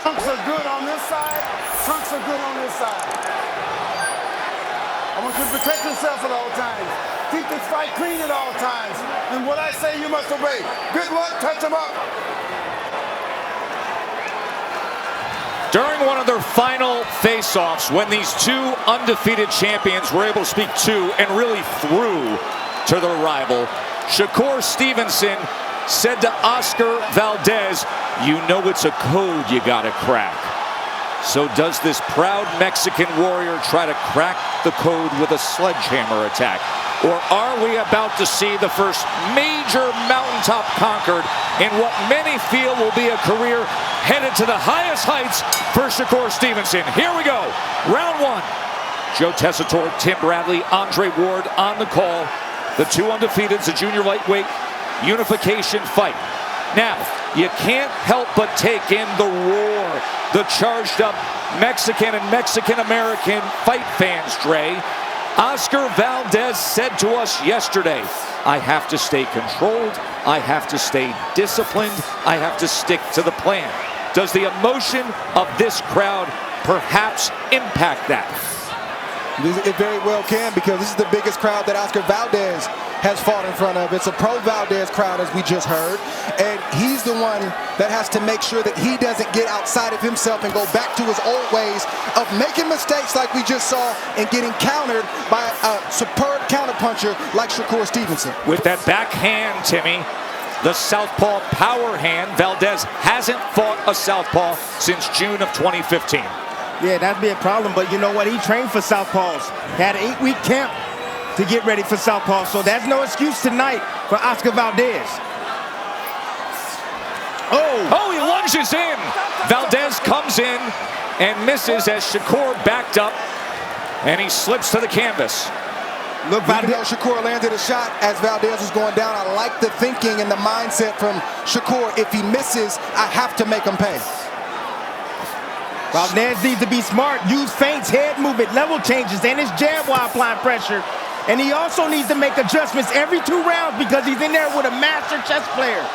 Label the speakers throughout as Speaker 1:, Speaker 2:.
Speaker 1: Trunks are good on this side. Trunks are good on this side. I want you to protect yourself at all times. Keep this fight clean at all times. And what I say, you must obey. Good luck. Touch them up.
Speaker 2: During one of their final face-offs, when these two undefeated champions were able to speak to and really through to their rival, Shakur Stevenson said to Oscar Valdez, "You know it's a code you gotta crack." So does this proud Mexican warrior try to crack the code with a sledgehammer attack? Or are we about to see the first major mountaintop conquered in what many feel will be a career headed to the highest heights for Shakur Stevenson? Here we go, round one. Joe Tessitore, Tim Bradley, Andre Ward on the call. The two undefeateds, a junior lightweight unification fight. Now, you can't help but take in the roar, the charged up Mexican and Mexican-American fight fans, Dre. Oscar Valdez said to us yesterday, "I have to stay controlled, I have to stay disciplined, I have to stick to the plan." Does the emotion of this crowd perhaps impact that?
Speaker 3: It very well can, because this is the biggest crowd that Oscar Valdez has fought in front of. It's a pro-Valdez crowd, as we just heard, and he's the one that has to make sure that he doesn't get outside of himself and go back to his old ways of making mistakes like we just saw and getting countered by a superb counterpuncher like Shakur Stevenson.
Speaker 2: With that backhand, Timmy, the southpaw power hand, Valdez hasn't fought a southpaw since June of 2015.
Speaker 4: Yeah, that'd be a problem, but you know what? He trained for southpaws. Had an 8-week camp to get ready for southpaws, so that's no excuse tonight for Oscar Valdez.
Speaker 2: Oh, he lunges in. Valdez comes in and misses as Shakur backed up, and he slips to the canvas.
Speaker 3: Look, even though Shakur landed a shot as Valdez was going down, I like the thinking and the mindset from Shakur. If he misses, I have to make him pay.
Speaker 4: Valdez needs to be smart, use feints, head movement, level changes, and his jab while applying pressure. And he also needs to make adjustments every 2 rounds because he's in there with a master chess player.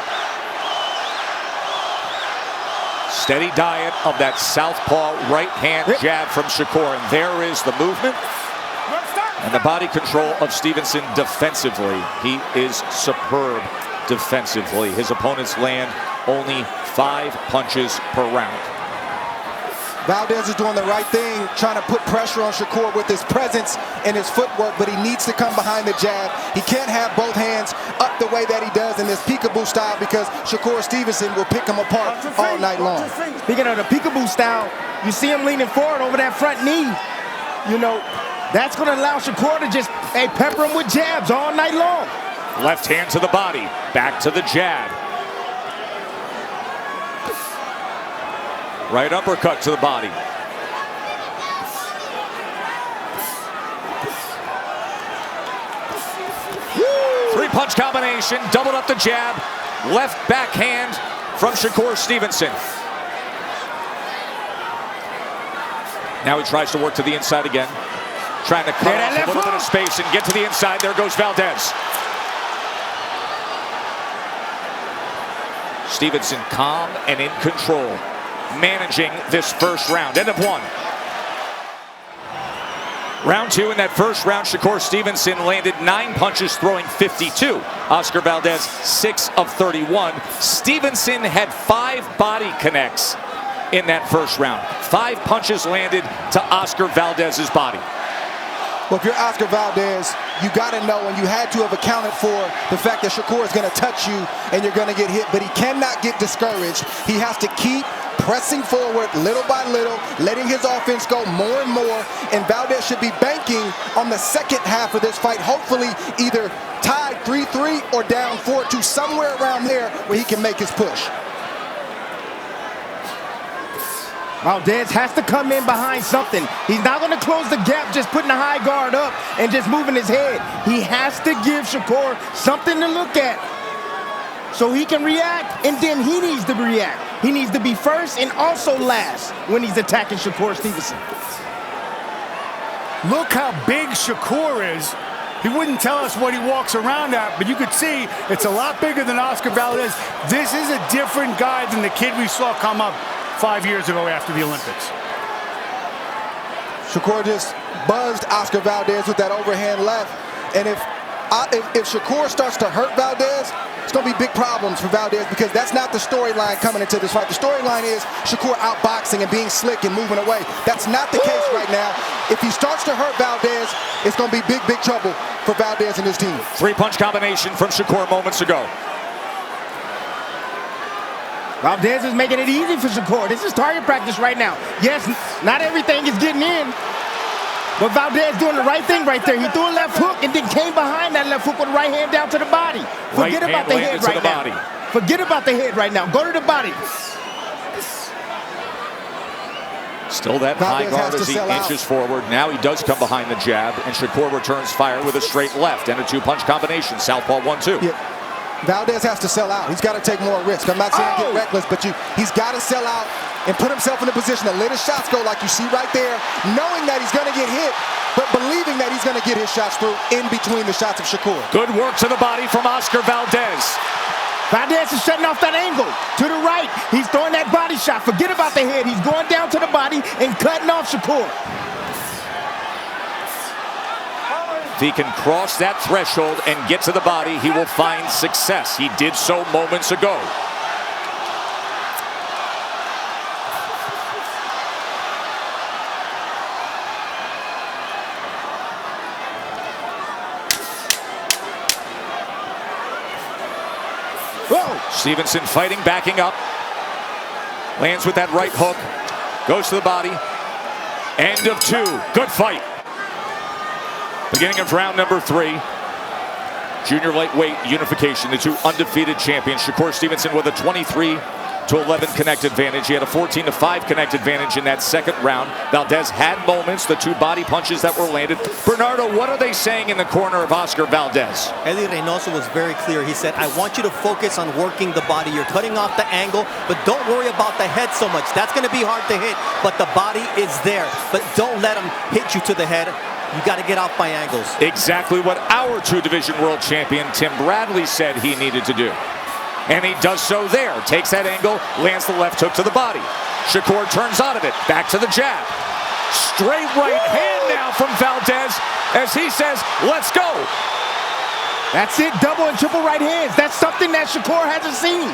Speaker 2: Steady diet of that southpaw right-hand jab from Shakur, and there is the movement and the body control of Stevenson defensively. He is superb defensively. His opponents land only 5 punches per round.
Speaker 3: Valdez is doing the right thing, trying to put pressure on Shakur with his presence and his footwork, but he needs to come behind the jab. He can't have both hands up the way that he does in this peekaboo style, because Shakur Stevenson will pick him apart all night long.
Speaker 4: Speaking of the peekaboo style, you see him leaning forward over that front knee. You know, that's going to allow Shakur to just pepper him with jabs all night long.
Speaker 2: Left hand to the body, back to the jab. Right uppercut to the body. Three-punch combination, doubled up the jab. Left backhand from Shakur Stevenson. Now he tries to work to the inside again. Trying to cut off a little bit of space and get to the inside. There goes Valdez. Stevenson calm and in control, managing this first round. End of 1. Round 2. In that first round, Shakur Stevenson landed 9 punches, throwing 52. Oscar Valdez, 6 of 31. Stevenson had 5 body connects in that first round. 5 punches landed to Oscar Valdez's body.
Speaker 3: Well, if you're Oscar Valdez, you got to know, and you had to have accounted for the fact that Shakur is going to touch you and you're going to get hit, but he cannot get discouraged. He has to keep pressing forward little by little, letting his offense go more and more, and Valdez should be banking on the second half of this fight, hopefully either tied 3-3 or down 4-2, somewhere around there where he can make his push.
Speaker 4: Valdez has to come in behind something. He's not going to close the gap just putting the high guard up and just moving his head. He has to give Shakur something to look at so he can react, and then he needs to react. He needs to be first and also last when he's attacking Shakur Stevenson.
Speaker 1: Look how big Shakur is. He wouldn't tell us what he walks around at, but you could see it's a lot bigger than Oscar Valdez. This is a different guy than the kid we saw come up
Speaker 5: 5 years ago after the Olympics.
Speaker 3: Shakur just buzzed Oscar Valdez with that overhand left. And if Shakur starts to hurt Valdez, it's going to be big problems for Valdez, because that's not the storyline coming into this fight. The storyline is Shakur outboxing and being slick and moving away. That's not the case right now. If he starts to hurt Valdez, it's going to be big, big trouble for Valdez and his team.
Speaker 2: Three-punch combination from Shakur moments ago.
Speaker 4: Valdez is making it easy for Shakur. This is target practice right now. Yes, not everything is getting in, but Valdez doing the right thing right there. He threw a left hook and then came behind that left hook with the right hand down to the body. Forget about the head right now. Forget about the head right now. Go to the body.
Speaker 2: Still that high guard as he inches forward. Now he does come behind the jab, and Shakur returns fire with a straight left and a two-punch combination. Southpaw 1-2.
Speaker 3: Yeah. Valdez has to sell out. He's got to take more risk. I'm not saying get reckless, but he's got to sell out and put himself in a position to let his shots go like you see right there, knowing that he's going to get hit, but believing that he's going to get his shots through in between the shots of Shakur.
Speaker 2: Good work to the body from Oscar Valdez.
Speaker 4: Valdez is shutting off that angle to the right. He's throwing that body shot. Forget about the head. He's going down to the body and cutting off Shakur.
Speaker 2: If he can cross that threshold and get to the body, he will find success. He did so moments ago.
Speaker 4: Whoa.
Speaker 2: Stevenson fighting, backing up. Lands with that right hook. Goes to the body. End of 2. Good fight. Beginning of round number 3. Junior lightweight unification. The two undefeated champions. Shakur Stevenson with a 23-11 connect advantage. He had a 14-5 connect advantage in that second round. Valdez had moments, the two body punches that were landed. Bernardo, what are they saying in the corner of Oscar Valdez?
Speaker 6: Eddie Reynoso was very clear. He said, I want you to focus on working the body. You're cutting off the angle, but don't worry about the head so much. That's going to be hard to hit, but the body is there. But don't let him hit you to the head. You got to get off by angles.
Speaker 2: Exactly what our two-division world champion Tim Bradley said he needed to do. And he does so there. Takes that angle, lands the left hook to the body. Shakur turns out of it. Back to the jab. Straight right hand now from Valdez as he says, let's go.
Speaker 4: That's it, double and triple right hands. That's something that Shakur hasn't seen.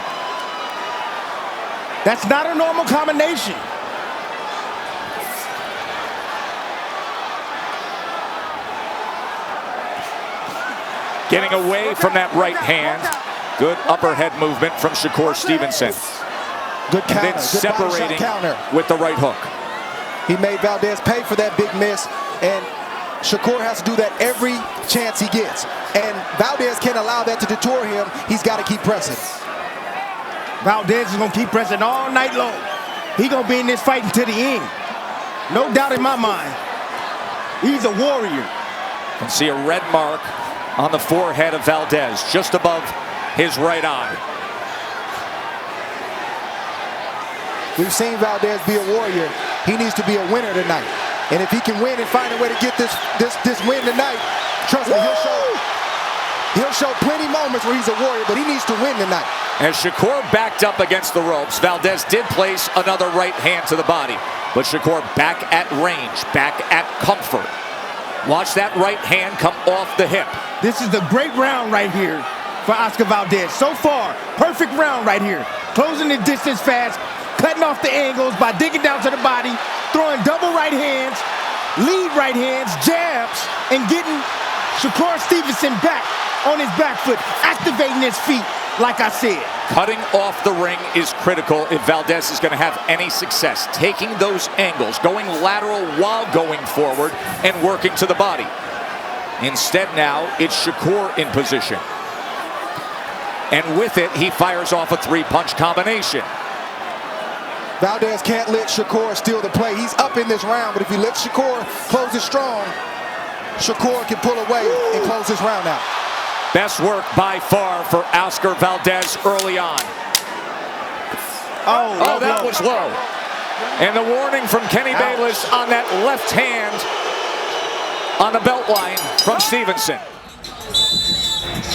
Speaker 4: That's not a normal combination.
Speaker 2: Getting away from that right hand. Good upper head movement from Shakur Stevenson.
Speaker 3: Good counter.
Speaker 2: And then separating with the right hook.
Speaker 3: He made Valdez pay for that big miss, and Shakur has to do that every chance he gets. And Valdez can't allow that to detour him. He's got to keep pressing.
Speaker 4: Valdez is going to keep pressing all night long. He's going to be in this fight until the end. No doubt in my mind. He's a warrior.
Speaker 2: You can see a red mark on the forehead of Valdez, just above his right eye.
Speaker 3: We've seen Valdez be a warrior. He needs to be a winner tonight. And if he can win and find a way to get this win tonight, trust me, he'll show plenty moments where he's a warrior, but he needs to win tonight.
Speaker 2: As Shakur backed up against the ropes, Valdez did place another right hand to the body. But Shakur back at range, back at comfort. Watch that right hand come off the hip.
Speaker 4: This is the great round right here for Oscar Valdez. So far, perfect round right here. Closing the distance fast, cutting off the angles by digging down to the body, throwing double right hands, lead right hands, jabs, and getting Shakur Stevenson back on his back foot, activating his feet, like I said.
Speaker 2: Cutting off the ring is critical if Valdez is going to have any success. Taking those angles, going lateral while going forward, and working to the body. Instead now, it's Shakur in position. And with it, he fires off a three-punch combination.
Speaker 3: Valdez can't let Shakur steal the play. He's up in this round, but if he lets Shakur close it strong, Shakur can pull away and close this round out.
Speaker 2: Best work by far for Oscar Valdez early on. Oh, that was low. And the warning from Kenny Bayless on that left hand on the belt line from Stevenson.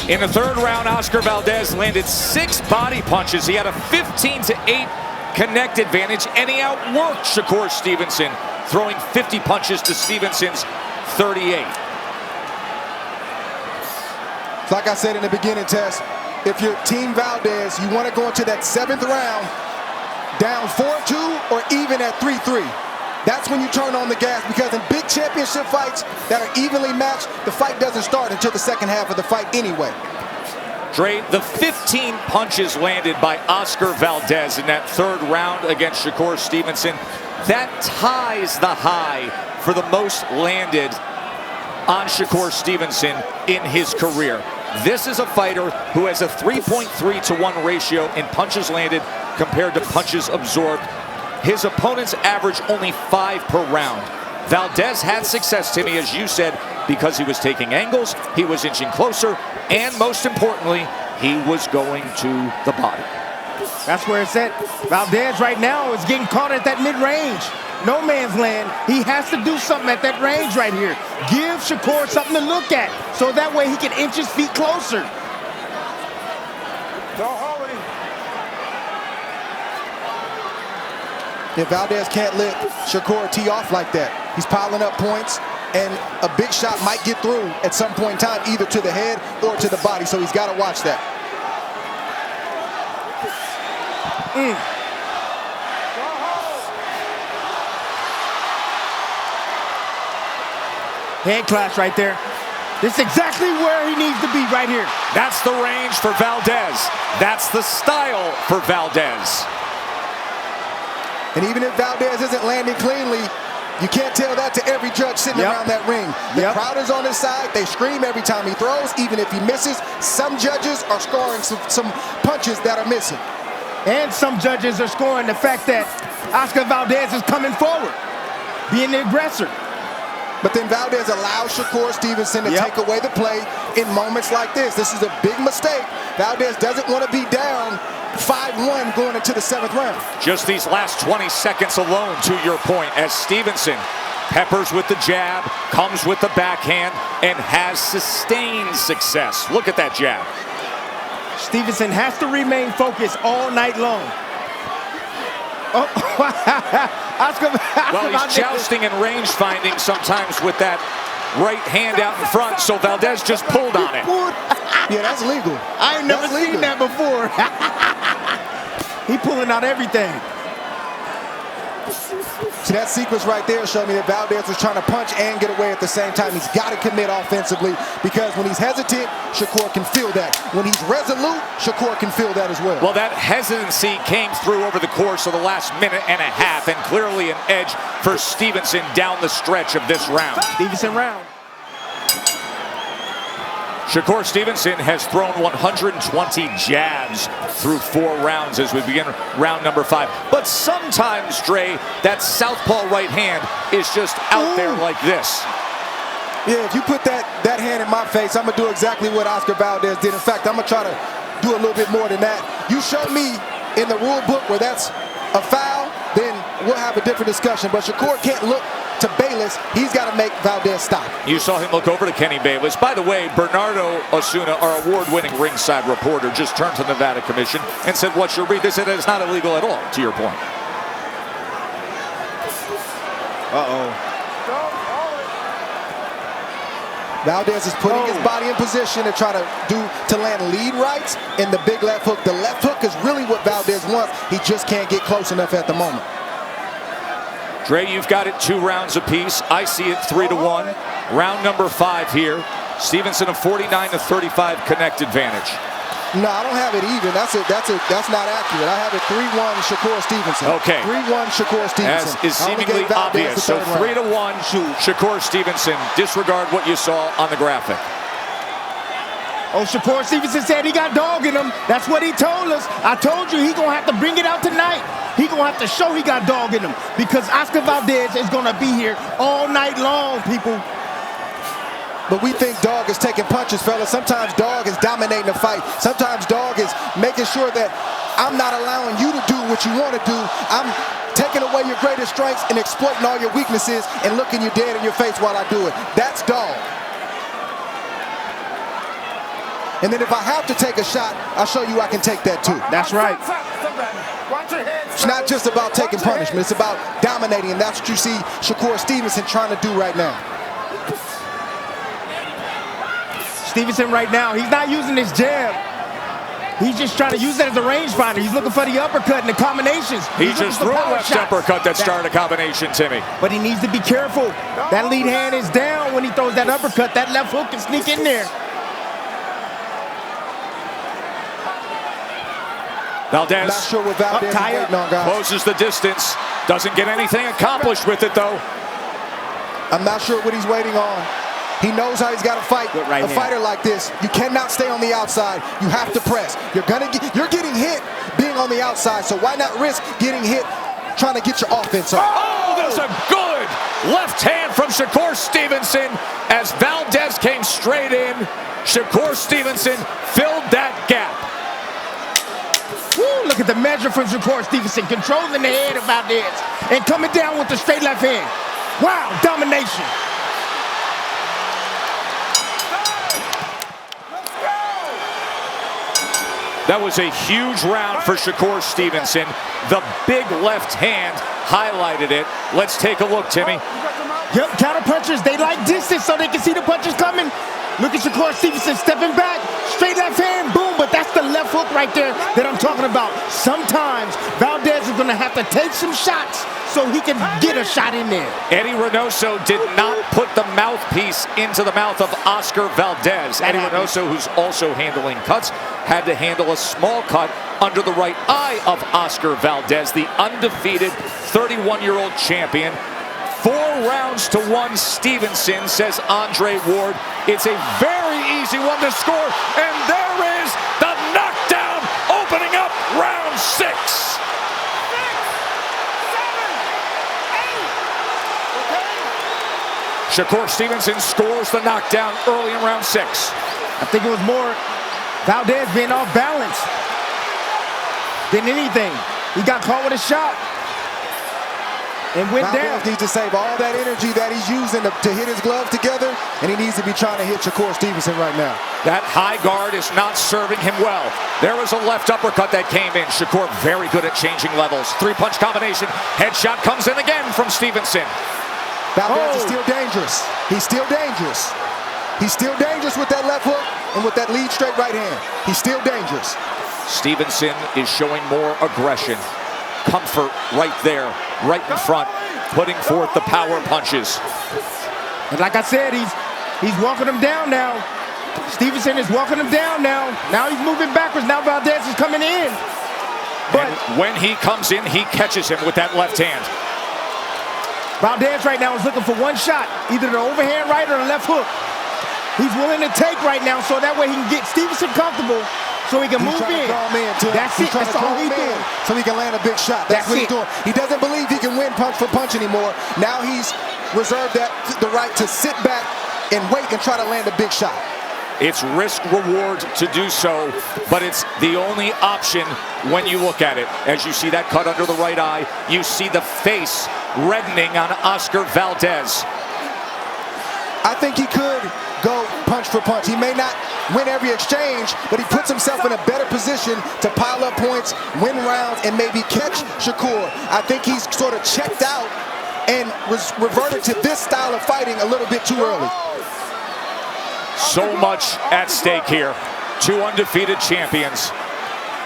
Speaker 2: In the third round, Oscar Valdez landed 6 body punches. He had a 15-8 connect advantage, and he outworked Shakur Stevenson, throwing 50 punches to Stevenson's 38.
Speaker 3: Like I said in the beginning, Tess, if you're Team Valdez, you want to go into that 7th round down 4-2 or even at 3-3. That's when you turn on the gas, because in big championship fights that are evenly matched, the fight doesn't start until the second half of the fight anyway.
Speaker 2: Dre, the 15 punches landed by Oscar Valdez in that 3rd round against Shakur Stevenson, that ties the high for the most landed on Shakur Stevenson in his career. This is a fighter who has a 3.3-to-1 ratio in punches landed compared to punches absorbed. His opponents average only 5 per round. Valdez had success, Timmy, as you said, because he was taking angles, he was inching closer, and most importantly, he was going to the body.
Speaker 4: That's where it's at. Valdez right now is getting caught at that mid-range. No man's land. He has to do something at that range right here. Give Shakur something to look at, so that way he can inch his feet closer.
Speaker 3: If Valdez can't let Shakur tee off like that, he's piling up points, and a big shot might get through at some point in time, either to the head or to the body, so he's got to watch that.
Speaker 4: Head clash right there. This is exactly where he needs to be right here.
Speaker 2: That's the range for Valdez. That's the style for Valdez.
Speaker 3: And even if Valdez isn't landing cleanly, you can't tell that to every judge sitting around that ring. The crowd is on his side. They scream every time he throws, even if he misses. Some judges are scoring some punches that are missing.
Speaker 4: And some judges are scoring the fact that Oscar Valdez is coming forward, being the aggressor.
Speaker 3: But then Valdez allows Shakur Stevenson to take away the play in moments like this. This is a big mistake. Valdez doesn't want to be down 5-1 going into the 7th round.
Speaker 2: Just these last 20 seconds alone, to your point, as Stevenson peppers with the jab, comes with the backhand, and has sustained success. Look at that jab.
Speaker 4: Stevenson has to remain focused all night long.
Speaker 2: Well, he's jousting and range finding sometimes with that right hand out in front, so Valdez just pulled on it.
Speaker 3: Yeah, that's legal.
Speaker 4: I ain't never seen that before. He pulling out everything.
Speaker 3: See, that sequence right there showed me that Valdez was trying to punch and get away at the same time. He's got to commit offensively, because when he's hesitant, Shakur can feel that. When he's resolute, Shakur can feel that as well.
Speaker 2: Well, that hesitancy came through over the course of the last minute and a half, and clearly an edge for Stevenson down the stretch of this round.
Speaker 4: Stevenson round.
Speaker 2: Shakur Stevenson has thrown 120 jabs through 4 rounds as we begin round number 5. But sometimes, Dre, that southpaw right hand is just out there like this.
Speaker 3: Yeah, if you put that hand in my face, I'm going to do exactly what Oscar Valdez did. In fact, I'm going to try to do a little bit more than that. You show me in the rule book where that's a foul, then we'll have a different discussion. But Shakur can't look to Bayless. He's got to make Valdez stop.
Speaker 2: You saw him look over to Kenny Bayless. By the way, Bernardo Osuna, our award-winning ringside reporter, just turned to the Nevada Commission and said, what's your read? They said it's not illegal at all, to your point.
Speaker 3: Valdez is putting his body in position to try to land lead rights and the big left hook. The left hook is really what Valdez wants. He just can't get close enough at the moment.
Speaker 2: Dre, you've got it 2 rounds apiece. I see it 3-1. Round number 5 here. Stevenson a 49-35 connect advantage.
Speaker 3: No, I don't have it even. That's not accurate. I have it 3-1 Shakur Stevenson.
Speaker 2: Okay.
Speaker 3: 3-1 Shakur Stevenson.
Speaker 2: As is seemingly obvious. So 3-1 Shakur Stevenson. Disregard what you saw on the graphic.
Speaker 4: Oh, Shakur Stevenson said he got dog in him. That's what he told us. I told you he gonna have to bring it out tonight. He gonna have to show he got dog in him, because Oscar Valdez is gonna be here all night long, people.
Speaker 3: But we think Dog is taking punches, fellas. Sometimes Dog is dominating the fight. Sometimes Dog is making sure that I'm not allowing you to do what you want to do. I'm taking away your greatest strengths and exploiting all your weaknesses and looking you dead in your face while I do it. That's Dog. And then if I have to take a shot, I'll show you I can take that too.
Speaker 4: That's right.
Speaker 1: Watch your head.
Speaker 3: It's not just about taking punishment. It's about dominating, and that's what you see Shakur Stevenson trying to do right now.
Speaker 4: Stevenson right now, he's not using his jab. He's just trying to use that as a rangefinder. He's looking for the uppercut and the combinations.
Speaker 2: He just threw a left uppercut that started a combination, Timmy.
Speaker 4: But he needs to be careful. That lead hand is down when he throws that uppercut. That left hook can sneak in there.
Speaker 2: Valdez,
Speaker 3: Not sure what Valdez is waiting on, guys.
Speaker 2: closes the distance. Doesn't get anything accomplished with it, though.
Speaker 3: I'm not sure what he's waiting on. He knows how he's got to fight.
Speaker 4: Right
Speaker 3: a
Speaker 4: hand.
Speaker 3: fighter like this, you cannot stay on the outside. You have to press. You're getting hit being on the outside, so why not risk getting hit trying to get your offense up?
Speaker 2: Oh, there's a good left hand from Shakur Stevenson as Valdez came straight in. Shakur Stevenson filled that gap.
Speaker 4: Woo, look at the measure from Shakur Stevenson, controlling the head of Valdez and coming down with the straight left hand. Wow, domination.
Speaker 2: That was a huge round for Shakur Stevenson. The big left hand highlighted it. Let's take a look, Timmy.
Speaker 4: Yep, counter punchers, they like distance so they can see the punches coming. Look at Shakur Stevenson stepping back, straight left hand, boom, but that's the left hook right there that I'm talking about. Sometimes Valdez is gonna have to take some shots so he can get a shot in there.
Speaker 2: Eddie Reynoso did not put the mouthpiece into the mouth of Oscar Valdez. Eddie Reynoso, who's also handling cuts, had to handle a small cut under the right eye of Oscar Valdez, the undefeated 31-year-old champion. 4 rounds to 1, Stevenson, says Andre Ward. It's a very easy one to score, and there is the knockdown opening up round 6. Shakur Stevenson scores the knockdown early in round 6.
Speaker 4: I think it was more Valdez being off balance than anything. He got caught with a shot and went down.
Speaker 3: Valdez needs to save all that energy that he's using to hit his gloves together, and he needs to be trying to hit Shakur Stevenson right now.
Speaker 2: That high guard is not serving him well. There was a left uppercut that came in. Shakur very good at changing levels. 3-punch combination. Headshot comes in again from Stevenson.
Speaker 3: Valdez is still dangerous. He's still dangerous. He's still dangerous with that left hook and with that lead straight right hand. He's still dangerous.
Speaker 2: Stevenson is showing more aggression. Comfort right there, right in front, putting forth the power punches.
Speaker 4: And like I said, he's walking him down now. Stevenson is walking him down now. Now he's moving backwards. Now Valdez is coming in. But
Speaker 2: and when he comes in, he catches him with that left hand.
Speaker 4: Valdez right now is looking for one shot, either the overhand right or the left hook. He's willing to take right now so that way he can get Stevenson comfortable so he can move in. That's it. That's all he's doing.
Speaker 3: So he can land a big shot. That's what he's doing. He doesn't believe he can win punch for punch anymore. Now he's reserved the right to sit back and wait and try to land a big shot.
Speaker 2: It's risk reward to do so, but it's the only option when you look at it. As you see that cut under the right eye, you see the face reddening on Oscar Valdez.
Speaker 3: I think he could go punch for punch. He may not win every exchange, but he puts himself in a better position to pile up points, win rounds, and maybe catch Shakur. I think he's sort of checked out and reverted to this style of fighting a little bit too early.
Speaker 2: So much at stake here. 2 undefeated champions.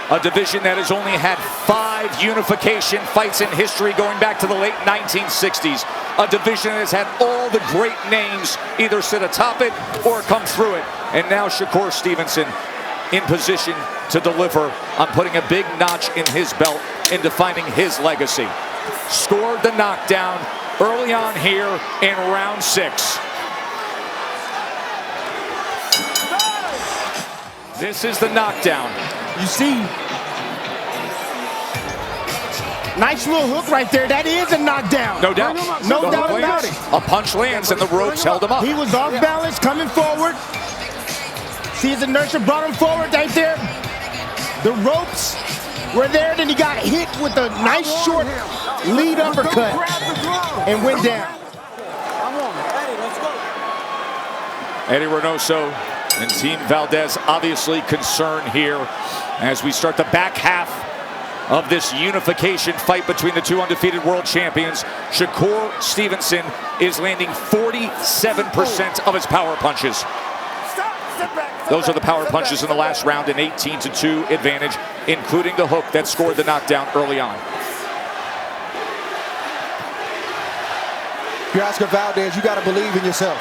Speaker 2: A division that has only had 5 unification fights in history going back to the late 1960s. A division that has had all the great names either sit atop it or come through it. And now Shakur Stevenson in position to deliver on putting a big notch in his belt in defining his legacy. Scored the knockdown early on here in round 6. This is the knockdown.
Speaker 4: You see, nice little hook right there. That is a knockdown.
Speaker 2: No doubt.
Speaker 4: No doubt about it.
Speaker 2: A punch lands and the ropes held him up.
Speaker 4: He was off balance coming forward. See his inertia brought him forward right there. The ropes were there, then he got hit with a nice short lead uppercut and went down.
Speaker 2: Eddie Reynoso and Team Valdez obviously concerned here as we start the back half of this unification fight between the two undefeated world champions. Shakur Stevenson is landing 47% of his power punches. Those are the power punches in the last round, an 18-2 advantage, including the hook that scored the knockdown early on.
Speaker 3: If you're Oscar Valdez, you got to believe in yourself.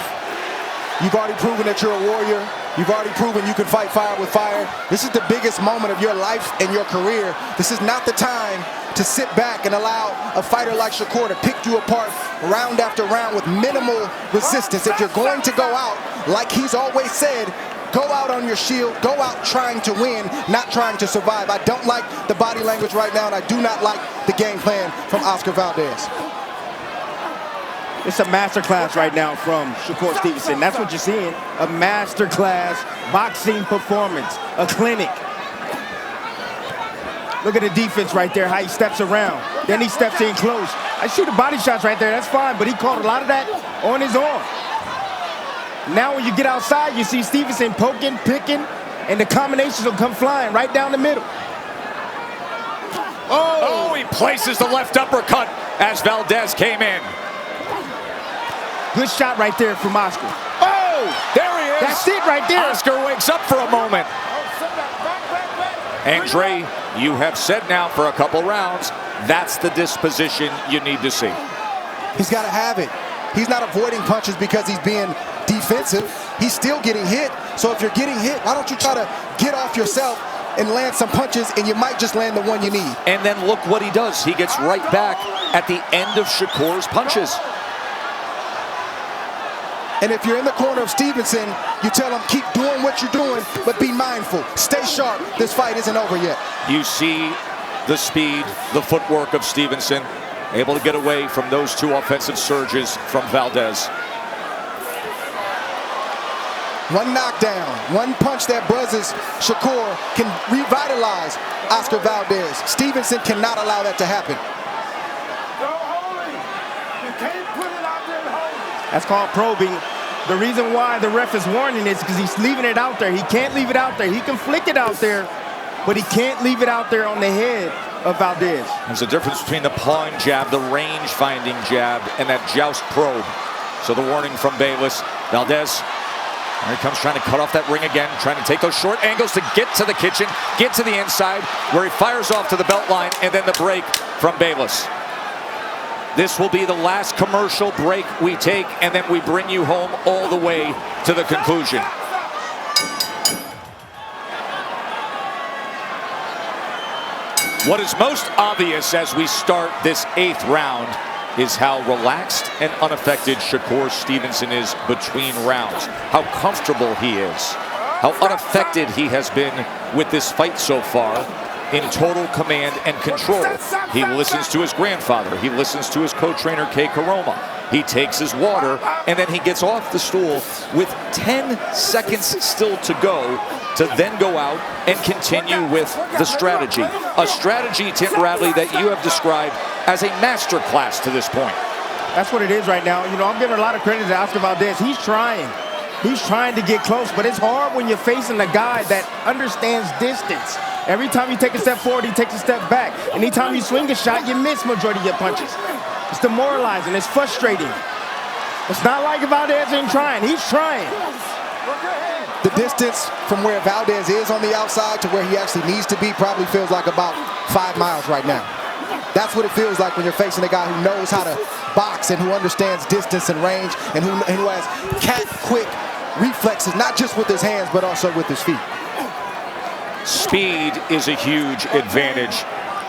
Speaker 3: You've already proven that you're a warrior. You've already proven you can fight fire with fire. This is the biggest moment of your life and your career. This is not the time to sit back and allow a fighter like Shakur to pick you apart round after round with minimal resistance. If you're going to go out, like he's always said, go out on your shield, go out trying to win, not trying to survive. I don't like the body language right now, and I do not like the game plan from Oscar Valdez.
Speaker 4: It's a masterclass right now from Shakur Stevenson. That's what you're seeing. A masterclass boxing performance, a clinic. Look at the defense right there, how he steps around. Then he steps in close. I see the body shots right there, that's fine, but he caught a lot of that on his arm. Now when you get outside, you see Stevenson poking, picking, and the combinations will come flying right down the middle.
Speaker 2: Oh, he places the left uppercut as Valdez came in.
Speaker 4: Good shot right there from Oscar. Oh,
Speaker 2: there he is.
Speaker 4: That's it right there.
Speaker 2: Oscar wakes up for a moment. Andre, you have said now for a couple rounds, that's the disposition you need to see.
Speaker 3: He's got to have it. He's not avoiding punches because he's being defensive. He's still getting hit. So if you're getting hit, why don't you try to get off yourself and land some punches, and you might just land the one you need.
Speaker 2: And then look what he does. He gets right back at the end of Shakur's punches.
Speaker 3: And if you're in the corner of Stevenson, you tell him, keep doing what you're doing, but be mindful. Stay sharp. This fight isn't over yet.
Speaker 2: You see the speed, the footwork of Stevenson, able to get away from those two offensive surges from Valdez.
Speaker 3: One knockdown, one punch that buzzes Shakur can revitalize Oscar Valdez. Stevenson cannot allow that to happen.
Speaker 4: That's called probing. The reason why the ref is warning is because he's leaving it out there. He can't leave it out there. He can flick it out there, but he can't leave it out there on the head of Valdez.
Speaker 2: There's a difference between the pawing jab, the range-finding jab, and that joust probe. So the warning from Bayless. Valdez, here he comes trying to cut off that ring again, trying to take those short angles to get to the kitchen, get to the inside, where he fires off to the belt line, and then the break from Bayless. This will be the last commercial break we take, and then we bring you home all the way to the conclusion. What is most obvious as we start this 8th round is how relaxed and unaffected Shakur Stevenson is between rounds. How comfortable he is. How unaffected he has been with this fight so far. In total command and control. He listens to his grandfather. He listens to his co-trainer, Kay Karoma. He takes his water, and then he gets off the stool with 10 seconds still to go to then go out and continue with the strategy. A strategy, Tim Bradley, that you have described as a master class to this point.
Speaker 4: That's what it is right now. You know, I'm giving a lot of credit to Oscar Valdez. He's trying. He's trying to get close, but it's hard when you're facing a guy that understands distance. Every time you take a step forward, he takes a step back. Anytime you swing a shot, you miss majority of your punches. It's demoralizing. It's frustrating. It's not like Valdez ain't trying. He's trying.
Speaker 3: The distance from where Valdez is on the outside to where he actually needs to be probably feels like about 5 miles right now. That's what it feels like when you're facing a guy who knows how to box and who understands distance and range and who has cat-quick reflexes, not just with his hands, but also with his feet.
Speaker 2: Speed is a huge advantage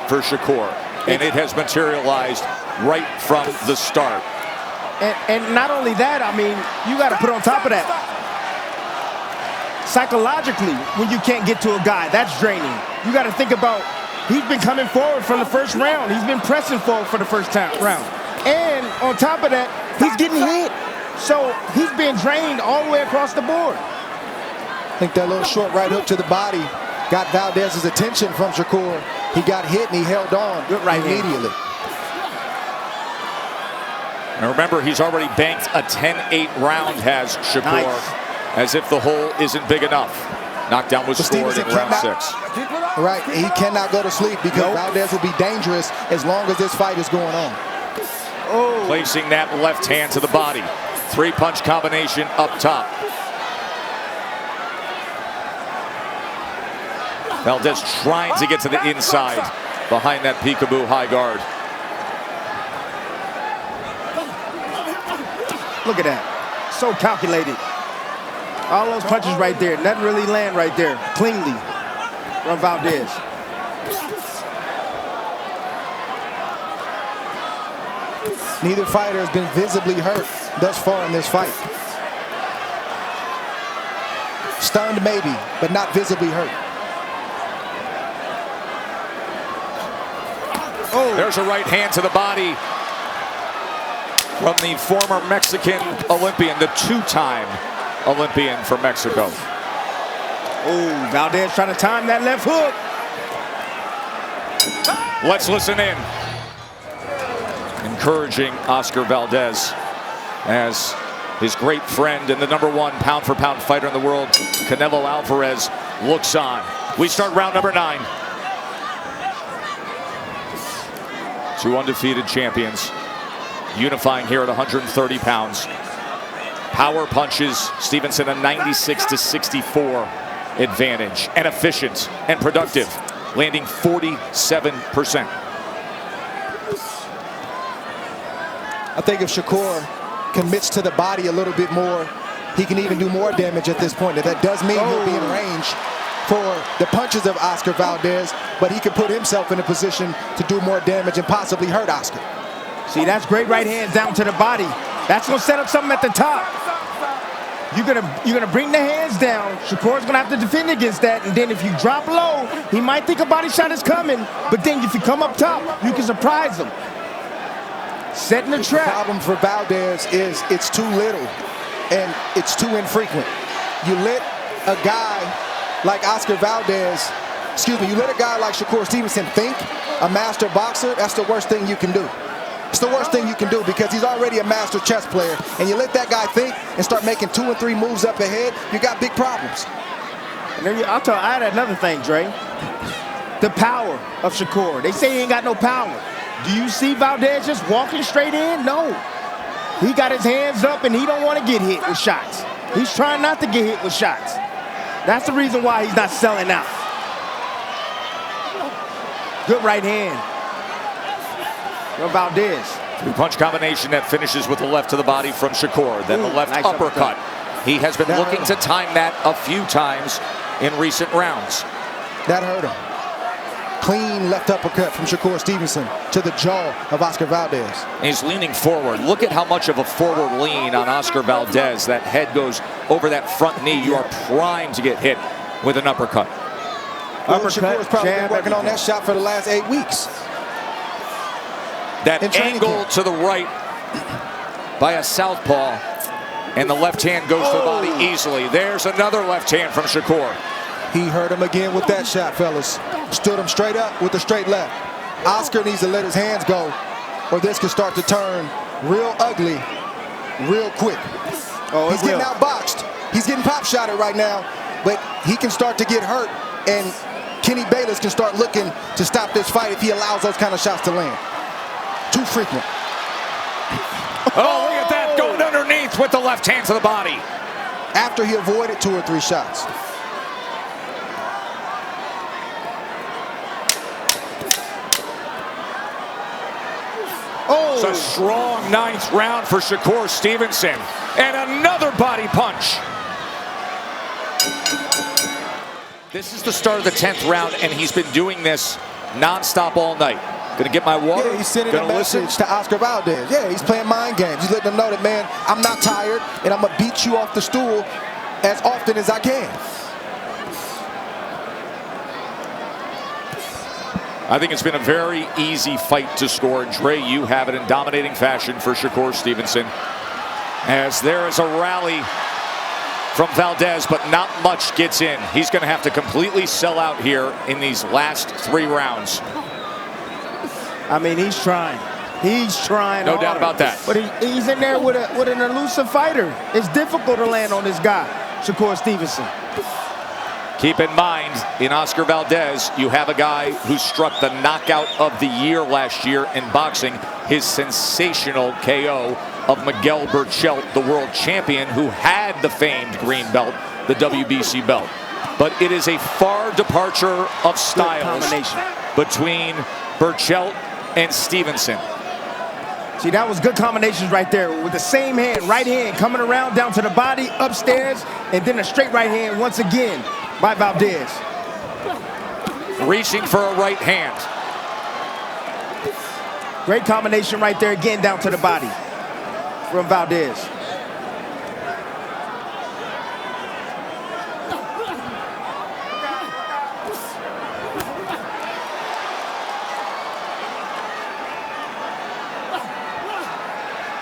Speaker 2: for Shakur, and it has materialized right from the start.
Speaker 4: And not only that, I mean, you got to put on top of that. Psychologically, when you can't get to a guy, that's draining. You got to think about, he's been coming forward from the first round. He's been pressing forward for the first round. And on top of that, he's getting hit. So he's being drained all the way across the board.
Speaker 3: I think that little short right hook to the body got Valdez's attention from Shakur. He got hit and he held on immediately.
Speaker 2: And remember, he's already banked a 10-8 round, has Shakur, as if the hole isn't big enough. Knockdown was scored in round 6.
Speaker 3: Right, he cannot go to sleep because Valdez will be dangerous as long as this fight is going on.
Speaker 2: Placing that left hand to the body. 3-punch combination up top. Valdez trying to get to the inside behind that peekaboo high guard.
Speaker 4: Look at that. So calculated. All those punches right there. Nothing really land right there cleanly from Valdez.
Speaker 3: Neither fighter has been visibly hurt thus far in this fight. Stunned maybe, but not visibly hurt.
Speaker 2: There's a right hand to the body from the former Mexican Olympian, the 2-time Olympian from Mexico.
Speaker 4: Oh, Valdez trying to time that left hook.
Speaker 2: Let's listen in. Encouraging Oscar Valdez as his great friend and the #1 pound-for-pound fighter in the world, Canelo Alvarez, looks on. We start round number 9. 2 undefeated champions unifying here at 130 pounds. Power punches, Stevenson a 96-64 advantage, and efficient and productive, landing 47%.
Speaker 3: I think if Shakur commits to the body a little bit more, he can even do more damage at this point. That does mean he'll be in range for the punches of Oscar Valdez, but he could put himself in a position to do more damage and possibly hurt Oscar.
Speaker 4: See, that's great right hands down to the body. That's gonna set up something at the top. You're gonna bring the hands down. Shakur's gonna have to defend against that, and then if you drop low, he might think a body shot is coming, but then if you come up top, you can surprise him. Setting the trap.
Speaker 3: The problem for Valdez is it's too little and it's too infrequent. You let a guy like Oscar Valdez, you let a guy like Shakur Stevenson think a master boxer, that's the worst thing you can do. It's the worst thing you can do because he's already a master chess player, and you let that guy think and start making 2 and 3 moves up ahead, you got big problems.
Speaker 4: And then I add another thing, Dre. The power of Shakur. They say he ain't got no power. Do you see Valdez just walking straight in? No. He got his hands up and he don't want to get hit with shots. He's trying not to get hit with shots. That's the reason why he's not selling out. Good right hand from Valdez.
Speaker 2: 2-punch combination that finishes with the left to the body from Shakur. Then the left
Speaker 4: nice
Speaker 2: uppercut. He has been looking to time that a few times in recent rounds.
Speaker 3: That hurt him. Clean left uppercut from Shakur Stevenson to the jaw of Oscar Valdez.
Speaker 2: He's leaning forward. Look at how much of a forward lean on Oscar Valdez. That head goes over that front knee. You are primed to get hit with an uppercut.
Speaker 3: Shakur's probably been working on that shot for the last 8 weeks.
Speaker 2: That angle to the right by a southpaw, and the left hand goes to the body easily. There's another left hand from Shakur.
Speaker 3: He hurt him again with that shot, fellas. Stood him straight up with the straight left. Oscar needs to let his hands go, or this could start to turn real ugly real quick. He's getting outboxed. He's getting pop shotted right now, but he can start to get hurt, and Kenny Bayless can start looking to stop this fight if he allows those kind of shots to land. Too frequent.
Speaker 2: Oh, look at that, going underneath with the left hand to the body.
Speaker 3: After he avoided 2 or 3 shots.
Speaker 2: It's a strong 9th round for Shakur Stevenson. And another body punch. This is the start of the 10th round, and he's been doing this nonstop all night. Gonna get my water.
Speaker 3: Yeah, he's sending a message to Oscar Valdez. Yeah, he's playing mind games. He's letting them know that, man, I'm not tired, and I'm gonna beat you off the stool as often as I can.
Speaker 2: I think it's been a very easy fight to score. Dre, you have it in dominating fashion for Shakur Stevenson. As there is a rally from Valdez, but not much gets in. He's going to have to completely sell out here in these last 3 rounds.
Speaker 4: I mean, he's trying. He's trying.
Speaker 2: No doubt about that.
Speaker 4: But he's in there with an elusive fighter. It's difficult to land on this guy, Shakur Stevenson.
Speaker 2: Keep in mind, in Oscar Valdez, you have a guy who struck the knockout of the year last year in boxing, his sensational KO of Miguel Madueño, the world champion, who had the famed green belt, the WBC belt. But it is a far departure of styles between Madueño and Stevenson.
Speaker 4: See, that was good combinations right there with the same hand, right hand coming around down to the body, upstairs, and then a straight right hand once again by Valdez.
Speaker 2: Reaching for a right hand.
Speaker 4: Great combination right there again down to the body from Valdez.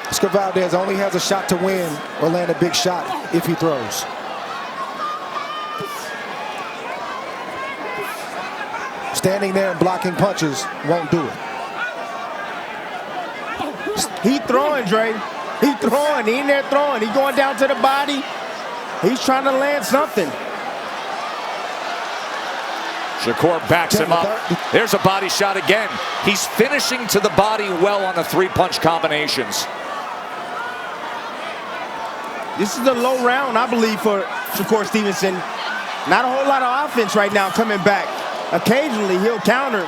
Speaker 3: Oscar Valdez only has a shot to win or land a big shot if he throws. Standing there and blocking punches won't do it.
Speaker 4: He throwing, Dre. He throwing. He in there throwing. He going down to the body. He's trying to land something.
Speaker 2: Shakur backs him up. There's a body shot again. He's finishing to the body well on the three-punch combinations.
Speaker 4: This is a low round, I believe, for Shakur Stevenson. Not a whole lot of offense right now coming back. Occasionally, he'll counter.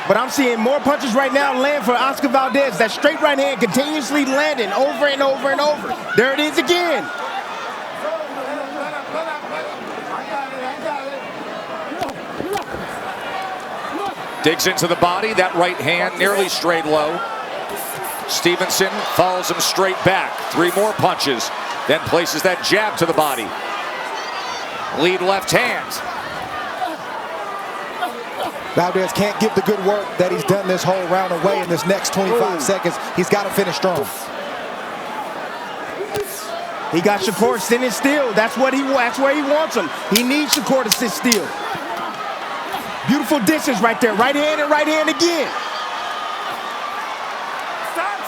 Speaker 4: But I'm seeing more punches right now land for Oscar Valdez. That straight right hand continuously landing over and over and over. There it is again.
Speaker 2: Digs into the body. That right hand nearly straight low. Stevenson follows him straight back. 3 more punches. Then places that jab to the body. Lead left hand.
Speaker 3: Valdez can't give the good work that he's done this whole round away in this next 25 seconds. He's got to finish strong.
Speaker 4: He got Shakur sitting still. That's where he wants him. He needs Shakur to sit still. Beautiful distance right there. Right hand and right hand again.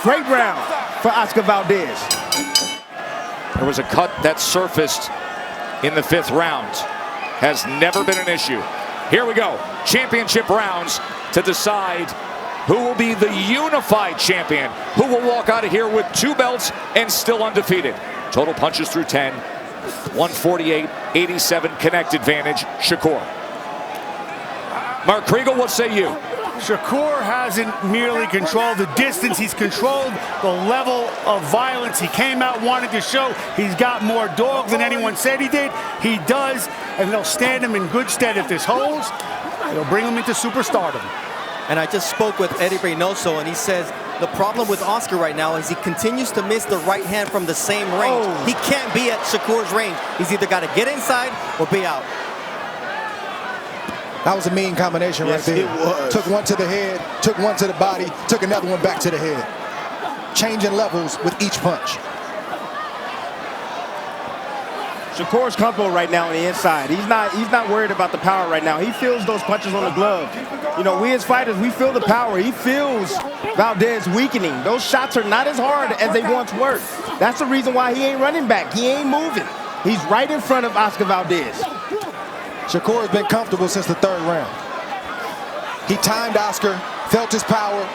Speaker 4: Great round for Oscar Valdez.
Speaker 2: There was a cut that surfaced in the 5th round. Has never been an issue. Here we go. Championship rounds to decide who will be the unified champion, who will walk out of here with 2 belts and still undefeated. Total punches through 10. 148-87 connect advantage. Shakur. Mark Kriegel, what say you?
Speaker 5: Shakur hasn't merely controlled the distance, he's controlled the level of violence. He came out, wanted to show he's got more dog than anyone said he did. He does, and they'll stand him in good stead if this holds. They'll bring him into superstardom.
Speaker 6: And I just spoke with Eddie Reynoso, and he says the problem with Oscar right now is he continues to miss the right hand from the same range.
Speaker 4: Oh.
Speaker 6: He can't be at Shakur's range. He's either got to get inside or be out.
Speaker 3: That was a mean combination right there.
Speaker 4: It was.
Speaker 3: Took one to the head, took one to the body, took another one back to the head. Changing levels with each punch.
Speaker 4: Shakur's comfortable right now on the inside. He's not worried about the power right now. He feels those punches on the glove. You know, we as fighters, we feel the power. He feels Valdez weakening. Those shots are not as hard as they once were. That's the reason why he ain't running back. He ain't moving. He's right in front of Oscar Valdez.
Speaker 3: Shakur has been comfortable since the 3rd round. He timed Oscar, felt his power,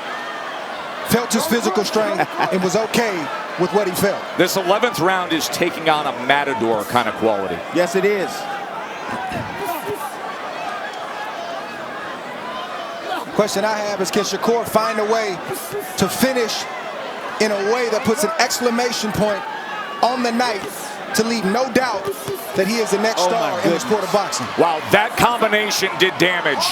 Speaker 3: felt his physical strength, and was okay with what he felt.
Speaker 2: This 11th round is taking on a matador kind of quality.
Speaker 4: Yes, it is.
Speaker 3: Question I have is, can Shakur find a way to finish in a way that puts an exclamation point on the night to leave no doubt that he is the next star in the sport of boxing?
Speaker 2: Wow, that combination did damage.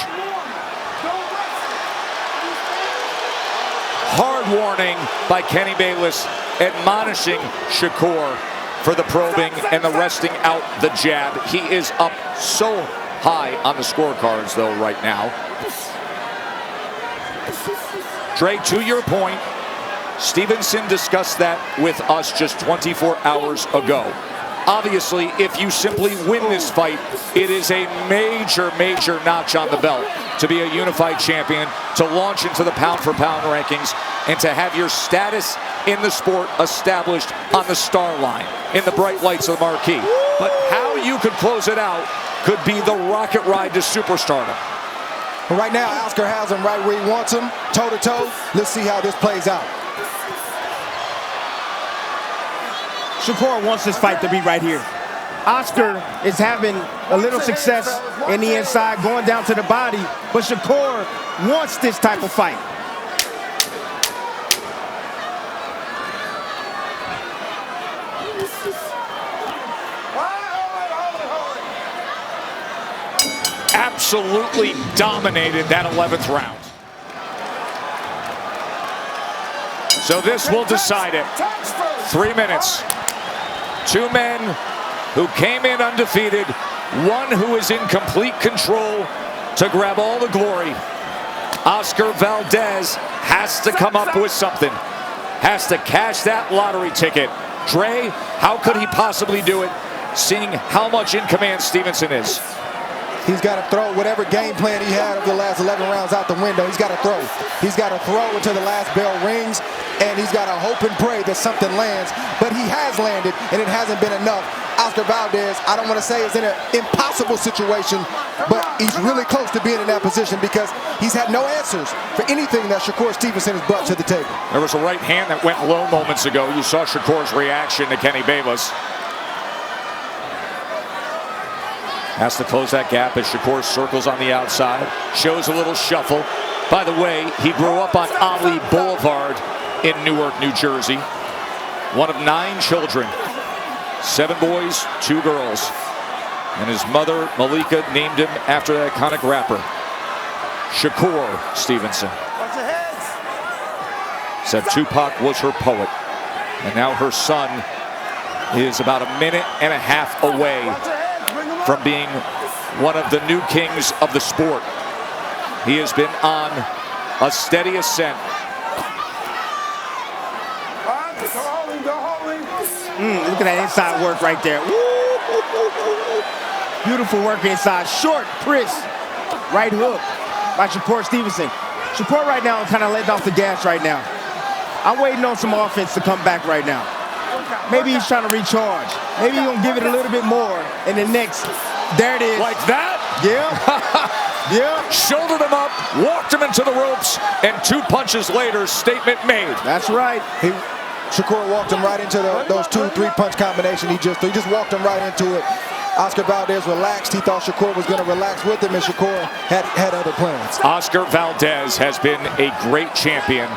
Speaker 2: Hard warning by Kenny Bayless, admonishing Shakur for the probing and the resting out the jab. He is up so high on the scorecards, though, right now. Dre, to your point, Stevenson discussed that with us just 24 hours ago. Obviously, if you simply win this fight, it is a major, major notch on the belt to be a unified champion, to launch into the pound-for-pound rankings, and to have your status in the sport established on the star line, in the bright lights of the marquee. But how how you could close it out could be the rocket ride to superstardom.
Speaker 3: But right now, Oscar has him right where he wants him, toe-to-toe. Let's see how this plays out.
Speaker 4: Shakur wants this fight to be right here. Oscar is having a little success in the inside, going down to the body, but Shakur wants this type of fight.
Speaker 2: Absolutely dominated that 11th round. So this will decide it. 3 minutes. Two men who came in undefeated, one who is in complete control to grab all the glory. Oscar Valdez has to come up with something, has to cash that lottery ticket. Dre, how could he possibly do it, seeing how much in command Stevenson is?
Speaker 3: He's got to throw whatever game plan he had over the last 11 rounds out the window. He's got to throw. He's got to throw until the last bell rings, and he's got to hope and pray that something lands. But he has landed, and it hasn't been enough. Oscar Valdez, I don't want to say is in an impossible situation, but he's really close to being in that position because he's had no answers for anything that Shakur Stevenson has brought to the table.
Speaker 2: There was a right hand that went low moments ago. You saw Shakur's reaction to Kenny Davis. Has to close that gap as Shakur circles on the outside. Shows a little shuffle. By the way, he grew up on Ali Boulevard in Newark, New Jersey. One of 9 children. 7 boys, 2 girls. And his mother, Malika, named him after the iconic rapper, Shakur Stevenson. Said Tupac was her poet. And now her son is about a minute and a half away from being one of the new kings of the sport. He has been on a steady ascent.
Speaker 4: Look at that inside work right there. Beautiful work inside. Short, crisp, right hook by Shakur Stevenson. Shakur right now is kind of letting off the gas right now. I'm waiting on some offense to come back right now. Maybe he's trying to recharge. Maybe he's going to give it a little bit more in the next. There it is.
Speaker 2: Like that?
Speaker 4: Yeah. Yeah.
Speaker 2: Shouldered him up, walked him into the ropes, and 2 punches later, statement made.
Speaker 4: That's right.
Speaker 3: Shakur walked him right into those 2-3 punch combination. He just walked him right into it. Oscar Valdez relaxed. He thought Shakur was going to relax with him, and Shakur had other plans.
Speaker 2: Oscar Valdez has been a great champion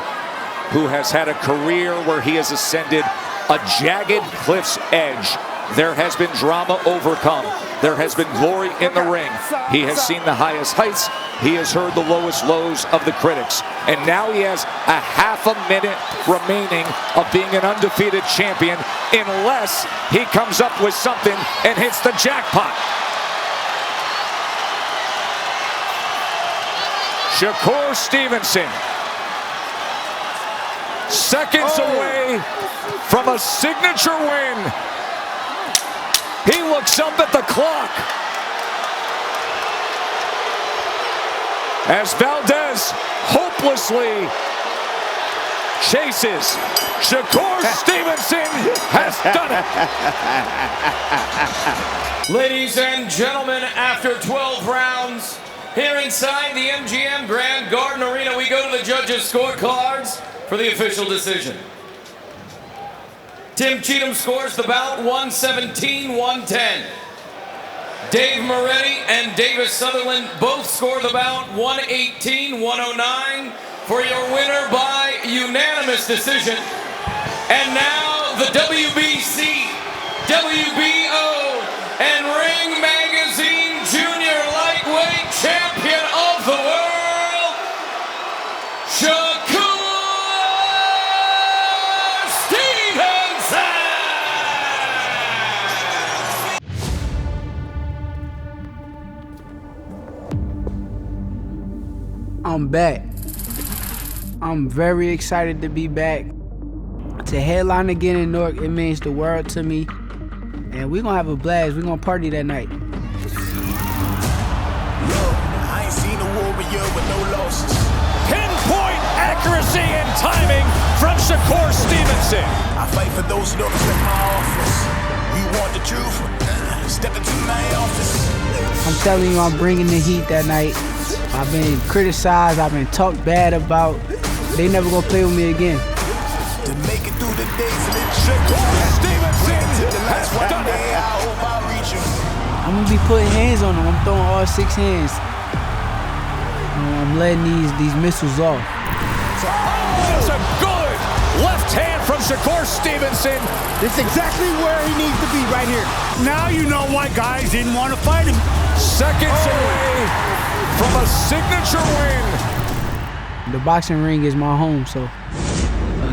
Speaker 2: who has had a career where he has ascended a jagged cliff's edge. There has been drama overcome. There has been glory in the ring. He has seen the highest heights. He has heard the lowest lows of the critics. And now he has a half a minute remaining of being an undefeated champion unless he comes up with something and hits the jackpot. Shakur Stevenson, seconds away from a signature win. He looks up at the clock as Valdez hopelessly chases. Shakur Stevenson has done it.
Speaker 7: Ladies and gentlemen, after 12 rounds, here inside the MGM Grand Garden Arena, we go to the judges' scorecards for the official decision. Tim Cheatham scores the bout 117-110. Dave Moretti and Davis Sutherland both score the bout 118-109 for your winner by unanimous decision. And now the WBC, WBO, and Ring Magazine Junior Lightweight Champion of the World, Shakur Stevenson!
Speaker 8: I'm back. I'm very excited to be back. To headline again in Newark, it means the world to me. And we're gonna have a blast. We're gonna party that night.
Speaker 9: Yo, I ain't seen a warrior with no losses.
Speaker 2: Pinpoint accuracy and timing from Shakur Stevenson.
Speaker 9: I fight for those who don't respect my office. You want the truth? Step into my office.
Speaker 8: I'm telling you, I'm bringing the heat that night. I've been criticized, I've been talked bad about. They never gonna play with me again.
Speaker 9: To make it through the days of the
Speaker 2: Shakur Stevenson
Speaker 9: That's one day I hope I reach him.
Speaker 8: I'm gonna be putting hands on them. I'm throwing all 6 hands. I'm letting these missiles off.
Speaker 2: That's a good left hand from Shakur Stevenson.
Speaker 4: This is exactly where he needs to be right here.
Speaker 5: Now you know why guys didn't want to fight him.
Speaker 2: Seconds away from a signature win.
Speaker 8: The boxing ring is my home, so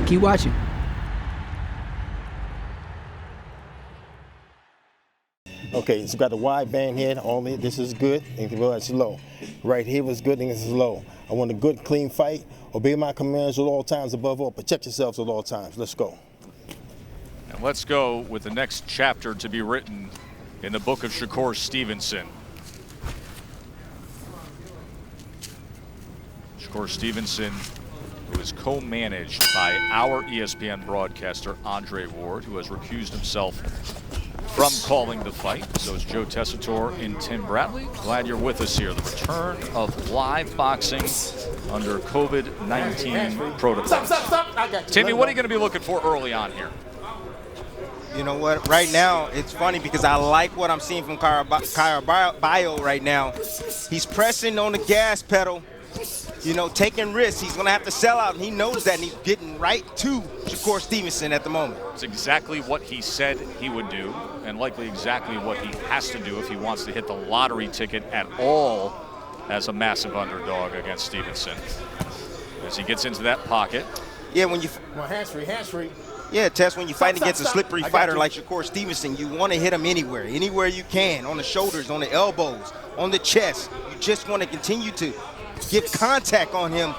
Speaker 8: keep watching.
Speaker 10: Okay, it's got a wide band head only. This is good, and it's low. Right here was good, and this is low. I want a good, clean fight. Obey my commands at all times. Above all, protect yourselves at all times. Let's go.
Speaker 2: And let's go with the next chapter to be written in the book of Shakur Stevenson. Shakur Stevenson, who is co-managed by our ESPN broadcaster, Andre Ward, who has recused himself from calling the fight. So is Joe Tessitore and Tim Bradley. Glad you're with us here. The return of live boxing under COVID-19 protocol. Timmy, what are you going to be looking for early on here?
Speaker 3: You know what? Right now, it's funny because I like what I'm seeing from Caraballo right now. He's pressing on the gas pedal, you know, taking risks. He's going to have to sell out, and he knows that, and he's getting right to Shakur Stevenson at the moment.
Speaker 2: It's exactly what he said he would do, and likely exactly what he has to do if he wants to hit the lottery ticket at all as a massive underdog against Stevenson. As he gets into that pocket.
Speaker 3: Yeah, when you...
Speaker 10: Hands-free.
Speaker 3: Yeah, Tess, when you fight against a slippery fighter like Shakur Stevenson, you want to hit him anywhere you can, on the shoulders, on the elbows, on the chest. You just want to continue to get contact on him.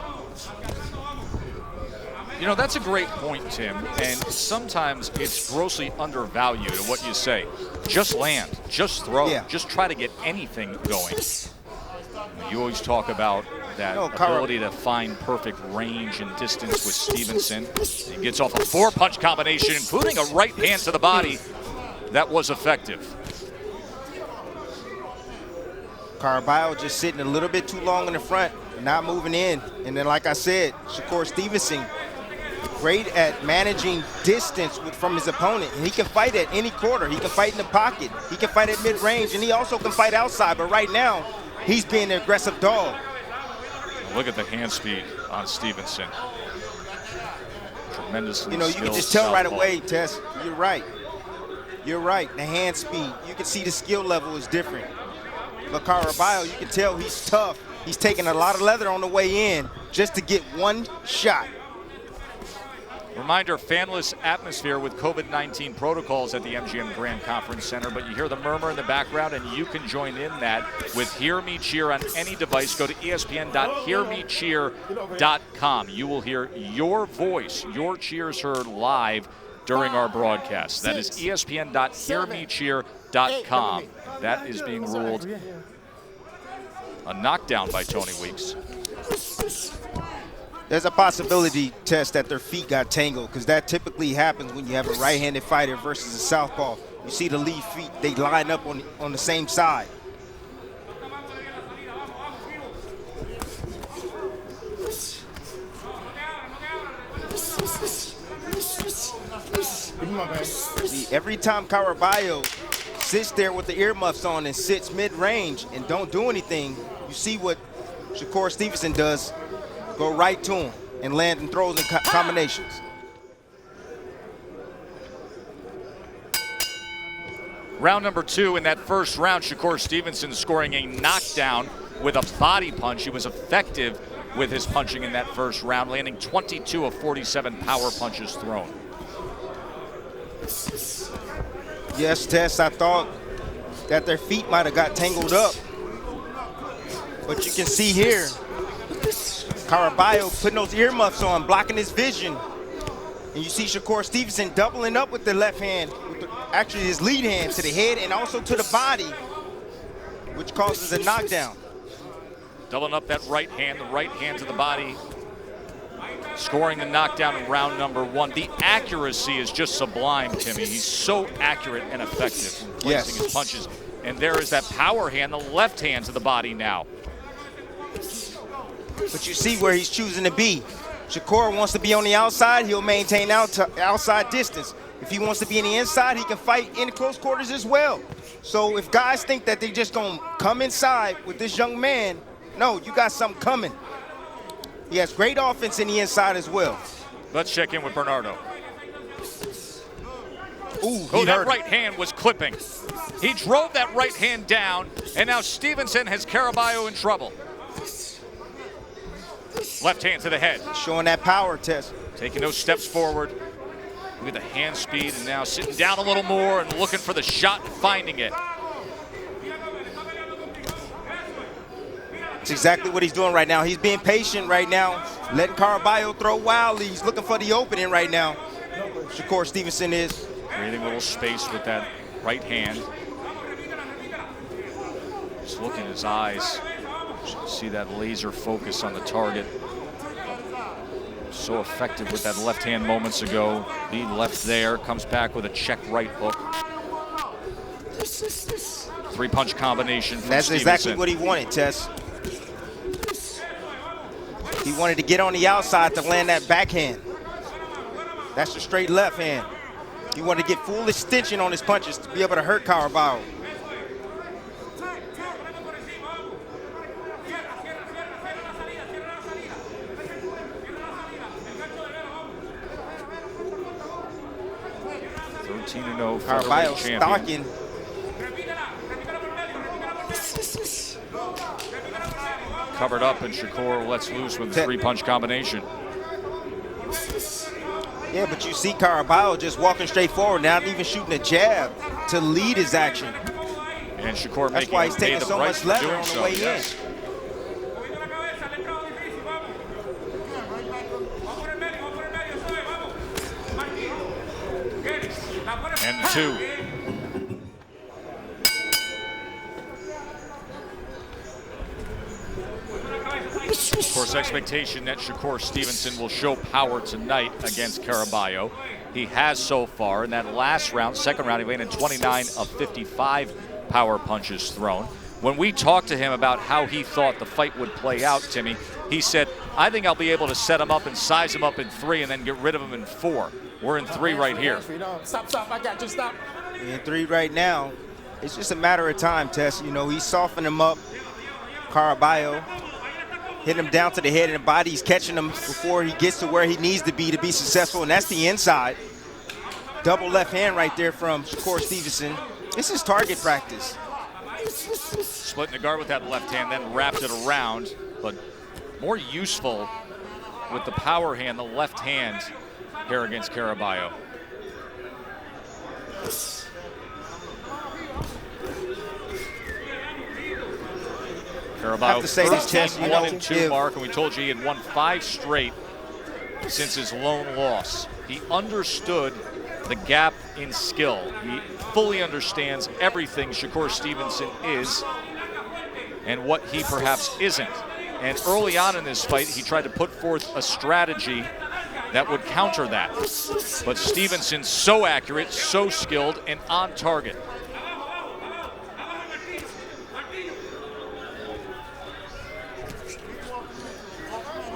Speaker 2: You know, that's a great point, Tim, and sometimes it's grossly undervalued in what you say. Just land, just throw, just try to get anything going. You always talk about that ability to find perfect range and distance with Stevenson. He gets off a 4-punch combination, including a right hand to the body. That was effective.
Speaker 3: Caraballo just sitting a little bit too long in the front, not moving in. And then, like I said, Shakur Stevenson, great at managing distance from his opponent. And he can fight at any quarter. He can fight in the pocket. He can fight at mid-range, and he also can fight outside. But right now, he's being an aggressive dog.
Speaker 2: Look at the hand speed on Stevenson. Tremendously
Speaker 3: You know, you can just tell right away, Tess. You're right. You're right. The hand speed. You can see the skill level is different. But Caraballo, you can tell he's tough. He's taking a lot of leather on the way in just to get one shot.
Speaker 2: Reminder, fanless atmosphere with COVID-19 protocols at the MGM Grand Conference Center, but you hear the murmur in the background, and you can join in that with Hear Me Cheer on any device. Go to espn.hearmecheer.com. You will hear your voice, your cheers heard live during our broadcast. That is espn.hearmecheer.com. That is being ruled a knockdown by Tony Weeks.
Speaker 3: There's a possibility, Tess, that their feet got tangled, because that typically happens when you have a right-handed fighter versus a southpaw. You see the lead feet, they line up on the same side. See, every time Caraballo sits there with the earmuffs on and sits mid-range and don't do anything, you see what Shakur Stevenson does. Go right to him and land and throws and combinations.
Speaker 2: Round number 2. In that first round, Shakur Stevenson scoring a knockdown with a body punch. He was effective with his punching in that first round, landing 22 of 47 power punches thrown.
Speaker 3: Yes, Tess, I thought that their feet might have got tangled up. But you can see here, Caraballo putting those earmuffs on, blocking his vision. And you see Shakur Stevenson doubling up with the left hand, with actually his lead hand to the head and also to the body, which causes a knockdown.
Speaker 2: Doubling up that right hand, the right hand to the body. scoring the knockdown in round number 1. The accuracy is just sublime, Timmy. He's so accurate and effective in placing his punches. And there is that power hand, the left hand to the body now.
Speaker 4: But you see where he's choosing to be. Shakur wants to be on the outside, he'll maintain outside distance. If he wants to be in the inside, he can fight in close quarters as well. So if guys think that they're just gonna come inside with this young man, no, you got something coming. He has great offense in the inside as well.
Speaker 2: Let's check in with Bernardo.
Speaker 4: Ooh,
Speaker 2: that right hand was clipping. He drove that right hand down, and now Stevenson has Caraballo in trouble. Left hand to the head.
Speaker 4: Showing that power test.
Speaker 2: Taking those steps forward. Look at the hand speed, and now sitting down a little more and looking for the shot and finding it.
Speaker 4: That's exactly what he's doing right now. He's being patient right now, letting Caraballo throw wildly. He's looking for the opening right now. Shakur Stevenson is.
Speaker 2: Creating a little space with that right hand. Just look in his eyes. See that laser focus on the target. So effective with that left hand moments ago. Being left there, comes back with a check right hook. 3-punch combination from
Speaker 4: That's
Speaker 2: Stevenson.
Speaker 4: exactly what he wanted, Tess. He wanted to get on the outside to land that backhand. That's the straight left hand. He wanted to get full extension on his punches to be able to hurt Caraballo.
Speaker 2: Caraballo
Speaker 4: stalking.
Speaker 2: Covered up, and Shakur lets loose with a 3-punch combination.
Speaker 4: Yeah, but you see Caraballo just walking straight forward, not even shooting a jab to lead his action.
Speaker 2: And Shakur
Speaker 4: That's why he's taking so much leather on the way in.
Speaker 2: And 2. Of course, expectation that Shakur Stevenson will show power tonight against Caraballo. He has so far in that last round, second round, he landed 29 of 55 power punches thrown. When we talked to him about how he thought the fight would play out, Timmy, he said, I think I'll be able to set him up and size him up in 3 and then get rid of him in 4. We're in 3 right here.
Speaker 1: Stop, I got you, stop.
Speaker 4: In 3 right now. It's just a matter of time, Tess. You know, he's softening him up. Caraballo hitting him down to the head and the body. He's catching him before he gets to where he needs to be successful, and that's the inside. Double left hand right there from Shakur Stevenson. This is target practice.
Speaker 2: Splitting the guard with that left hand, then wrapped it around, but more useful with the power hand, the left hand here against Caraballo. Caraballo 13-1-2 mark, and we told you he had won 5 straight since his lone loss. He understood the gap in skill. He fully understands everything Shakur Stevenson is and what he perhaps isn't. And early on in this fight, he tried to put forth a strategy that would counter that. But Stevenson's so accurate, so skilled, and on target.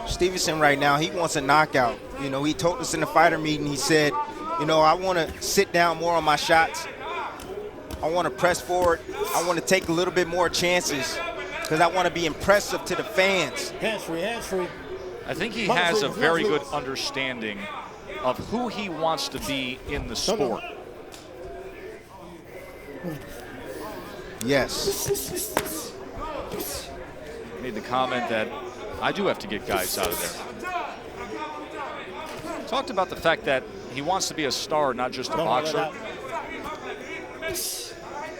Speaker 4: Stevenson right now, he wants a knockout. You know, he told us in the fighter meeting, he said, you know, I want to sit down more on my shots. I want to press forward. I want to take a little bit more chances because I want to be impressive to the fans.
Speaker 1: Hands free, hands free.
Speaker 2: I think he has a very good understanding of who he wants to be in the sport.
Speaker 4: Yes.
Speaker 2: Made the comment that I do have to get guys out of there. Talked about the fact that he wants to be a star, not just a boxer.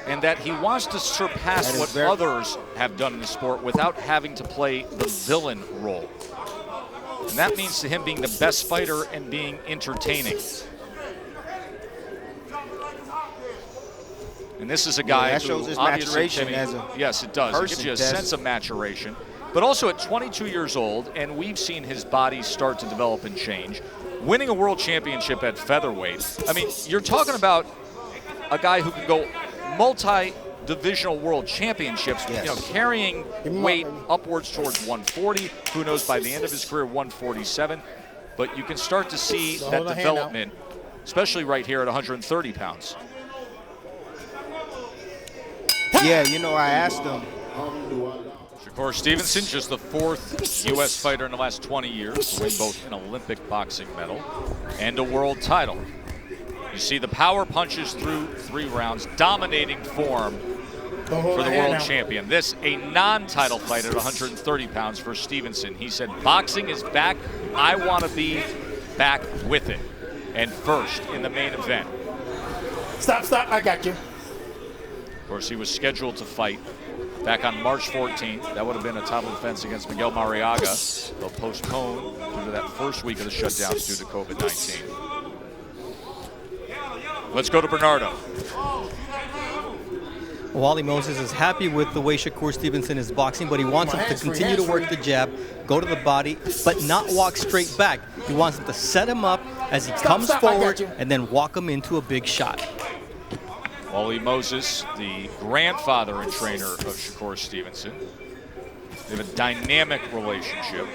Speaker 2: And that he wants to surpass what others have done in the sport without having to play the villain role. And that means to him being the best fighter and being entertaining. And this is a guy
Speaker 4: that
Speaker 2: who
Speaker 4: shows his
Speaker 2: obviously,
Speaker 4: maturation
Speaker 2: Timmy,
Speaker 4: as a
Speaker 2: yes, it does. It gives you a
Speaker 4: person,
Speaker 2: sense of maturation. but also at 22 years old, and we've seen his body start to develop and change, winning a world championship at featherweight. I mean, you're talking about a guy who can go multi-divisional world championships,
Speaker 10: Yes.
Speaker 2: you know, carrying weight upwards towards 140. Who knows, by the end of his career, 147. But you can start to see
Speaker 10: So
Speaker 2: that
Speaker 10: hold the hand out.
Speaker 2: development, especially right here at 130 pounds.
Speaker 11: Yeah, you know, I asked him.
Speaker 2: Shakur Stevenson, just the 4th U.S. fighter in the last 20 years to win both an Olympic boxing medal and a world title. You see the power punches through 3 rounds, dominating form for the world champion. This, a non-title fight at 130 pounds for Stevenson. He said, boxing is back. I want to be back with it. And first in the main event.
Speaker 1: Stop, I got you.
Speaker 2: Of course, he was scheduled to fight back on March 14th. That would have been a title defense against Miguel Madueño. They'll postpone due to that first week of the shutdowns due to COVID-19. Let's go to Bernardo.
Speaker 6: Wally Moses is happy with the way Shakur Stevenson is boxing, but he wants him to continue to work the jab, go to the body, but not walk straight back. He wants him to set him up as he comes forward and then walk him into a big shot.
Speaker 2: Wally Moses, the grandfather and trainer of Shakur Stevenson. They have a dynamic relationship.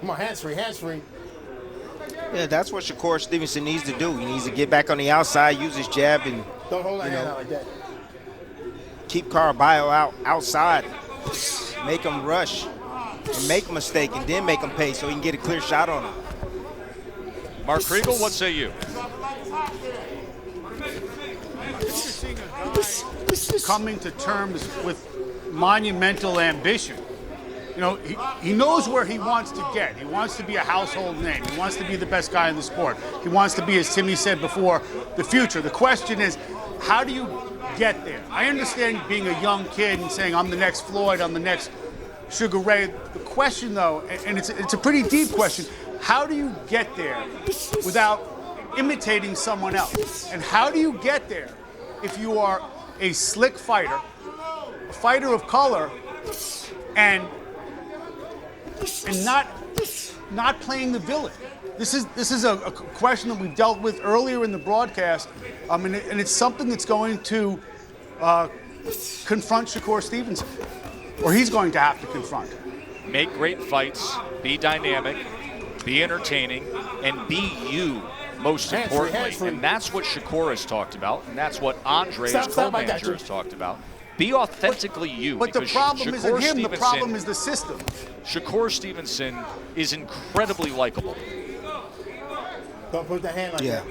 Speaker 1: Come on, hands free.
Speaker 11: Yeah, that's what Shakur Stevenson needs to do. He needs to get back on the outside, use his jab, and
Speaker 1: Don't hold that hand out like that.
Speaker 11: keep Caraballo outside. Make him rush and make a mistake, and then make him pay so he can get a clear shot on him.
Speaker 2: Mark Kriegel, what say you?
Speaker 5: Coming to terms with monumental ambition. You know, he knows where he wants to get. He wants to be a household name. He wants to be the best guy in the sport. He wants to be, as Timmy said before, the future. The question is, how do you get there? I understand being a young kid and saying, I'm the next Floyd, I'm the next Sugar Ray. The question, though, and it's a pretty deep question, how do you get there without imitating someone else? And how do you get there if you are a slick fighter, a fighter of color, and not playing the villain? This is a question that we dealt with earlier in the broadcast, and it's something that's going to confront Shakur Stevenson, or he's going to have to confront.
Speaker 2: Make great fights, be dynamic, be entertaining, and be you, most importantly. And that's what Shakur has talked about, and that's what Andre, his co-manager, has talked about. Be authentically you.
Speaker 5: But the problem isn't him, the problem is the system.
Speaker 2: Shakur Stevenson is incredibly likable.
Speaker 1: Don't put the hand like that.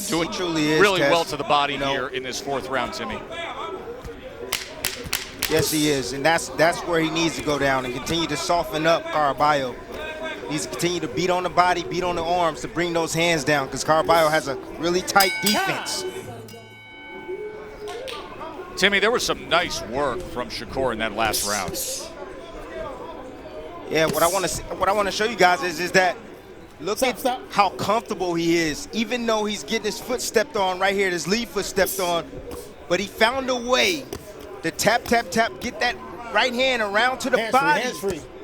Speaker 2: Doing
Speaker 11: truly is,
Speaker 2: really
Speaker 11: Tess.
Speaker 2: well to the body here in this 4th round, Timmy.
Speaker 11: Yes, he is, and that's where he needs to go down and continue to soften up Caraballo. He needs to continue to beat on the body, beat on the arms to bring those hands down, because Caraballo has a really tight defense.
Speaker 2: Timmy, there was some nice work from Shakur in that last round.
Speaker 11: Yeah, what I want to show you guys is that look at how comfortable he is, even though he's getting his foot stepped on right here, his lead foot stepped on, but he found a way to tap, get that right hand around to the body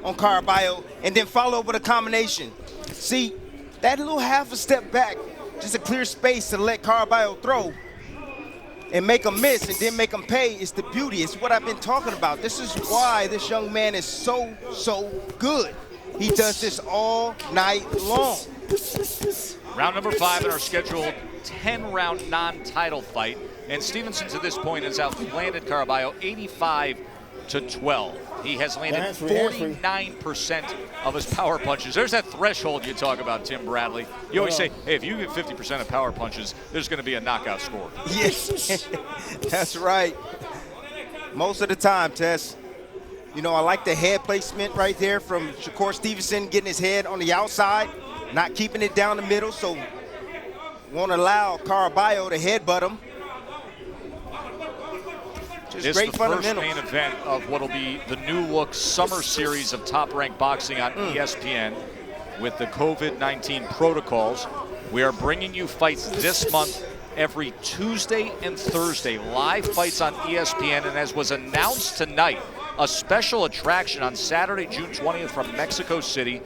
Speaker 11: on Caraballo, and then follow up with a combination. See, that little half a step back, just a clear space to let Caraballo throw and make him miss and then make him pay is the beauty. It's what I've been talking about. This is why this young man is so good. He does this all night long.
Speaker 2: Round number 5 in our scheduled 10-round non-title fight. And Stevenson, to this point, has outlanded Caraballo 85-12. He has landed 49% of his power punches. There's that threshold you talk about, Tim Bradley. You always say, hey, if you get 50% of power punches, there's going to be a knockout score.
Speaker 11: Yes, that's right. Most of the time, Tess. You know, I like the head placement right there from Shakur Stevenson, getting his head on the outside, not keeping it down the middle, so won't allow Caraballo to headbutt him. Just
Speaker 2: This
Speaker 11: great
Speaker 2: is the first
Speaker 11: fundamentals.
Speaker 2: main event of what will be the new look summer series of Top Rank Boxing on ESPN with the COVID-19 protocols. We are bringing you fights this month every Tuesday and Thursday. Live fights on ESPN, and as was announced tonight, a special attraction on Saturday, June 20th from Mexico City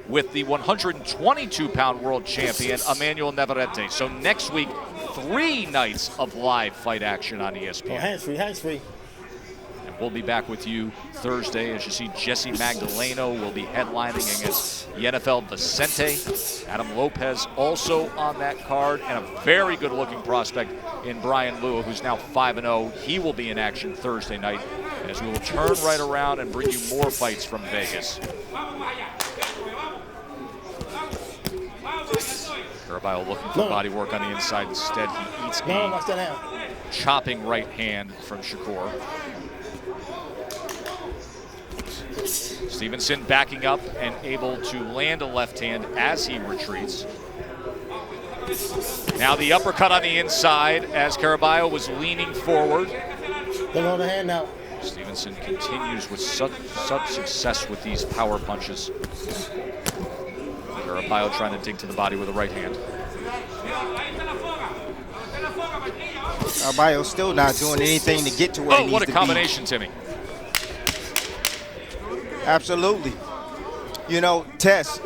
Speaker 2: with the 122-pound world champion, Emmanuel Navarrete. So next week, 3 nights of live fight action on ESPN.
Speaker 10: Oh, hands-free, hands-free.
Speaker 2: And we'll be back with you Thursday. As you see, Jesse Magdaleno will be headlining against Yenifel Vicente. Adam Lopez also on that card, and a very good-looking prospect in Brian Lua, who's now 5-0. He will be in action Thursday night, as we will turn right around and bring you more fights from Vegas. Caraballo looking for body work on the inside. Instead, he eats a chopping right hand from Shakur. Stevenson backing up and able to land a left hand as he retreats. Now the uppercut on the inside as Caraballo was leaning forward.
Speaker 10: Don't hold the hand now.
Speaker 2: Stevenson continues with such success with these power punches. Caraballo trying to dig to the body with a right hand.
Speaker 11: Caraballo still not doing anything to get to where he needs to be.
Speaker 2: What a combination, Timmy.
Speaker 11: Absolutely. You know, Tess,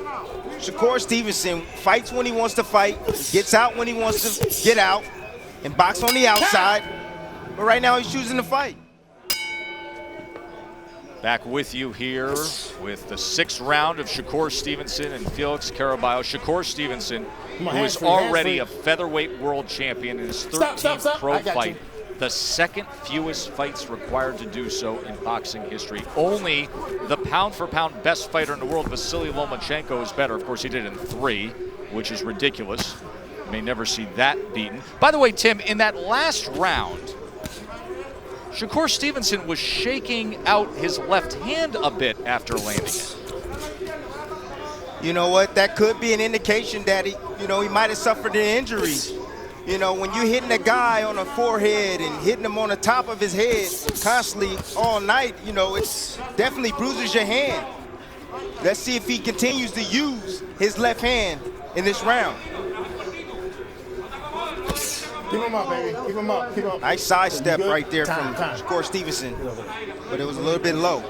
Speaker 11: Shakur Stevenson fights when he wants to fight, gets out when he wants to get out, and box on the outside. But right now he's choosing to fight.
Speaker 2: Back with you here with the 6th round of Shakur Stevenson and Felix Caraballo. Shakur Stevenson, who is already a featherweight world champion in his 13th pro fight. The 2nd fewest fights required to do so in boxing history. Only the pound-for-pound best fighter in the world, Vasily Lomachenko, is better. Of course, he did it in 3, which is ridiculous. You may never see that beaten. By the way, Tim, in that last round, Shakur Stevenson was shaking out his left hand a bit after landing it.
Speaker 11: You know what? That could be an indication that he might have suffered an injury. You know, when you're hitting a guy on the forehead and hitting him on the top of his head constantly all night, you know, it definitely bruises your hand. Let's see if he continues to use his left hand in this round.
Speaker 10: Keep him up, baby. Keep him up. Keep him up.
Speaker 11: Nice sidestep right there from Shakur Stevenson, but it was a little bit low.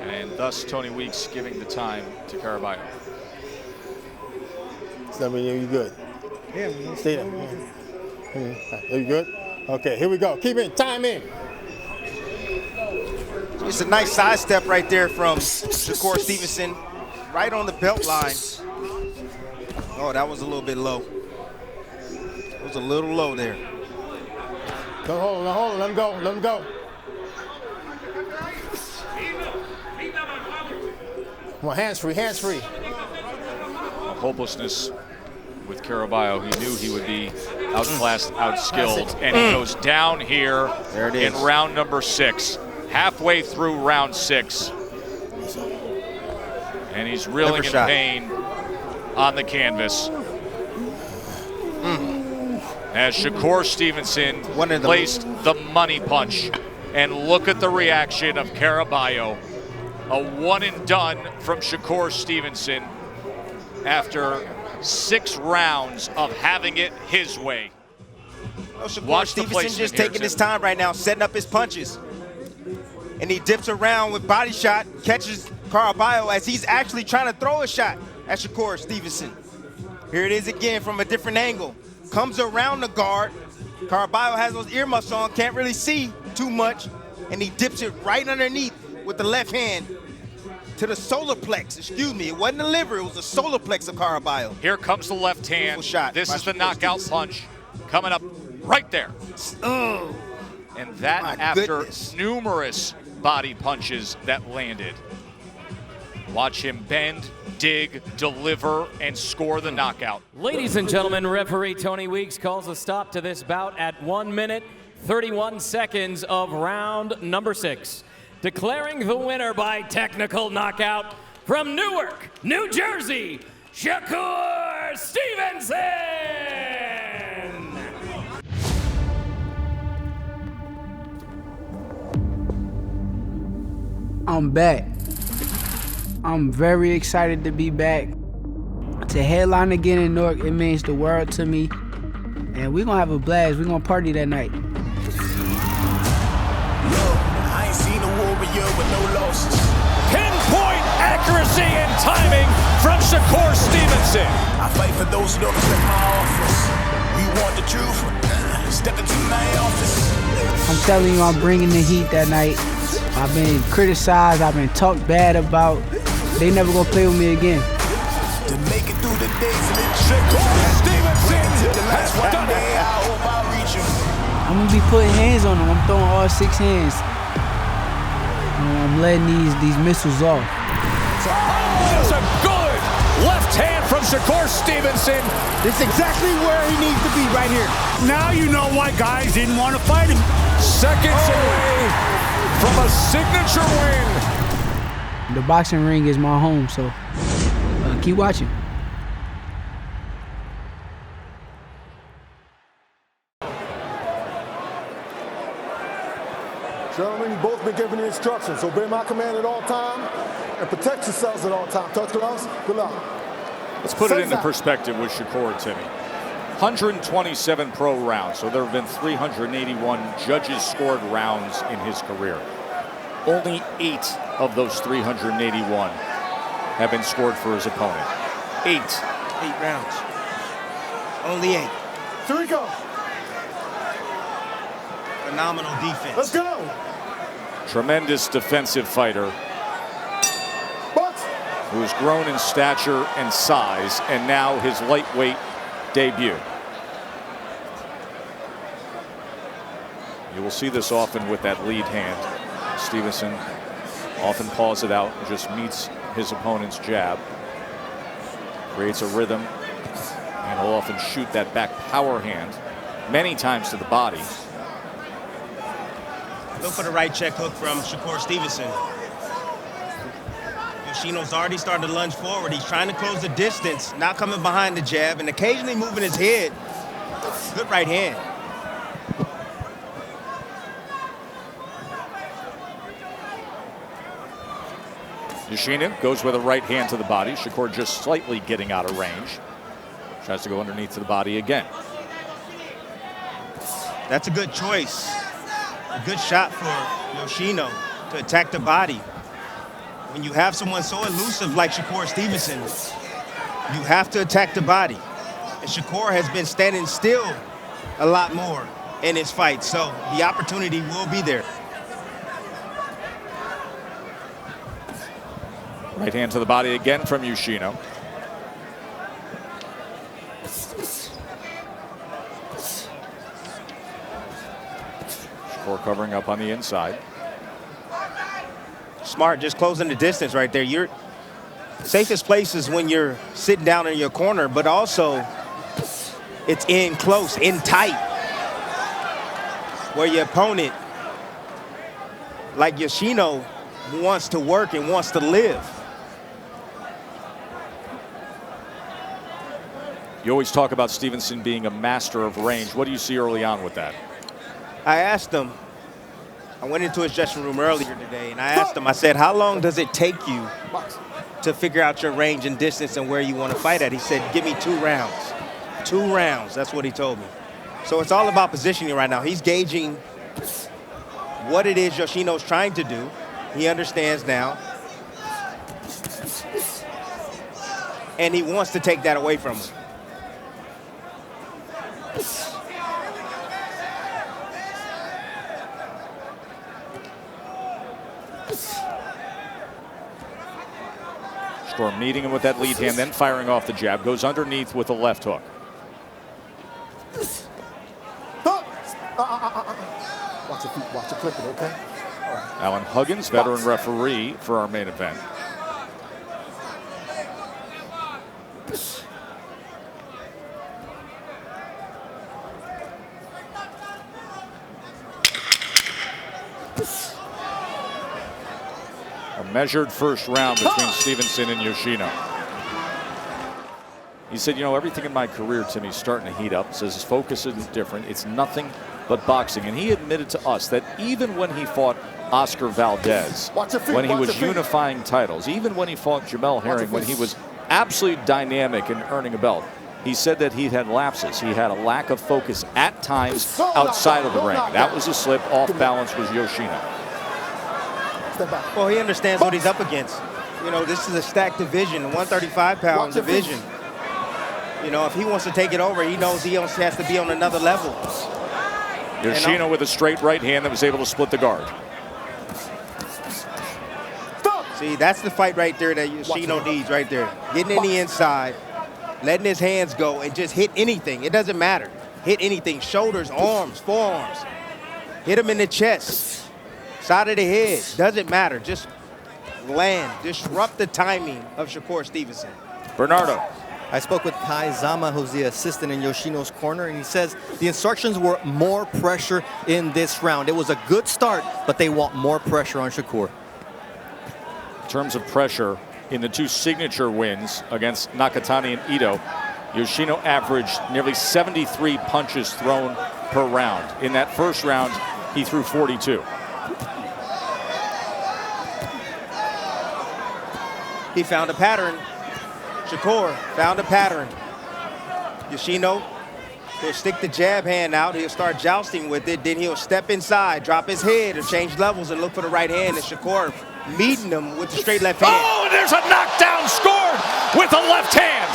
Speaker 2: And thus, Tony Weeks giving the time to Caraballo.
Speaker 10: You good?
Speaker 11: Yeah.
Speaker 10: Stay there. Are you good? Okay, here we go. Keep it. Time in.
Speaker 11: It's a nice sidestep right there from Shakur Stevenson, right on the belt line. Oh, that was a little bit low. It was a little low there.
Speaker 10: Don't hold him. Let him go. Let him go. Come on, hands-free, hands-free.
Speaker 2: Hopelessness with Caraballo. He knew he would be outclassed, outskilled, and he goes down here in round number 6, halfway through round 6. And he's reeling in pain on the canvas. As Shakur Stevenson placed the money punch. And look at the reaction of Caraballo. A one and done from Shakur Stevenson after 6 rounds of having it his way.
Speaker 11: Watch Stevenson just taking his time right now, setting up his punches. And he dips around with body shot, catches Caraballo as he's actually trying to throw a shot at Shakur Stevenson. Here it is again from a different angle. Comes around the guard. Caraballo has those earmuffs on, can't really see too much, and he dips it right underneath with the left hand to the solar plex. Excuse me, it wasn't the liver, it was the solar plex of Caraballo.
Speaker 2: Here comes the left hand. This is the knockout punch coming up right there. And that after numerous body punches that landed. Watch him bend, dig, deliver, and score the knockout.
Speaker 12: Ladies and gentlemen, referee Tony Weeks calls a stop to this bout at 1 minute, 31 seconds of round number 6. Declaring the winner by technical knockout from Newark, New Jersey, Shakur Stevenson!
Speaker 8: I'm back. I'm very excited to be back. To headline again in Newark, it means the world to me. and we're going to have a blast. We're going to party that night.
Speaker 9: Yo, I ain't seen a warrior with no losses.
Speaker 2: Pinpoint accuracy and timing from Shakur Stevenson.
Speaker 9: I fight for those who don't respect my office. You want the truth? Step into my office.
Speaker 8: I'm telling you, I'm bringing the heat that night. I've been criticized. I've been talked bad about. They never gonna play with me again.
Speaker 9: To make it through the days of the
Speaker 2: Shakur Stevenson
Speaker 9: has done it. I hope I reach him.
Speaker 8: I'm gonna be putting hands on them. I'm throwing all 6 hands. I'm letting these missiles off.
Speaker 2: That's a good left hand from Shakur Stevenson.
Speaker 4: This is exactly where he needs to be right here.
Speaker 5: Now you know why guys didn't want to fight him.
Speaker 2: Seconds away from a signature win.
Speaker 8: The boxing ring is my home, so keep watching.
Speaker 1: Gentlemen, you both been given the instructions. Obey my command at all times and protect yourselves at all times. Touch gloves. Good luck.
Speaker 2: Let's put it into perspective with Shakur, Timmy. 127 pro rounds, so there have been 381 judges scored rounds in his career. Only 8 of those 381 have been scored for his opponent. 8.
Speaker 11: 8 rounds. Only 8.
Speaker 1: Here we go.
Speaker 11: Phenomenal defense.
Speaker 1: Let's go.
Speaker 2: Tremendous defensive fighter who has grown in stature and size, and now his lightweight debut. You will see this often with that lead hand. Stevenson often paws it out and just meets his opponent's jab, creates a rhythm, and will often shoot that back power hand many times to the body.
Speaker 11: Look for the right check hook from Shakur Stevenson. Yoshino's already started to lunge forward. He's trying to close the distance, not coming behind the jab, and occasionally moving his head. Good right hand.
Speaker 2: Yoshino goes with a right hand to the body. Shakur just slightly getting out of range. Tries to go underneath to the body again.
Speaker 11: That's a good choice. A good shot for Yoshino to attack the body. When you have someone so elusive like Shakur Stevenson, you have to attack the body. And Shakur has been standing still a lot more in his fight, so the opportunity will be there.
Speaker 2: Right hand to the body again from Yoshino. Shakur covering up on the inside.
Speaker 11: Smart, just closing the distance right there. Your safest place is when you're sitting down in your corner, but also it's in close, in tight, where your opponent, like Yoshino, wants to work and wants to live.
Speaker 2: You always talk about Stevenson being a master of range. What do you see early on with that?
Speaker 11: I asked him, I went into his dressing room earlier today, and I asked him, I said, how long does it take you to figure out your range and distance and where you want to fight at? He said, give me 2 rounds. 2 rounds, that's what he told me. So it's all about positioning right now. He's gauging what it is Yoshino's trying to do. He understands now. And he wants to take that away from him.
Speaker 2: Shakur meeting him with that lead hand, then firing off the jab. Goes underneath with a left hook.
Speaker 1: Watch your feet, watch your clipping, okay? All right.
Speaker 2: Alan Huggins, veteran referee for our main event. A measured first round between Stevenson and Yoshino. He said, you know, everything in my career, Timmy's starting to heat up. Says his focus isn't different. It's nothing but boxing. And he admitted to us that even when he fought Oscar Valdez, when he was unifying titles, even when he fought Jamel Herring, when he was absolutely dynamic in earning a belt, he said that he had lapses. He had a lack of focus at times outside of the ring. That was a slip. Off balance was Yoshino.
Speaker 11: Well, he understands what he's up against. You know, this is a stacked division, a 135-pound division. You know, if he wants to take it over, he knows he has to be on another level.
Speaker 2: Yoshino with a straight right hand that was able to split the guard.
Speaker 11: See, that's the fight right there that Yoshino needs right there. Getting in the inside, letting his hands go, and just hit anything. It doesn't matter. Hit anything. Shoulders, arms, forearms. Hit him in the chest, side of the head. Doesn't matter. Just land. Disrupt the timing of Shakur Stevenson.
Speaker 2: Bernardo.
Speaker 6: I spoke with Kai Zama, who's the assistant in Yoshino's corner, and he says the instructions were more pressure in this round. It was a good start, but they want more pressure on Shakur.
Speaker 2: In terms of pressure, in the two signature wins against Nakatani and Ito, Yoshino averaged nearly 73 punches thrown per round. In that first round, he threw 42.
Speaker 11: He found a pattern. Shakur found a pattern. Yoshino, he'll stick the jab hand out. He'll start jousting with it. Then he'll step inside, drop his head, or change levels and look for the right hand. And Shakur meeting him with the straight left hand.
Speaker 2: Oh, and there's a knockdown scored with the left hand.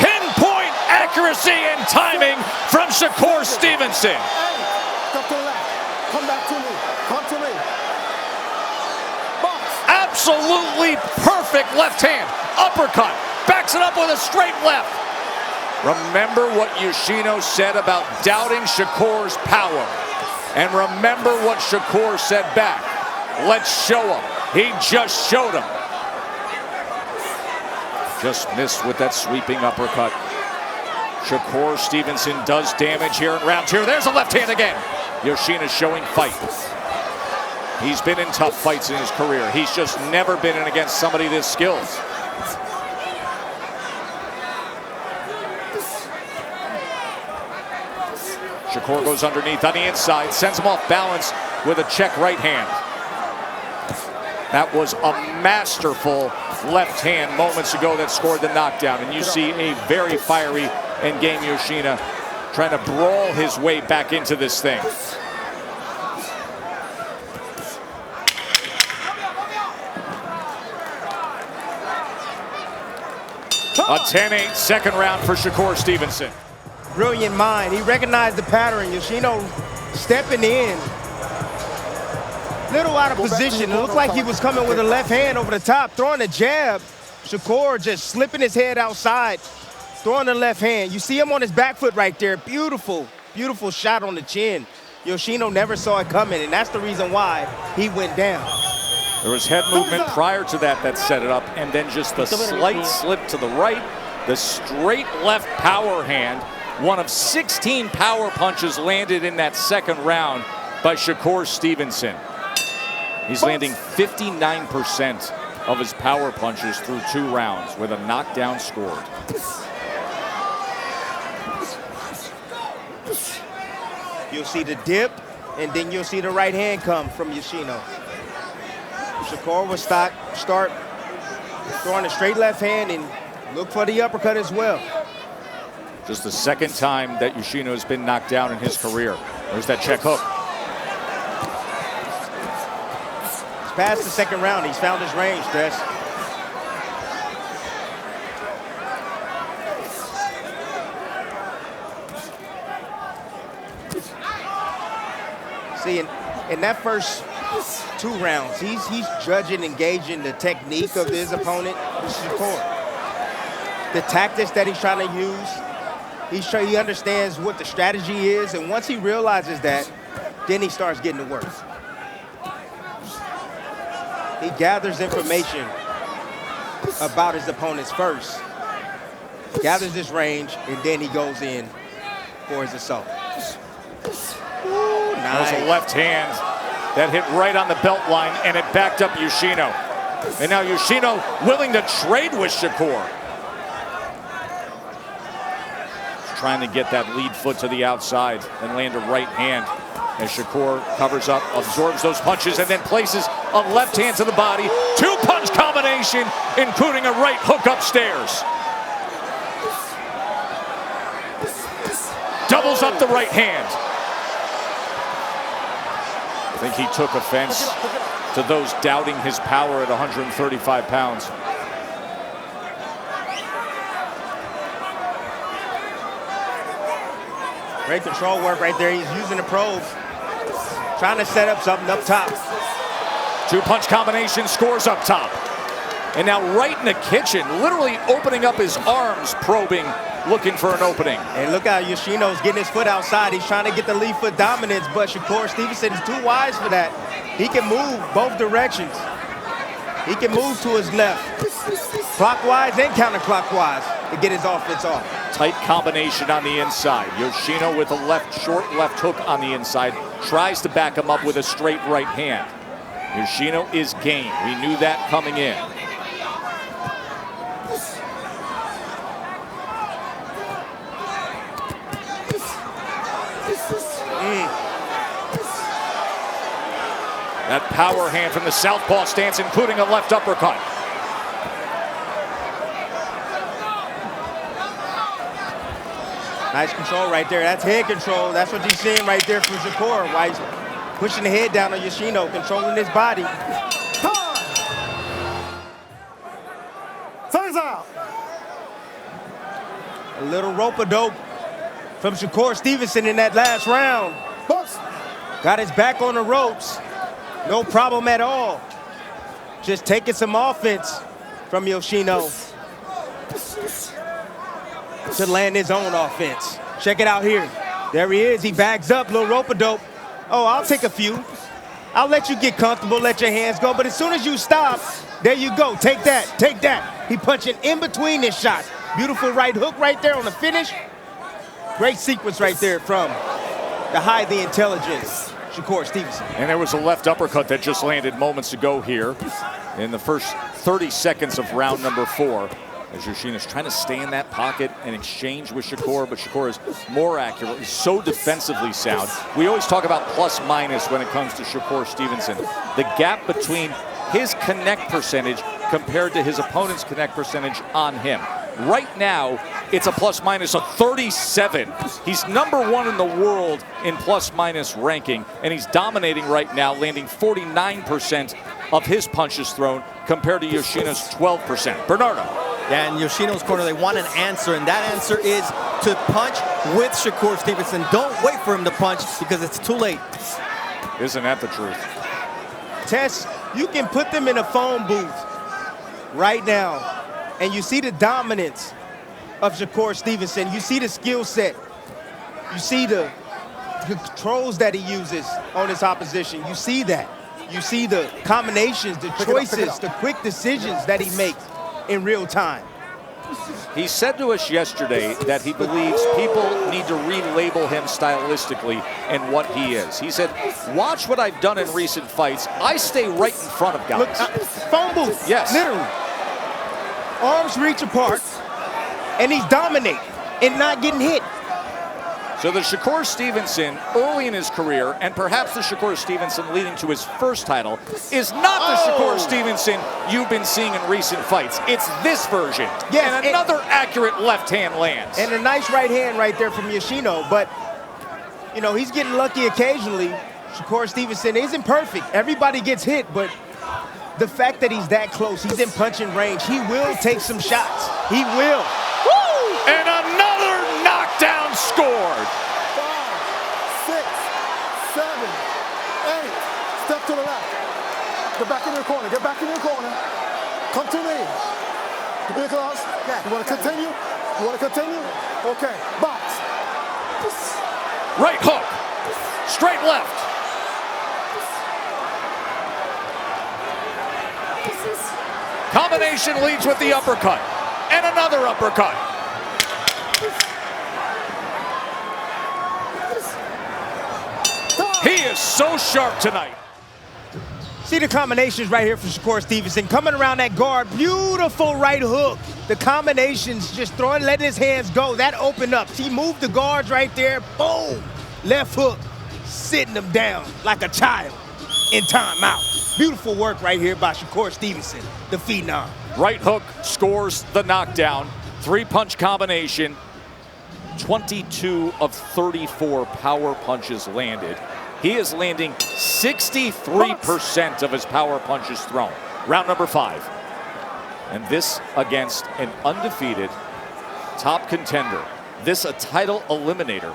Speaker 2: Pinpoint accuracy and timing from Shakur Stevenson.
Speaker 1: Step to the left. Come back to me. Come to me.
Speaker 2: Absolutely perfect left hand. Uppercut. Backs it up with a straight left. Remember what Yoshino said about doubting Shakur's power. And remember what Shakur said back. Let's show him. He just showed him. Just missed with that sweeping uppercut. Shakur Stevenson does damage here in round two. There's a left hand again. Yoshino showing fight. He's been in tough fights in his career. He's just never been in against somebody this skilled. Shakur goes underneath on the inside, sends him off balance with a check right hand. That was a masterful left hand moments ago that scored the knockdown. And you see a very fiery and game Yoshino trying to brawl his way back into this thing. A 10-8 second round for Shakur Stevenson.
Speaker 11: Brilliant mind. He recognized the pattern. Yoshino stepping in. Little out of position. It looked like he was coming with a left hand over the top, throwing a jab. Shakur just slipping his head outside, throwing the left hand. You see him on his back foot right there. Beautiful, beautiful shot on the chin. Yoshino never saw it coming, and that's the reason why he went down.
Speaker 2: There was head movement prior to that set it up, and then just the slight slip to the right, the straight left power hand. One of 16 power punches landed in that second round by Shakur Stevenson. He's landing 59% of his power punches through 2 rounds with a knockdown scored.
Speaker 11: You'll see the dip, and then you'll see the right hand come from Yoshino. Shakur will start throwing a straight left hand and look for the uppercut as well.
Speaker 2: Just the second time that Yoshino has been knocked down in his career. There's that check hook.
Speaker 11: It's past the second round. He's found his range, Dress. See, in that first 2 rounds, he's judging and gauging the technique of his opponent, Shakur. The tactics that he's trying to use. He understands what the strategy is, and once he realizes that, then he starts getting to work. He gathers information about his opponents first, gathers his range, and then he goes in for his assault. Ooh, nice.
Speaker 2: That was a left hand that hit right on the belt line, and it backed up Yoshino. And now Yoshino willing to trade with Shakur. Trying to get that lead foot to the outside and land a right hand as Shakur covers up, absorbs those punches, and then places a left hand to the body. 2-punch combination, including a right hook upstairs. doubles up the right hand. I think he took offense to those doubting his power at 135 pounds.
Speaker 11: Great control work right there. He's using the probes, trying to set up something up top.
Speaker 2: Two-punch combination, scores up top. And now right in the kitchen, literally opening up his arms, probing, looking for an opening.
Speaker 11: And look how Yoshino's getting his foot outside. He's trying to get the lead foot dominance, but Shakur Stevenson is too wise for that. He can move both directions. He can move to his left, clockwise and counterclockwise, to get his offense off.
Speaker 2: Tight combination on the inside. Yoshino with a short left hook on the inside, tries to back him up with a straight right hand. Yoshino is game. We knew that coming in. That power hand from the southpaw stance, including a left uppercut.
Speaker 11: Nice control right there. That's head control. That's what you're seeing right there from Shakur. Why he's pushing the head down on Yoshino, controlling his body.
Speaker 1: Time's out.
Speaker 11: A little rope-a-dope from Shakur Stevenson in that last round. Got his back on the ropes. No problem at all. Just taking some offense from Yoshino to land his own offense. Check it out here. There he is. He backs up, little rope-a-dope. Oh, I'll take a few. I'll let you get comfortable, let your hands go. But as soon as you stop, there you go. Take that, take that. He punching in between his shots. Beautiful right hook right there on the finish. Great sequence right there from the high, the intelligence, Shakur Stevenson.
Speaker 2: And there was a left uppercut that just landed moments ago here in the first 30 seconds of round number 4. As Yoshino's trying to stay in that pocket and exchange with Shakur, but Shakur is more accurate. He's so defensively sound. We always talk about plus minus when it comes to Shakur Stevenson. The gap between his connect percentage compared to his opponent's connect percentage on him. Right now, it's a plus minus of 37. He's #1 in the world in plus minus ranking, and he's dominating right now, landing 49% of his punches thrown compared to Yoshino's 12%. Bernardo.
Speaker 6: And Yoshino's corner, they want an answer, and that answer is to punch with Shakur Stevenson. Don't wait for him to punch because it's too late.
Speaker 2: Isn't that the truth?
Speaker 11: Tess, you can put them in a phone booth right now, and you see the dominance of Shakur Stevenson. You see the skill set. You see the controls that he uses on his opposition. You see that. You see the combinations, the choices, the quick decisions that he makes in real time.
Speaker 2: He said to us yesterday that he believes people need to relabel him stylistically and what he is. He said, watch what I've done in recent fights. I stay right in front of guys.
Speaker 11: Look, phone booth,
Speaker 2: yes.
Speaker 11: Literally. Arms reach apart, and he's dominating and not getting hit.
Speaker 2: So the Shakur Stevenson early in his career, and perhaps the Shakur Stevenson leading to his first title, is not the Shakur Stevenson you've been seeing in recent fights. It's this version.
Speaker 11: Yes,
Speaker 2: and another accurate left hand lands.
Speaker 11: And a nice right hand right there from Yoshino. But, you know, he's getting lucky occasionally. Shakur Stevenson isn't perfect. Everybody gets hit, but the fact that he's that close, he's in punching range, he will take some shots. He will.
Speaker 2: Woo! And another knockdown scored.
Speaker 1: 5, 6, 7, 8. Step to the left. Get back in your corner. Get back in your corner. Come to me. Big gloves. You want to continue? You want to continue? Okay. Box.
Speaker 2: Right hook. Straight left. Combination leads with the uppercut. And another uppercut. He is so sharp tonight.
Speaker 11: See the combinations right here from Shakur Stevenson. Coming around that guard, beautiful right hook. The combinations, just throwing, letting his hands go. That opened up. He moved the guards right there. Boom. Left hook, sitting him down like a child in timeout. Beautiful work right here by Shakur Stevenson, the phenom.
Speaker 2: Right hook scores the knockdown. 3-punch combination. 22 of 34 power punches landed. He is landing 63% of his power punches thrown. Round number 5. And this against an undefeated top contender. This a title eliminator.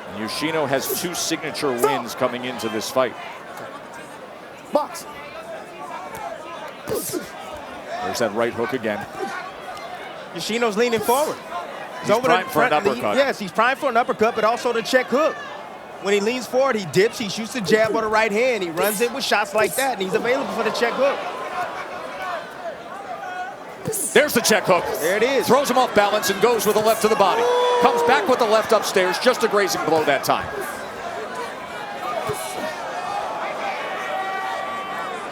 Speaker 2: And Yoshino has 2 signature wins coming into this fight.
Speaker 1: Box.
Speaker 2: There's that right hook again.
Speaker 11: Yoshino's leaning forward.
Speaker 2: He's primed for an uppercut.
Speaker 11: Yes, he's primed for an uppercut, but also the check hook. When he leans forward, he dips, he shoots the jab on the right hand. He runs it with shots like that, and he's available for the check hook.
Speaker 2: There's the check hook.
Speaker 11: There it is.
Speaker 2: Throws him off balance and goes with the left to the body. Comes back with the left upstairs, just a grazing blow that time.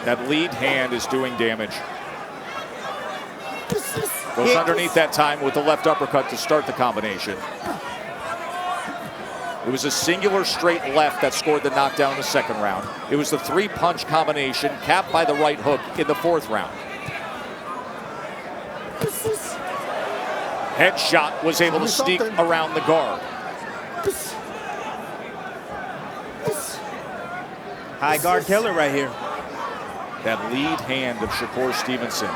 Speaker 2: That lead hand is doing damage. Goes underneath that time with the left uppercut to start the combination. It was a singular straight left that scored the knockdown in the 2nd round. It was the 3-punch combination capped by the right hook in the 4th round. Headshot was able to sneak around the guard.
Speaker 11: High guard killer right here.
Speaker 2: That lead hand of Shakur Stevenson.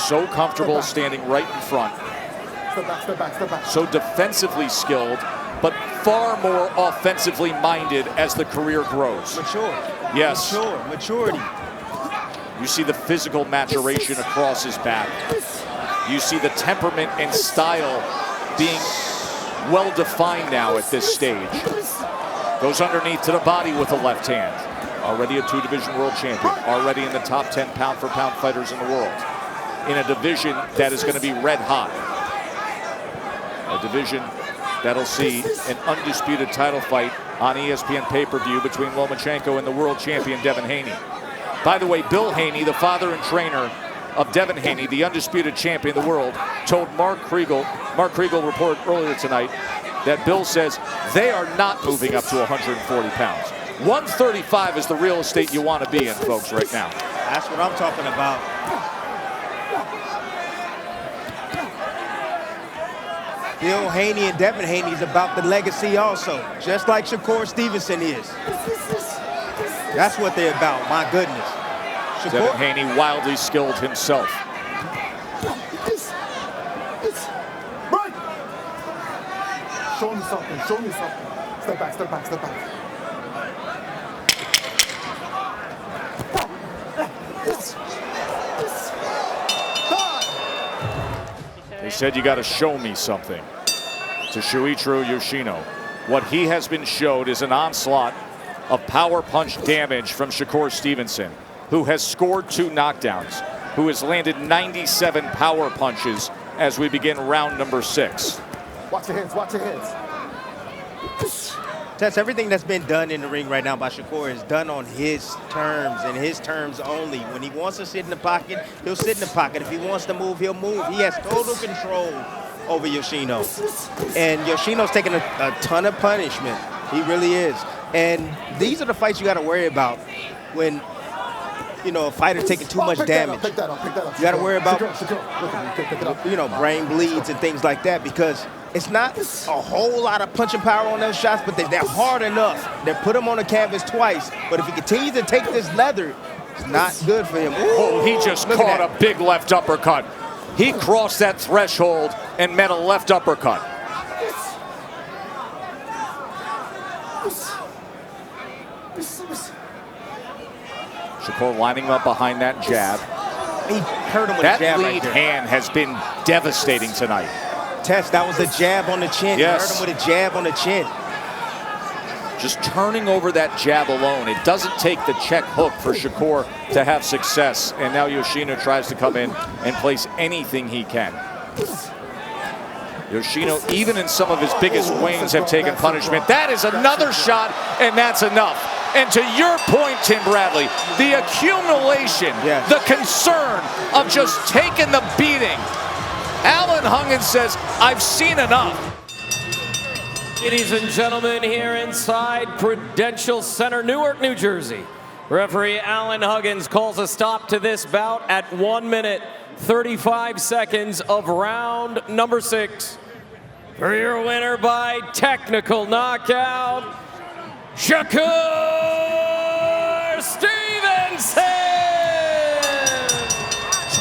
Speaker 2: So comfortable standing right in front.
Speaker 1: Step back, step back, step back.
Speaker 2: So defensively skilled, but far more offensively minded as the career grows.
Speaker 11: Mature.
Speaker 2: Yes.
Speaker 11: Mature. Maturity.
Speaker 2: You see the physical maturation across his back. You see the temperament and style being well defined now at this stage. Goes underneath to the body with the left hand. Already a 2-division world champion. Already in the top 10 pound-for-pound fighters in the world. In a division that is going to be red hot. A division that'll see an undisputed title fight on ESPN pay-per-view between Lomachenko and the world champion Devin Haney. By the way, Bill Haney, the father and trainer of Devin Haney, the undisputed champion of the world, told Mark Kriegel reported earlier tonight that Bill says they are not moving up to 140 pounds. 135 is the real estate you want to be in, folks, right now.
Speaker 11: That's what I'm talking about. Bill Haney and Devin Haney is about the legacy also, just like Shakur Stevenson is. That's what they're about, my goodness.
Speaker 2: Devin Haney wildly skilled himself.
Speaker 1: Right. Show me something, show me something. Step back, step back, step back.
Speaker 2: They said you got to show me something to Shuichiro Yoshino. What he has been showed is an onslaught of power punch damage from Shakur Stevenson, who has scored 2 knockdowns, who has landed 97 power punches as we begin round number 6.
Speaker 1: Watch your hands, watch your hands.
Speaker 11: Tess, everything that's been done in the ring right now by Shakur is done on his terms and his terms only. When he wants to sit in the pocket, he'll sit in the pocket. If he wants to move, he'll move. He has total control over Yoshino. And Yoshino's taking a ton of punishment. He really is. And these are the fights you got to worry about when, you know, a fighter taking too much damage.
Speaker 1: Pick that up.
Speaker 11: You got to worry about, you know, brain bleeds and things like that, because it's not a whole lot of punching power on those shots, but they're hard enough. They put him on the canvas twice. But if he continues to take this leather, it's not good for him. Ooh,
Speaker 2: oh, he just caught a big left uppercut. He crossed that threshold and met a left uppercut. Shakur lining him up behind that jab.
Speaker 11: He hurt him with a jab.
Speaker 2: That
Speaker 11: right
Speaker 2: lead
Speaker 11: there.
Speaker 2: hand has been devastating tonight.
Speaker 11: Tess, that was a jab on the chin.
Speaker 2: Yes.
Speaker 11: He hurt him with a jab on the chin.
Speaker 2: Just turning over that jab alone. It doesn't take the check hook for Shakur to have success. And now Yoshino tries to come in and place anything he can. Yoshino, even in some of his biggest wins, have taken punishment. That is another shot, and that's enough. And to your point, Tim Bradley, the accumulation, the concern of just taking the beating. Alan Hungen says, I've seen enough.
Speaker 12: Ladies and gentlemen, here inside Prudential Center, Newark, New Jersey, referee Alan Huggins calls a stop to this bout at 1 minute, 35 seconds of round number 6. For your winner by technical knockout, Shakur Stevenson!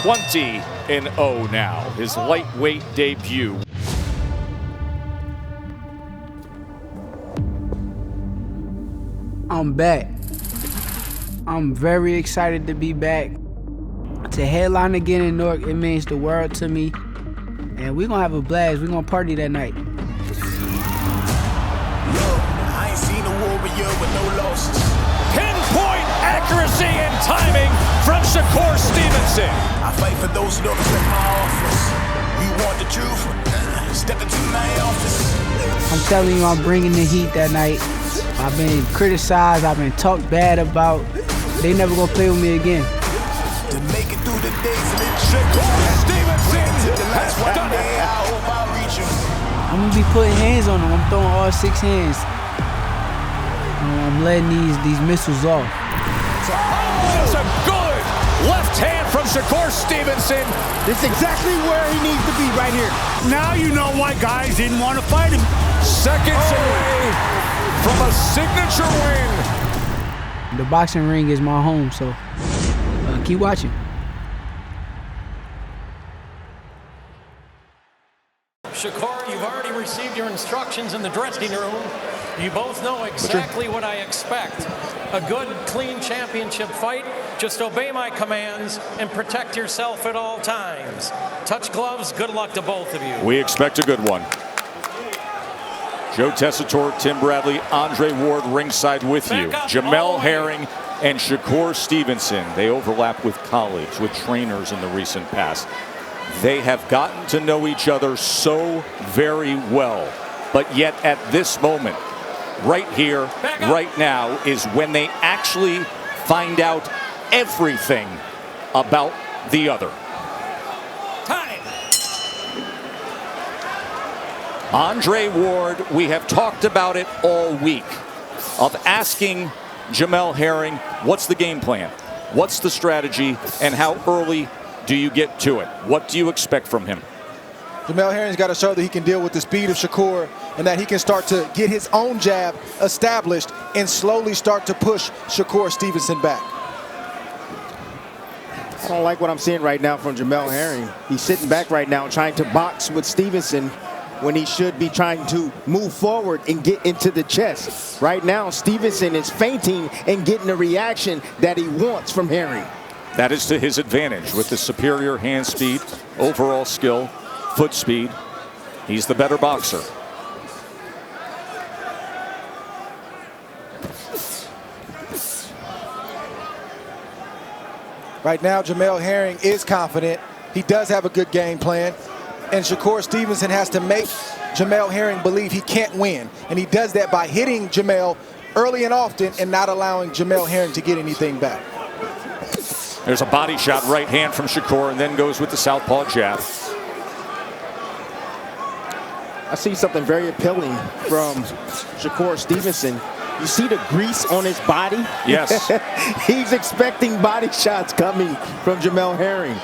Speaker 2: 20-0 now, his lightweight debut.
Speaker 8: I'm back. I'm very excited to be back. To headline again in Newark, it means the world to me. And we're gonna have a blast. We're gonna party that night.
Speaker 9: Yo, I ain't seen a warrior with no losses.
Speaker 2: Pinpoint accuracy and timing from Shakur Stevenson.
Speaker 9: I fight for those who don't respect my office. You want the truth? Step into my office.
Speaker 8: I'm telling you, I'm bringing the heat that night. I've been criticized, I've been talked bad about. They never gonna play with me again.
Speaker 9: To make it through the days of it. Shakur Stevenson has done it. I hope I reach him.
Speaker 8: I'm gonna be putting hands on them. I'm throwing all 6 hands. I'm letting these missiles off.
Speaker 2: It's a good left hand from Shakur Stevenson.
Speaker 4: This is exactly where he needs to be right here.
Speaker 5: Now you know why guys didn't want to fight him.
Speaker 2: Seconds away from a signature win.
Speaker 8: The boxing ring is my home, so keep watching.
Speaker 13: Shakur, you've already received your instructions in the dressing room. You both know exactly what I expect. A good, clean championship fight. Just obey my commands and protect yourself at all times. Touch gloves, good luck to both of you.
Speaker 2: We expect a good one. Joe Tessitore, Tim Bradley, Andre Ward ringside with you. Jamel Herring and Shakur Stevenson. They overlap with colleagues, with trainers in the recent past. They have gotten to know each other so very well. But yet at this moment, right here, right now, is when they actually find out everything about the other. Andre Ward, we have talked about it all week, of asking Jamel Herring, what's the game plan? What's the strategy? And how early do you get to it? What do you expect from him?
Speaker 3: Jamel Herring's got to show that he can deal with the speed of Shakur and that he can start to get his own jab established and slowly start to push Shakur Stevenson back.
Speaker 4: I don't like what I'm seeing right now from Jamel Herring. He's sitting back right now trying to box with Stevenson when he should be trying to move forward and get into the chest. Right now, Stevenson is feinting and getting the reaction that he wants from Herring.
Speaker 2: That is to his advantage with the superior hand speed, overall skill, foot speed. He's the better boxer.
Speaker 3: Right now, Jamel Herring is confident. He does have a good game plan. And Shakur Stevenson has to make Jamel Herring believe he can't win. And he does that by hitting Jamel early and often and not allowing Jamel Herring to get anything back.
Speaker 2: There's a body shot right hand from Shakur and then goes with the southpaw jab.
Speaker 4: I see something very appealing from Shakur Stevenson. You see the grease on his body?
Speaker 2: Yes.
Speaker 4: He's expecting body shots coming from Jamel Herring.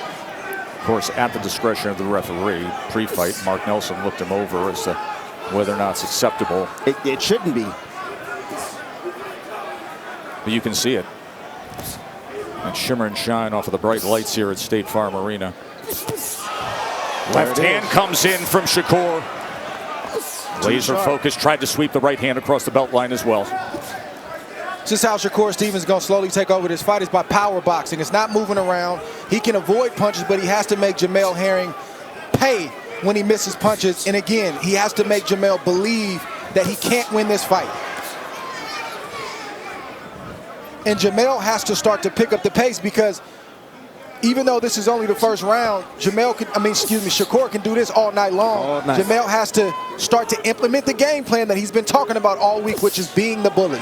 Speaker 2: Of course, at the discretion of the referee, pre-fight, Mark Nelson looked him over as to whether or not it's acceptable.
Speaker 4: It shouldn't be.
Speaker 2: But you can see it. And shimmer and shine off of the bright lights here at State Farm Arena. Left hand comes in from Shakur. Laser focus, tried to sweep the right hand across the belt line as well.
Speaker 3: This is how Shakur Stevenson is going to slowly take over this fight, is by power boxing. It's not moving around. He can avoid punches, but he has to make Jamel Herring pay when he misses punches. And again, he has to make Jamel believe that he can't win this fight. And Jamel has to start to pick up the pace, because even though this is only the first round, Shakur can do this all night long.
Speaker 4: All night.
Speaker 3: Jamel has to start to implement the game plan that he's been talking about all week, which is being the bully.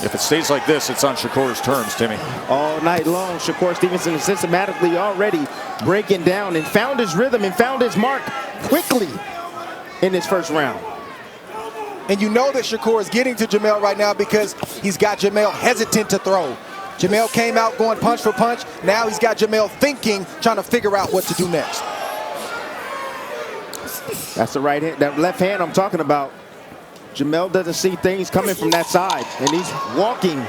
Speaker 2: If it stays like this, it's on Shakur's terms, Timmy.
Speaker 4: All night long, Shakur Stevenson is systematically already breaking down and found his rhythm and found his mark quickly in his first round.
Speaker 3: And you know that Shakur is getting to Jamel right now because he's got Jamel hesitant to throw. Jamel came out going punch for punch. Now he's got Jamel thinking, trying to figure out what to do next.
Speaker 4: That's the right hand, that left hand I'm talking about. Jamel doesn't see things coming from that side, and he's walking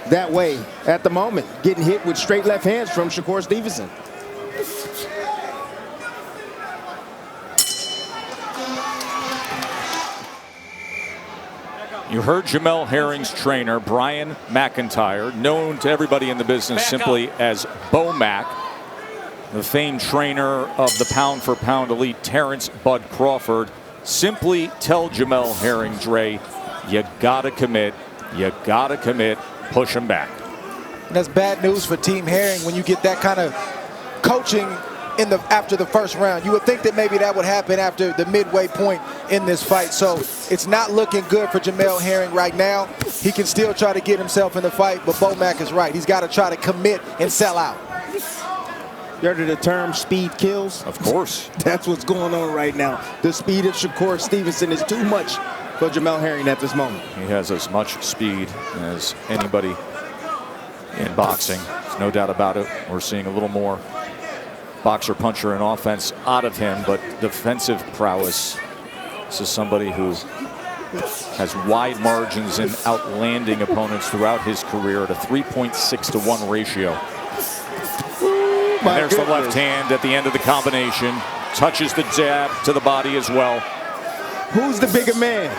Speaker 4: that way at the moment, getting hit with straight left hands from Shakur Stevenson.
Speaker 2: You heard Jamel Herring's trainer, Brian McIntyre, known to everybody in the business simply as Bo Mac, the famed trainer of the pound-for-pound elite Terrence Bud Crawford. Simply tell Jamel Herring, Dre, you gotta commit, push him back.
Speaker 3: And that's bad news for Team Herring when you get that kind of coaching after the first round. You would think that maybe that would happen after the midway point in this fight. So it's not looking good for Jamel Herring right now. He can still try to get himself in the fight, but Bo Mac is right. He's got to try to commit and sell out.
Speaker 4: You heard of the term speed kills?
Speaker 2: Of course.
Speaker 4: That's what's going on right now. The speed of Shakur Stevenson is too much for Jamel Herring at this moment.
Speaker 2: He has as much speed as anybody in boxing. There's no doubt about it. We're seeing a little more boxer, puncher, and offense out of him, but defensive prowess. This is somebody who has wide margins in outlanding opponents throughout his career at a 3.6 to 1 ratio. And there's the left hand at the end of the combination. Touches the jab to the body as well.
Speaker 4: Who's the bigger man?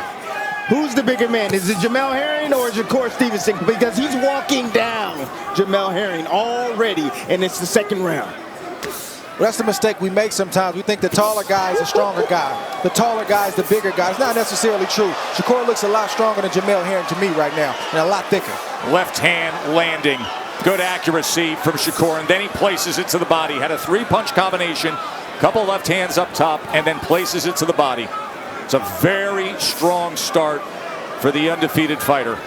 Speaker 4: Who's the bigger man? Is it Jamel Herring or Shakur Stevenson? Because he's walking down Jamel Herring already, and it's the second round.
Speaker 3: Well, that's the mistake we make sometimes. We think the taller guy is a stronger guy. The taller guy is the bigger guy. It's not necessarily true. Shakur looks a lot stronger than Jamel Herring to me right now, and a lot thicker.
Speaker 2: Left hand landing. Good accuracy from Shakur, and then he places it to the body. Had a 3-punch combination, couple left hands up top, and then places it to the body. It's a very strong start for the undefeated fighter.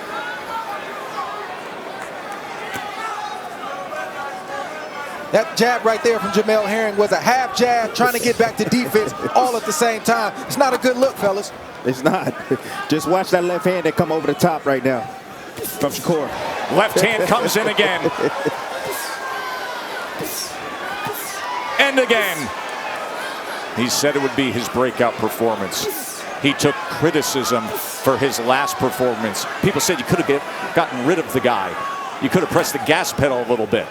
Speaker 3: That jab right there from Jamel Herring was a half jab, trying to get back to defense all at the same time. It's not a good look, fellas.
Speaker 4: It's not. Just watch that left hand that come over the top right now from Shakur.
Speaker 2: Left hand comes in again. And again. He said it would be his breakout performance. He took criticism for his last performance. People said you could have gotten rid of the guy. You could have pressed the gas pedal a little bit.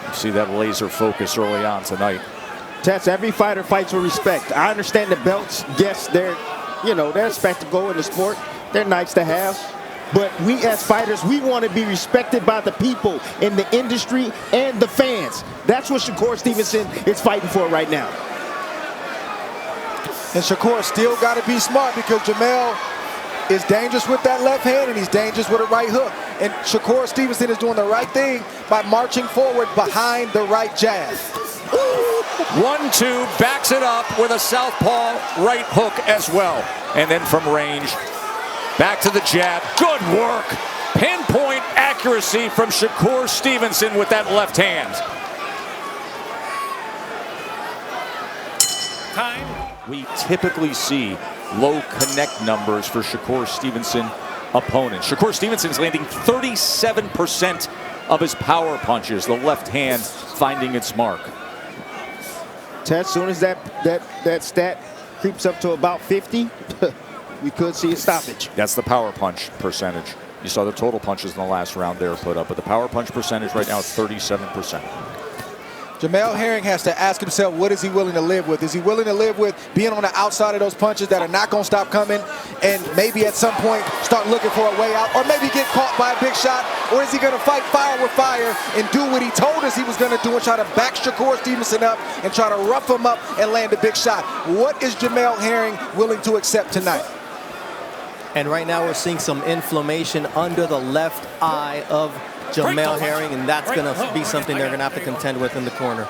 Speaker 2: You see that laser focus early on tonight.
Speaker 4: Tess, every fighter fights with respect. I understand the belts, yes, they're a spectacle in the sport. They're nice to have. But we as fighters, we want to be respected by the people in the industry and the fans. That's what Shakur Stevenson is fighting for right now.
Speaker 3: And Shakur still got to be smart because Jamel is dangerous with that left hand and he's dangerous with a right hook. And Shakur Stevenson is doing the right thing by marching forward behind the right jab.
Speaker 2: 1-2, backs it up with a southpaw right hook as well. And then from range, back to the jab. Good work. Pinpoint accuracy from Shakur Stevenson with that left hand.
Speaker 12: Time.
Speaker 2: We typically see low connect numbers for Shakur Stevenson opponents. Shakur Stevenson's landing 37% of his power punches, the left hand finding its mark.
Speaker 4: As soon as that stat creeps up to about 50, we could see a stoppage.
Speaker 2: That's the power punch percentage. You saw the total punches in the last round there put up, but the power punch percentage right now is 37%.
Speaker 3: Jamel Herring has to ask himself, what is he willing to live with? Is he willing to live with being on the outside of those punches that are not going to stop coming and maybe at some point start looking for a way out or maybe get caught by a big shot? Or is he going to fight fire with fire and do what he told us he was going to do and try to back Shakur Stevenson up and try to rough him up and land a big shot? What is Jamel Herring willing to accept tonight?
Speaker 6: And right now we're seeing some inflammation under the left eye of Jamel Herring, and that's going to be something they're going to have to contend with in the corner.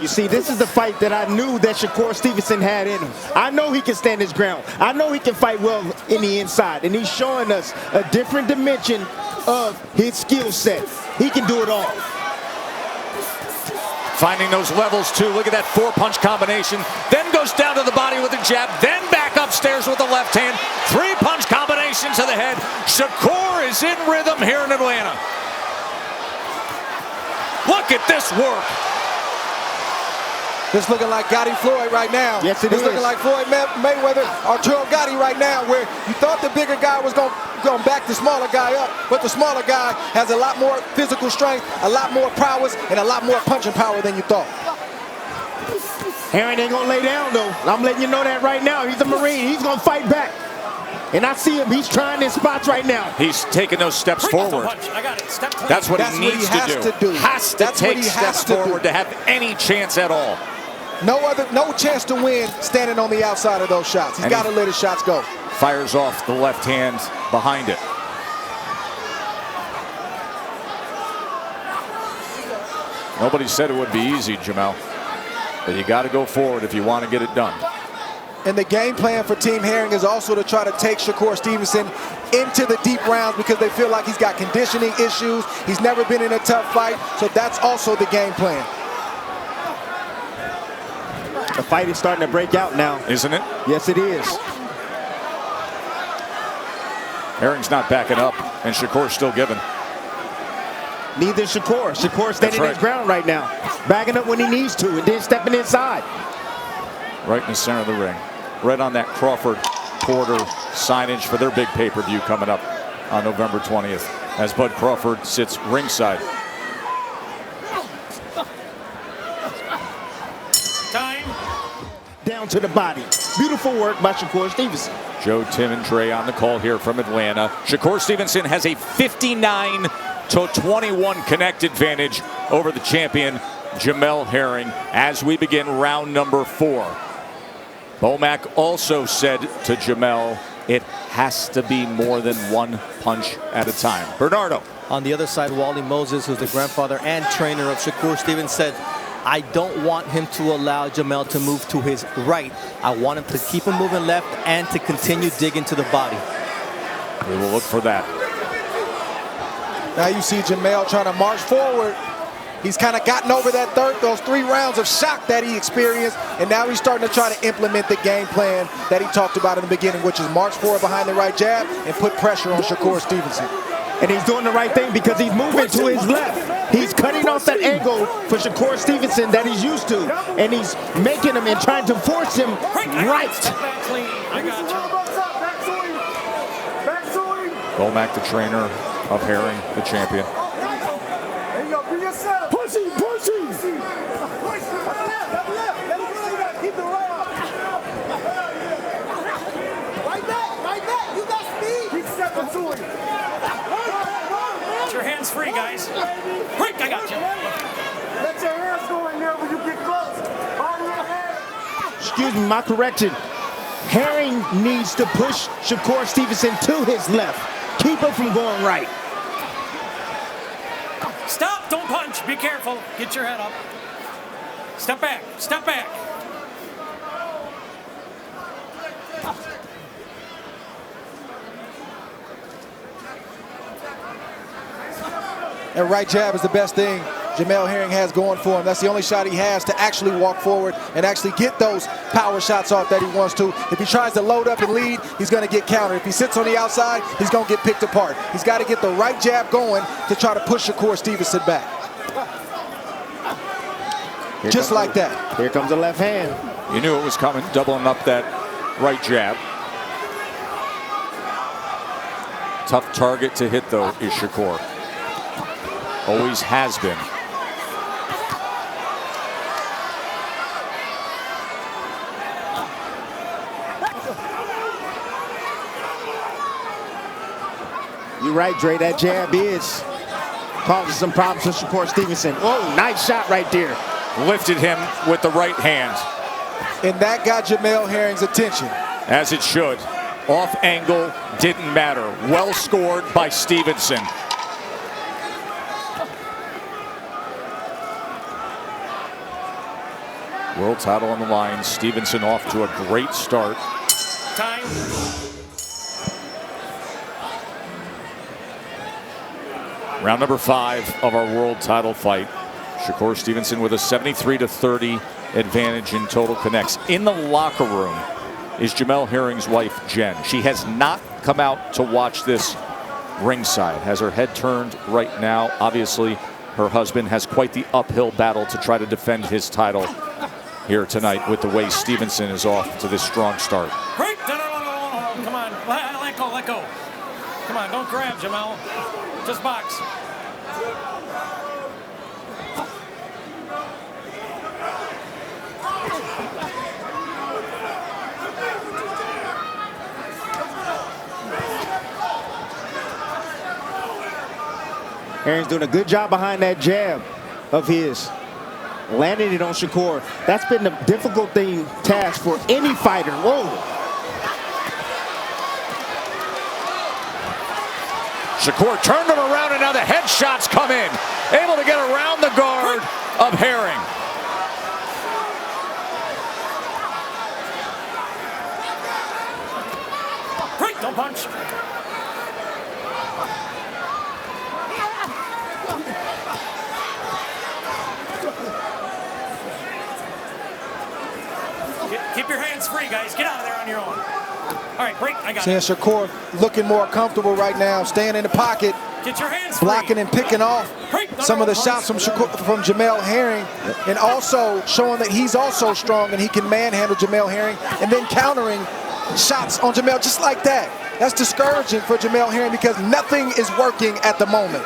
Speaker 4: You see, this is the fight that I knew that Shakur Stevenson had in him. I know he can stand his ground. I know he can fight well in the inside, and he's showing us a different dimension of his skill set. He can do it all.
Speaker 2: Finding those levels too. Look at that 4-punch combination. Then goes down to the body with a jab. Then back upstairs with the left hand. 3-punch combination to the head. Shakur is in rhythm here in Atlanta. Look at this work.
Speaker 3: This looking like Gotti Floyd right now.
Speaker 4: Yes, it is.
Speaker 3: It's looking like Floyd Mayweather, Arturo Gotti right now, where you thought the bigger guy was going to back the smaller guy up, but the smaller guy has a lot more physical strength, a lot more prowess, and a lot more punching power than you thought.
Speaker 4: Herring ain't going to lay down, though. I'm letting you know that right now. He's a Marine. He's going to fight back. And I see him. He's trying his spots right now.
Speaker 2: He's taking those steps forward.
Speaker 13: I got it. Step clean.
Speaker 2: That's what he needs to do. Has to take steps forward to have any chance at all.
Speaker 3: No chance to win standing on the outside of those shots. He's got to let his shots go.
Speaker 2: Fires off the left hand behind it. Nobody said it would be easy, Jamel. But you got to go forward if you want to get it done.
Speaker 3: And the game plan for Team Herring is also to try to take Shakur Stevenson into the deep rounds because they feel like he's got conditioning issues. He's never been in a tough fight, so that's also the game plan.
Speaker 4: The fight is starting to break out now.
Speaker 2: Isn't it?
Speaker 4: Yes, it is.
Speaker 2: Herring's not backing up, and Shakur's still giving.
Speaker 4: Neither Shakur. Shakur's standing his ground right now. Backing up when he needs to, and then stepping inside.
Speaker 2: Right in the center of the ring. Right on that Crawford-Porter signage for their big pay-per-view coming up on November 20th as Bud Crawford sits ringside.
Speaker 13: Time.
Speaker 4: Down to the body. Beautiful work by Shakur Stevenson.
Speaker 2: Joe, Tim, and Dre on the call here from Atlanta. Shakur Stevenson has a 59-21 connect advantage over the champion, Jamel Herring, as we begin round number 4. Bomac also said to Jamel, it has to be more than one punch at a time. Bernardo.
Speaker 6: On the other side, Wally Moses, who's the grandfather and trainer of Shakur Stevenson, said, I don't want him to allow Jamel to move to his right. I want him to keep him moving left and to continue digging to the body.
Speaker 2: We will look for that.
Speaker 3: Now you see Jamel trying to march forward. He's kind of gotten over those 3 rounds of shock that he experienced, and now he's starting to try to implement the game plan that he talked about in the beginning, which is march forward behind the right jab and put pressure on Shakur Stevenson.
Speaker 4: And he's doing the right thing because he's moving to his left. He's cutting off that angle for Shakur Stevenson that he's used to, and he's making him and trying to force him right.
Speaker 2: Bomac, the trainer of Herring, the champion.
Speaker 13: Get your hands free, guys. Quick, I got you.
Speaker 1: Let your hands go in there when you get close.
Speaker 4: Excuse me, my correction. Herring needs to push Shakur Stevenson to his left. Keep him from going right.
Speaker 13: Stop, don't punch. Be careful. Get your head up. Step back, step back.
Speaker 3: And right jab is the best thing Jamel Herring has going for him. That's the only shot he has to actually walk forward and actually get those power shots off that he wants to. If he tries to load up and lead, he's going to get countered. If he sits on the outside, he's going to get picked apart. He's got to get the right jab going to try to push Shakur Stevenson back. Just like that.
Speaker 4: Here comes the left hand.
Speaker 2: You knew it was coming, doubling up that right jab. Tough target to hit, though, is Shakur. Always has been.
Speaker 4: You're right, Dre. That jab is causing some problems for Shakur Stevenson. Oh, nice shot right there.
Speaker 2: Lifted him with the right hand.
Speaker 3: And that got Jamel Herring's attention.
Speaker 2: As it should. Off angle didn't matter. Well scored by Stevenson. World title on the line. Stevenson off to a great start.
Speaker 13: Time.
Speaker 2: Round number 5 of our world title fight. Shakur Stevenson with a 73-30 advantage in total connects. In the locker room is Jamel Herring's wife, Jen. She has not come out to watch this ringside. Has her head turned right now. Obviously, her husband has quite the uphill battle to try to defend his title here tonight with the way Stevenson is off to this strong start.
Speaker 13: Break. No. Come on. Let go. Come on, don't grab, Jamel. Just box.
Speaker 4: Herring's doing a good job behind that jab of his. Landing it on Shakur. That's been the difficult task for any fighter. Whoa.
Speaker 2: Shakur turned him around, and now the headshots come in. Able to get around the guard of Herring.
Speaker 13: Break, don't punch. Keep your hands free, guys. Get out of there on your own. All right, break. I got it.
Speaker 3: Shakur looking more comfortable right now, staying in the pocket.
Speaker 13: Get your hands free.
Speaker 3: Blocking and picking off some of the shots from Jamel Herring, and also showing that he's also strong and he can manhandle Jamel Herring, and then countering shots on Jamel just like that. That's discouraging for Jamel Herring because nothing is working at the moment.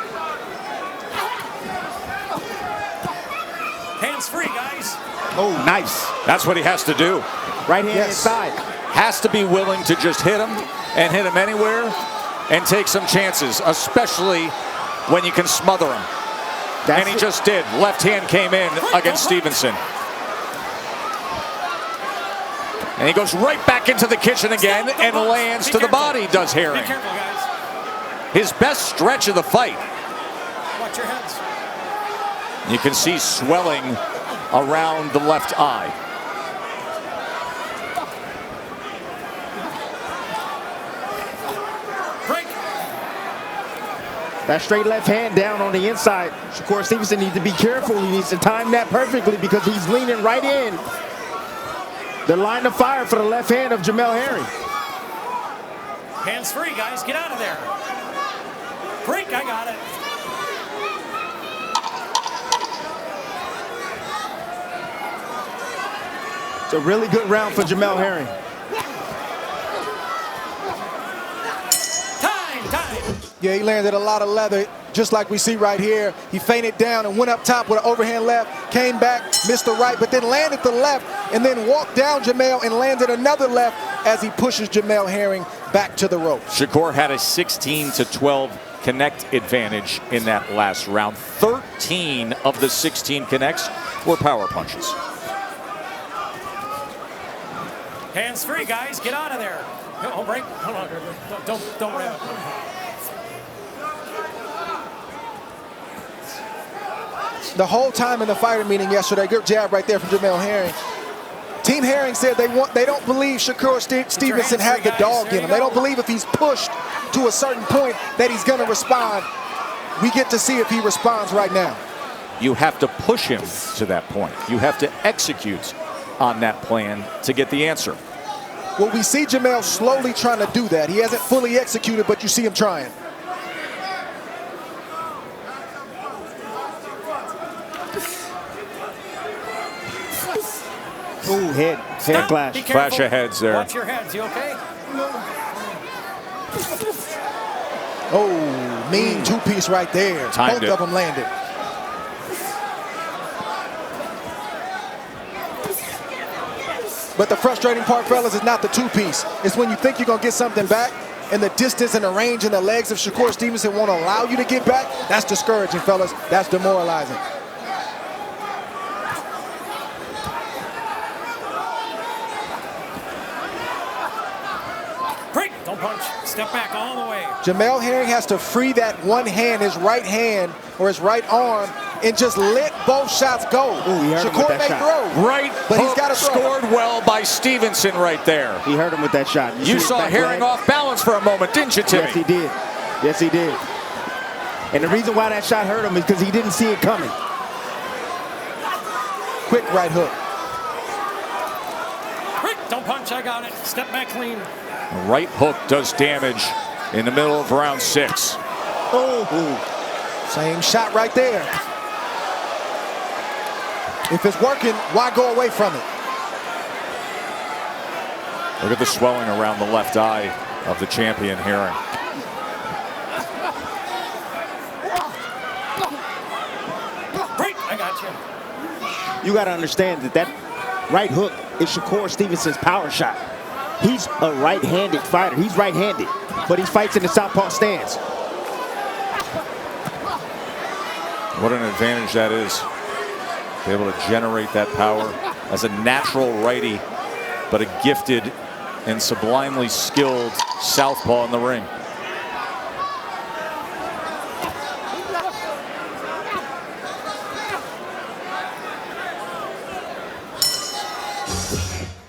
Speaker 13: Hands free, guys.
Speaker 2: Oh, nice. That's what he has to do.
Speaker 4: Right hand inside.
Speaker 2: Has to be willing to just hit him and hit him anywhere and take some chances, especially when you can smother him. And he just did. Left hand came in against Stevenson. And he goes right back into the kitchen again and lands to the body, does Herring.
Speaker 13: Be careful, guys.
Speaker 2: His best stretch of the fight.
Speaker 13: Watch your heads.
Speaker 2: You can see swelling around the left eye.
Speaker 13: Break.
Speaker 4: That straight left hand down on the inside. Shakur Stevenson needs to be careful. He needs to time that perfectly because he's leaning right in the line of fire for the left hand of Jamel Herring.
Speaker 13: Hands free, guys. Get out of there. Break. I got it.
Speaker 4: It's a really good round for Jamel Herring.
Speaker 13: Time.
Speaker 3: Yeah, he landed a lot of leather, just like we see right here. He feinted down and went up top with an overhand left, came back, missed the right, but then landed the left, and then walked down Jamel and landed another left as he pushes Jamel Herring back to the rope.
Speaker 2: Shakur had a 16-12 connect advantage in that last round. 13 of the 16 connects were power punches.
Speaker 13: Hands free, guys. Get out of there. Oh, break. Hold on. Don't worry about it.
Speaker 3: The whole time in the fighter meeting yesterday, good jab right there from Jamel Herring. Team Herring said they don't believe Shakur Stevenson has the dog in him. They don't believe if he's pushed to a certain point that he's going to respond. We get to see if he responds right now.
Speaker 2: You have to push him to that point. You have to execute on that plan to get the answer.
Speaker 3: Well, we see Jamel slowly trying to do that. He hasn't fully executed, but you see him trying.
Speaker 4: Ooh, head clash.
Speaker 2: Clash of heads there.
Speaker 13: Watch your heads. You okay?
Speaker 3: Oh, mean two-piece right there.
Speaker 2: Timed
Speaker 3: Both of them landed. But the frustrating part, fellas, is not the two-piece. It's when you think you're going to get something back, and the distance and the range and the legs of Shakur Stevenson won't allow you to get back. That's discouraging, fellas. That's demoralizing.
Speaker 13: Break. Don't punch. Step back all the way.
Speaker 3: Jamel Herring has to free that one hand, his right hand or his right arm, and just let both shots go.
Speaker 4: Ooh, he hurt him with
Speaker 3: Shakur
Speaker 4: that
Speaker 3: may
Speaker 4: shot.
Speaker 3: throw,
Speaker 2: Right
Speaker 3: but he's
Speaker 2: hook
Speaker 3: got to throw.
Speaker 2: scored well by Stevenson right there.
Speaker 4: He hurt him with that shot.
Speaker 2: You saw Herring off balance for a moment, didn't you, Timmy?
Speaker 4: Yes, he did. Yes, he did. And the reason why that shot hurt him is because he didn't see it coming.
Speaker 3: quick right hook.
Speaker 13: Don't punch, I got it. Step back clean.
Speaker 2: The right hook does damage in the middle of round 6.
Speaker 3: Oh, same shot right there. If it's working, why go away from it?
Speaker 2: Look at the swelling around the left eye of the champion Herring.
Speaker 13: I got you.
Speaker 14: You got to understand that right hook is Shakur Stevenson's power shot. He's a right-handed fighter. He's right-handed, but he fights in the southpaw stance.
Speaker 2: What an advantage that is. Be able to generate that power as a natural righty, but a gifted and sublimely skilled southpaw in the ring.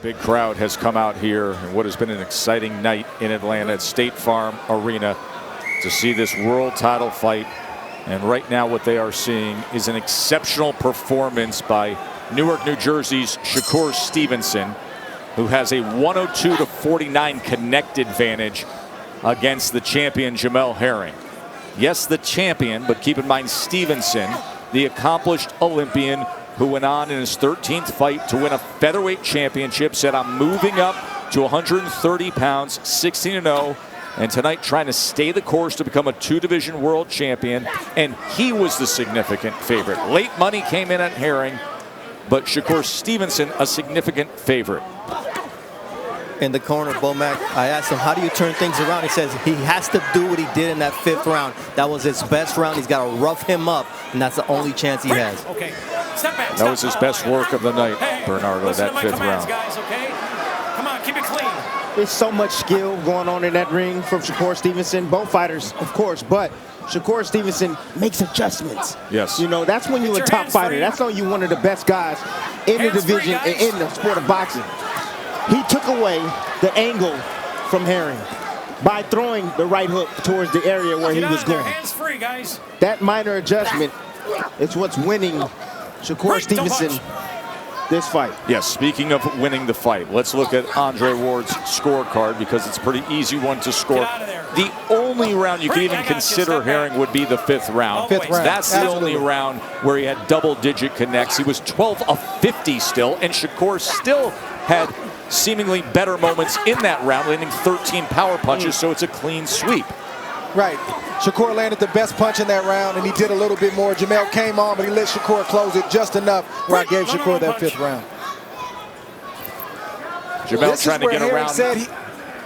Speaker 2: Big crowd has come out here in what has been an exciting night in Atlanta at State Farm Arena to see this world title fight. And right now what they are seeing is an exceptional performance by Newark, New Jersey's Shakur Stevenson, who has a 102-49 connect advantage against the champion Jamel Herring. Yes, the champion, but keep in mind Stevenson, the accomplished Olympian who went on in his 13th fight to win a featherweight championship, said I'm moving up to 130 pounds, 16-0, and tonight trying to stay the course to become a 2-division world champion, and he was the significant favorite. Late money came in at Herring, but Shakur Stevenson a significant favorite.
Speaker 6: In the corner, Bomac, I asked him, how do you turn things around? He says he has to do what he did in that 5th round. That was his best round. He's got to rough him up, and that's the only chance he has.
Speaker 13: Okay. Step back.
Speaker 2: That was his best work of the night, Bernardo, that 5th round.
Speaker 13: Guys, okay? Come on, keep it clean.
Speaker 14: There's so much skill going on in that ring from Shakur Stevenson. Both fighters, of course, but Shakur Stevenson makes adjustments.
Speaker 2: Yes.
Speaker 14: You know, that's when you're a top fighter. That's when you're one of the best guys in the division and in the sport of boxing. He took away the angle from Herring by throwing the right hook towards the area where he was going.
Speaker 13: Hands free, guys.
Speaker 14: That minor adjustment is what's winning Shakur Stevenson this fight.
Speaker 2: Yes, speaking of winning the fight, let's look at Andre Ward's scorecard because it's a pretty easy one to score. The only round you could even consider Herring would be the 5th round. That's the only round where he had double-digit connects. He was 12 of 50 still, and Shakur still had seemingly better moments in that round, landing 13 power punches, so it's a clean sweep.
Speaker 3: Right. Shakur landed the best punch in that round, and he did a little bit more. Jamel came on, but he let Shakur close it just enough where I gave Shakur that 5th round.
Speaker 2: Jamel trying to get around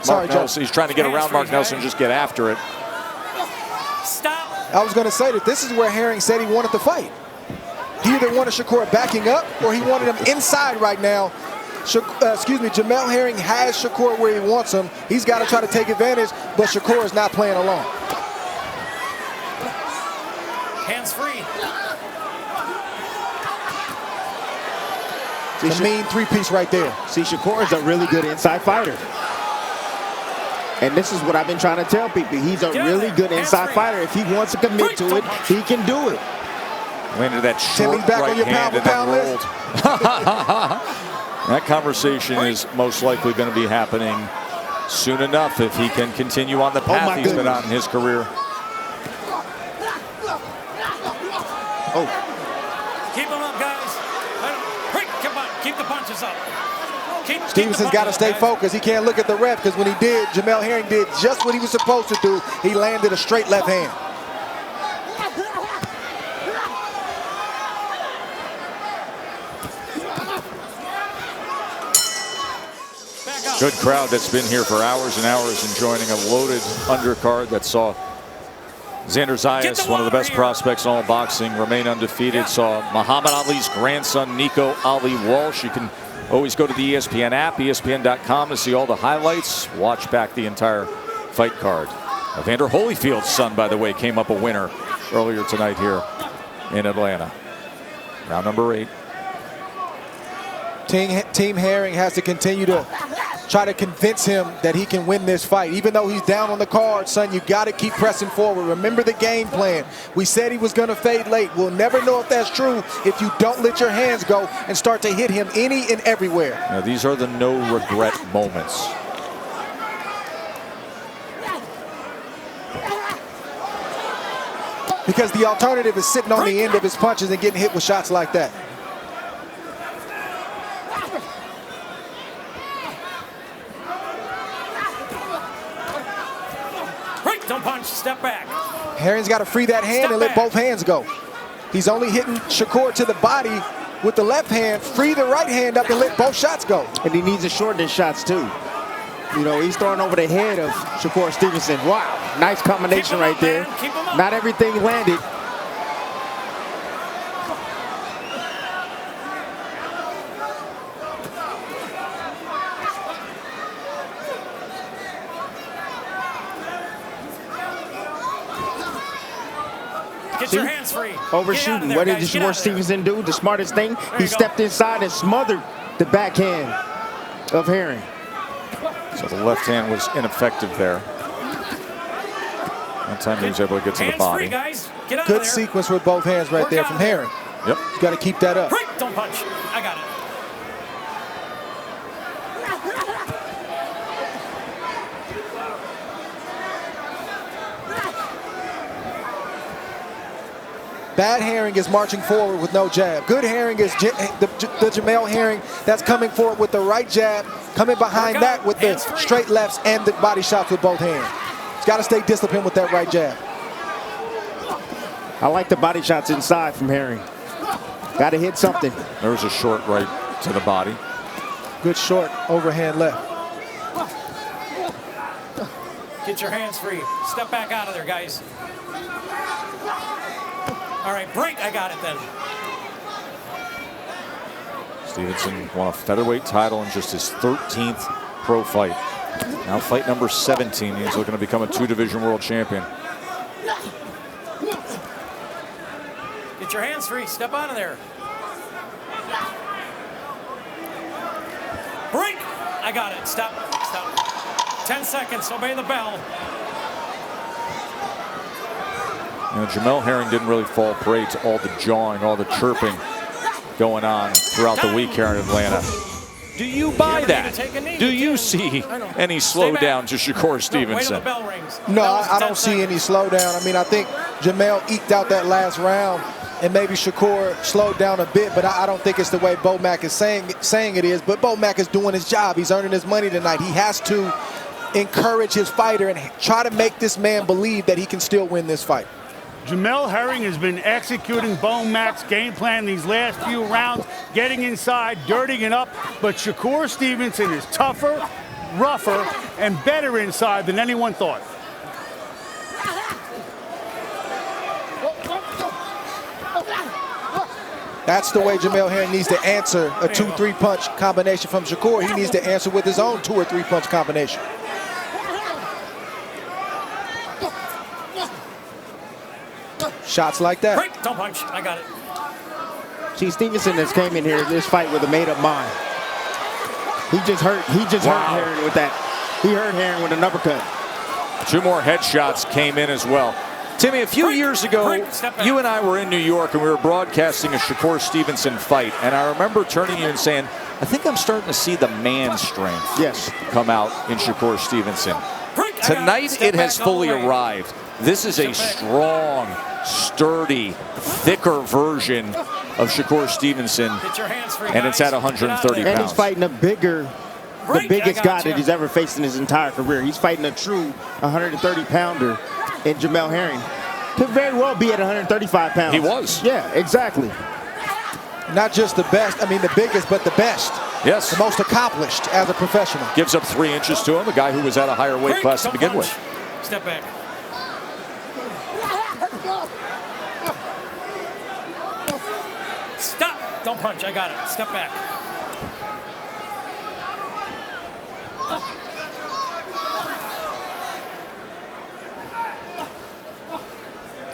Speaker 2: Mark Nelson. He's trying to get around Mark Nelson and just get after it.
Speaker 13: Stop.
Speaker 3: I was going to say that this is where Herring said he wanted the fight. He either wanted Shakur backing up or he wanted him inside right now. Jamel Herring has Shakur where he wants him. He's got to try to take advantage, but Shakur is not playing along.
Speaker 13: Hands free.
Speaker 3: It's a mean 3-piece right there.
Speaker 14: See, Shakur is a really good inside fighter. And this is what I've been trying to tell people. He's a really good inside fighter. If he wants to commit to it, he can do it.
Speaker 2: Landed that short right hand and then rolled. That conversation is most likely going to be happening soon enough if he can continue on the path he's been on in his career.
Speaker 13: Keep him up, guys. Come on, keep the punches up.
Speaker 3: Stevenson's got to stay focused. He can't look at the ref because when he did, Jamel Herring did just what he was supposed to do. He landed a straight left hand.
Speaker 2: Good crowd that's been here for hours and hours enjoying a loaded undercard that saw Xander Zayas, one of the best prospects in all boxing, remain undefeated. Saw Muhammad Ali's grandson, Nico Ali Walsh. You can always go to the ESPN app, ESPN.com, to see all the highlights. Watch back the entire fight card. Evander Holyfield's son, by the way, came up a winner earlier tonight here in Atlanta. Round number 8.
Speaker 3: Team Herring has to continue to try to convince him that he can win this fight. Even though he's down on the card, son, you got to keep pressing forward. Remember the game plan. We said he was going to fade late. We'll never know if that's true if you don't let your hands go and start to hit him any and everywhere.
Speaker 2: Now, these are the no-regret moments.
Speaker 3: Because the alternative is sitting on the end of his punches and getting hit with shots like that.
Speaker 13: Break, don't punch, step back.
Speaker 3: Herring's got to free that hand and let both hands go. He's only hitting Shakur to the body with the left hand. Free the right hand up and let both shots go.
Speaker 14: And he needs to shorten his shots too. You know, he's throwing over the head of Shakur Stevenson. Wow, nice combination right there. Not everything landed.
Speaker 13: Get your hands free.
Speaker 14: Overshooting. What did Shakur Stevenson do? The smartest thing. He stepped inside and smothered the backhand of Herring.
Speaker 2: So the left hand was ineffective there. That time he was able to get to the body.
Speaker 3: Good sequence with both hands right there from Herring.
Speaker 2: Yep.
Speaker 3: You got to keep that up.
Speaker 13: Break, don't punch. I got it.
Speaker 3: Bad Herring is marching forward with no jab. Good Herring is the Jamel Herring that's coming forward with the right jab, coming behind that with the straight lefts and the body shots with both hands. He's got to stay disciplined with that right jab.
Speaker 14: I like the body shots inside from Herring. Got to hit something.
Speaker 2: There was a short right to the body.
Speaker 3: Good short overhand left.
Speaker 13: Get your hands free. Step back out of there, guys. All right, break. I got it then.
Speaker 2: Stevenson won a featherweight title in just his 13th pro fight. Now fight number 17. He's looking to become a 2-division world champion.
Speaker 13: Get your hands free. Step out of there. Break. I got it. Stop. Stop. 10 seconds. Obey the bell.
Speaker 2: You know, Jamel Herring didn't really fall prey to all the jawing, all the chirping going on throughout the week here in Atlanta. Do you buy that? Do you see any slowdown to Shakur Stevenson?
Speaker 3: No, I don't see any slowdown. I mean, I think Jamel eked out that last round, and maybe Shakur slowed down a bit, but I don't think it's the way Bo Mack is saying it is. But Bo Mack is doing his job. He's earning his money tonight. He has to encourage his fighter and try to make this man believe that he can still win this fight.
Speaker 5: Jamel Herring has been executing Bo Mack's game plan these last few rounds, getting inside, dirtying it up, but Shakur Stevenson is tougher, rougher, and better inside than anyone thought.
Speaker 3: That's the way Jamel Herring needs to answer a 2-3 punch combination from Shakur. He needs to answer with his own 2 or 3 punch combination. Shots like that.
Speaker 13: Break, don't punch. I got it.
Speaker 14: See, Stevenson has came in here this fight with a made-up mind. He just hurt Herring with that. He hurt Herring with an uppercut.
Speaker 2: 2 more headshots came in as well. Timmy, a few years ago, you and I were in New York and we were broadcasting a Shakur Stevenson fight, and I remember turning to you and saying, I think I'm starting to see the man strength come out in Shakur Stevenson. Tonight it has fully arrived. This is a strong, sturdy, thicker version of Shakur Stevenson, and it's at 130 pounds.
Speaker 14: And he's fighting the biggest guy that he's ever faced in his entire career. He's fighting a true 130-pounder in Jamel Herring. Could very well be at 135 pounds.
Speaker 2: He was.
Speaker 14: Yeah, exactly.
Speaker 3: Not just the best, I mean the biggest, but the best.
Speaker 2: Yes.
Speaker 3: The most accomplished as a professional.
Speaker 2: Gives up 3 inches to him, a guy who was at a higher weight class to begin with.
Speaker 13: Step back. Stop. Don't punch. I got it. Step back.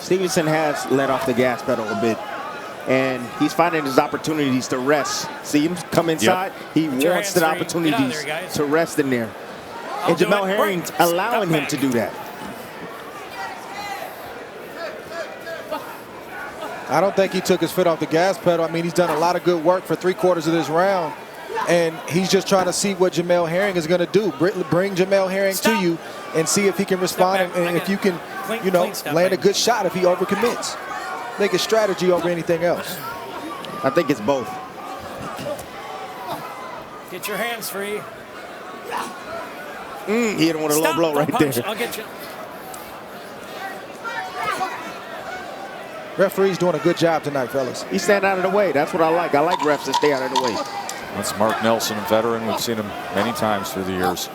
Speaker 14: Stevenson has let off the gas pedal a bit. and he's finding his opportunities to rest. See him come inside?
Speaker 2: Yep.
Speaker 14: He wants the opportunities to rest in there. And Jamel Herring's allowing him to do that.
Speaker 3: I don't think he took his foot off the gas pedal. I mean, he's done a lot of good work for 3/4 of this round, and he's just trying to see what Jamel Herring is going to do. Bring Jamel Herring to you and see if he can respond and if you can, you know, land a good shot if he overcommits. Make a strategy over anything else.
Speaker 14: I think it's both.
Speaker 13: Get your hands free.
Speaker 14: He hit him with a low blow right there.
Speaker 13: I'll get you.
Speaker 3: Referee's doing a good job tonight, fellas.
Speaker 14: He's staying out of the way. That's what I like. I like refs that stay out of the way.
Speaker 2: That's Mark Nelson, a veteran. We've seen him many times through the years.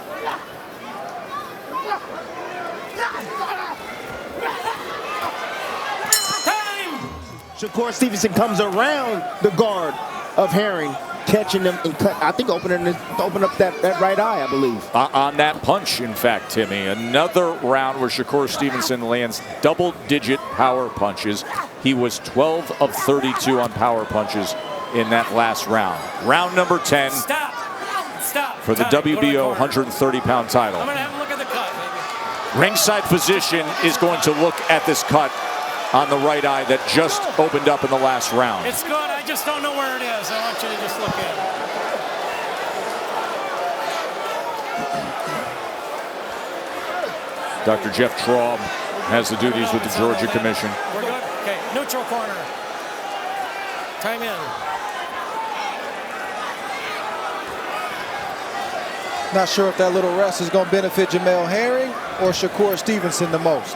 Speaker 14: Shakur Stevenson comes around the guard of Herring, catching him and cut. I think open up that right eye, I believe.
Speaker 2: On that punch, in fact, Timmy. Another round where Shakur Stevenson lands double-digit power punches. He was 12 of 32 on power punches in that last round. Round number 10
Speaker 13: Stop.
Speaker 2: for the WBO 130-pound title.
Speaker 13: I'm going to have a look at the cut, baby.
Speaker 2: Ringside physician is going to look at this cut on the right eye that just opened up in the last round.
Speaker 13: It's good. I just don't know where it is. I want you to just look at it.
Speaker 2: Dr. Jeff Traub has the duties with the Georgia Commission.
Speaker 13: We're good? Okay, neutral corner. Time in.
Speaker 3: Not sure if that little rest is going to benefit Jamel Herring or Shakur Stevenson the most.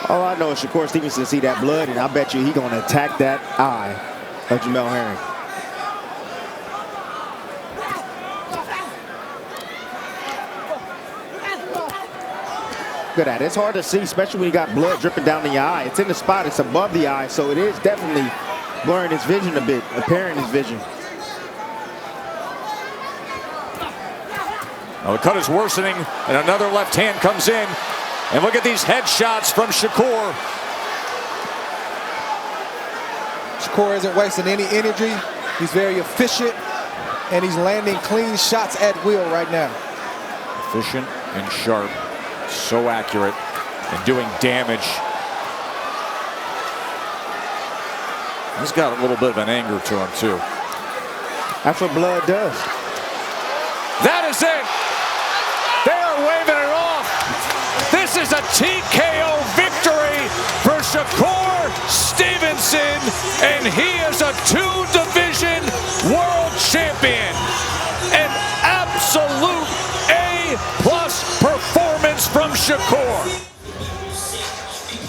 Speaker 14: All I know is Shakur Stevenson see that blood, and I bet you he's going to attack that eye of Jamel Herring. Look at that. It's hard to see, especially when you got blood dripping down in your eye. It's in the spot. It's above the eye, so it is definitely blurring his vision a bit, impairing his vision.
Speaker 2: Now the cut is worsening, and another left hand comes in. And look at these headshots from Shakur.
Speaker 3: Shakur isn't wasting any energy. He's very efficient, and he's landing clean shots at will right now.
Speaker 2: Efficient and sharp, so accurate, and doing damage. He's got a little bit of an anger to him, too.
Speaker 14: That's what blood does.
Speaker 2: That is it. They are waving it off. This is a TKO victory for Shakur Stevenson, and he is a 2-division world champion. An absolute A+ performance from Shakur.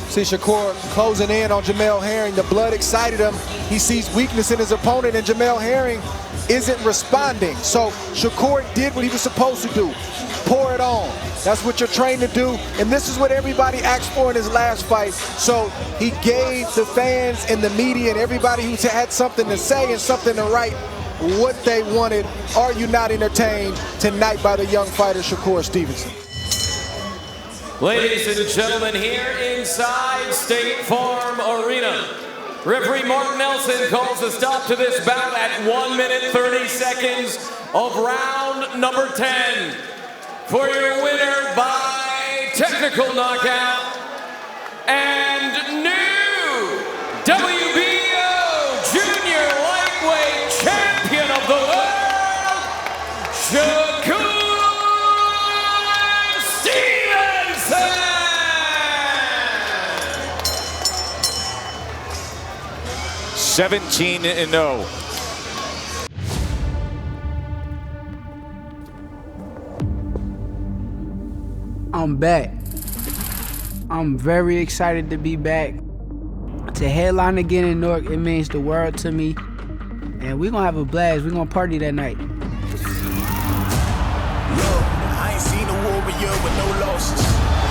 Speaker 3: See Shakur closing in on Jamel Herring. The blood excited him. He sees weakness in his opponent, and Jamel Herring isn't responding. So Shakur did what he was supposed to do. Pour it on. That's what you're trained to do, and this is what everybody asked for in his last fight. So he gave the fans and the media and everybody who had something to say and something to write what they wanted. Are you not entertained tonight by the young fighter Shakur Stevenson?
Speaker 7: Ladies and gentlemen, here inside State Farm Arena, referee Mark Nelson calls a stop to this bout at 1 minute 30 seconds of round number 10. For your winner by technical knockout and new WBO Junior Lightweight Champion of the World, Shakur Stevenson!
Speaker 2: 17-0.
Speaker 8: I'm back. I'm very excited to be back. To headline again in Newark, it means the world to me. And we're gonna have a blast. We're gonna party that night.
Speaker 9: Yo, I ain't seen a warrior with no losses.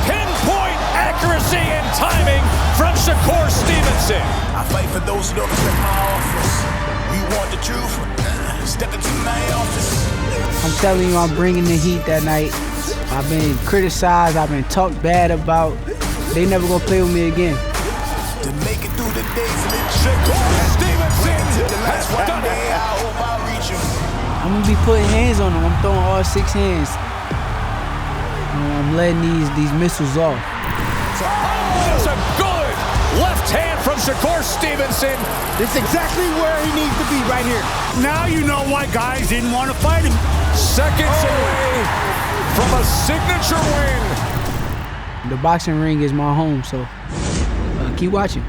Speaker 2: Pinpoint accuracy and timing from Shakur Stevenson.
Speaker 9: I fight for those who don't respect my office. You want the truth? Step into my office.
Speaker 8: I'm telling you, I'm bringing the heat that night. I've been criticized, I've been talked bad about. They never gonna play with me again.
Speaker 9: To make it through the days and it's Shakur Stevenson has done it. I hope I reach him.
Speaker 8: I'm gonna be putting hands on him. I'm throwing all 6 hands. I'm letting these missiles off.
Speaker 2: That's a good left hand from Shakur Stevenson.
Speaker 4: This is exactly where he needs to be right here.
Speaker 5: Now you know why guys didn't want to fight him.
Speaker 2: Seconds away from a signature win.
Speaker 8: The boxing ring is my home, so keep watching.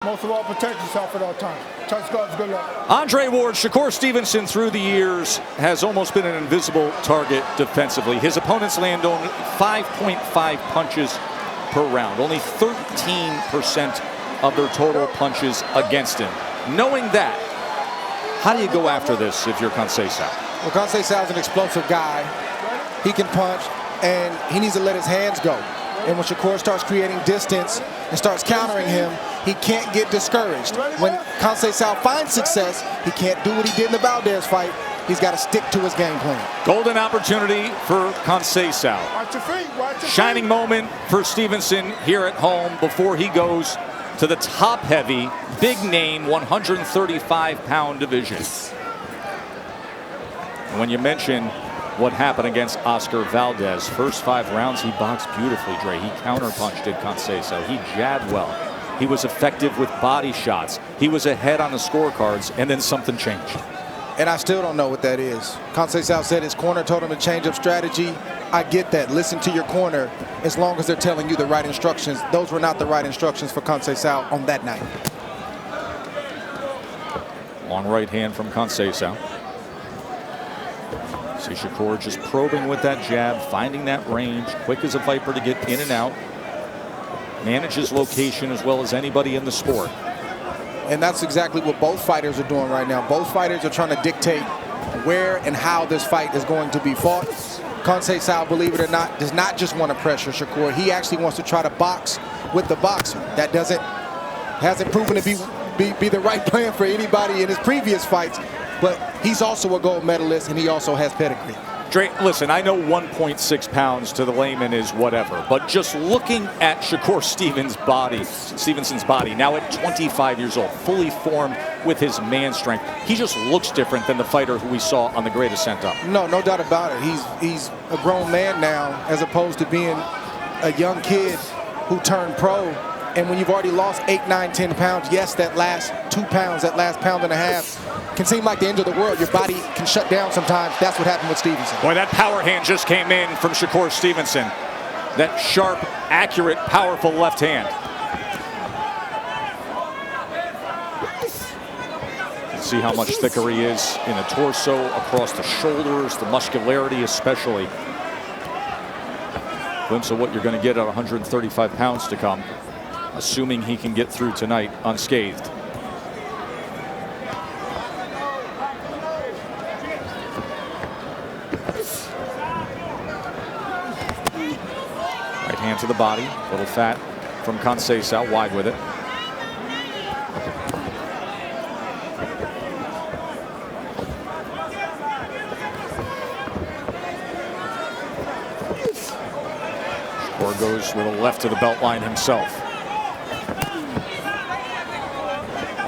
Speaker 1: Most of all, protect yourself at all times. Touch gloves, good luck.
Speaker 2: Andre Ward, Shakur Stevenson through the years has almost been an invisible target defensively. His opponents land only 5.5 punches per round, only 13% of their total punches against him. Knowing that, how do you go after this if you're Conceição?
Speaker 3: Well, Conceição is an explosive guy. He can punch, and he needs to let his hands go. And when Shakur starts creating distance and starts countering him, he can't get discouraged. When Conceição finds success, he can't do what he did in the Valdez fight. He's got to stick to his game plan.
Speaker 2: Golden opportunity for Conceição.
Speaker 1: Watch your feet, watch your
Speaker 2: Shining
Speaker 1: feet.
Speaker 2: moment for Stevenson here at home before he goes to the top-heavy, big-name 135-pound division. And when you mention what happened against Oscar Valdez, first 5 rounds he boxed beautifully, Dre. He counterpunched at Conceição. He jabbed well. He was effective with body shots. He was ahead on the scorecards, and then something changed.
Speaker 3: And I still don't know what that is. Conceição said his corner told him to change up strategy. I get that. Listen to your corner as long as they're telling you the right instructions. Those were not the right instructions for Conceição on that night.
Speaker 2: Long right hand from Conceição. See Shakur just probing with that jab, finding that range, quick as a viper to get in and out. Manages location as well as anybody in the sport.
Speaker 3: And that's exactly what both fighters are doing right now. Both fighters are trying to dictate where and how this fight is going to be fought. Conceição, believe it or not, does not just want to pressure Shakur. He actually wants to try to box with the boxer. That hasn't proven to be the right plan for anybody in his previous fights. But he's also a gold medalist, and he also has pedigree.
Speaker 2: Dre, listen, I know 1.6 pounds to the layman is whatever, but just looking at Shakur Stevenson's body, now at 25 years old, fully formed with his man strength, he just looks different than the fighter who we saw on the Great Ascent Up.
Speaker 3: No doubt about it. He's a grown man now, as opposed to being a young kid who turned pro. And when you've already lost 8, 9, 10 pounds, yes, that last 2 pounds, that last pound and a half can seem like the end of the world. Your body can shut down sometimes. That's what happened with Stevenson.
Speaker 2: Boy, that power hand just came in from Shakur Stevenson. That sharp, accurate, powerful left hand. See how much thicker he is in the torso, across the shoulders, the muscularity especially. Glimpse of what you're going to get at 135 pounds to come, assuming he can get through tonight unscathed. Right hand to the body, a little fat from Conceição, wide with it. Shakur goes with a left to the belt line himself.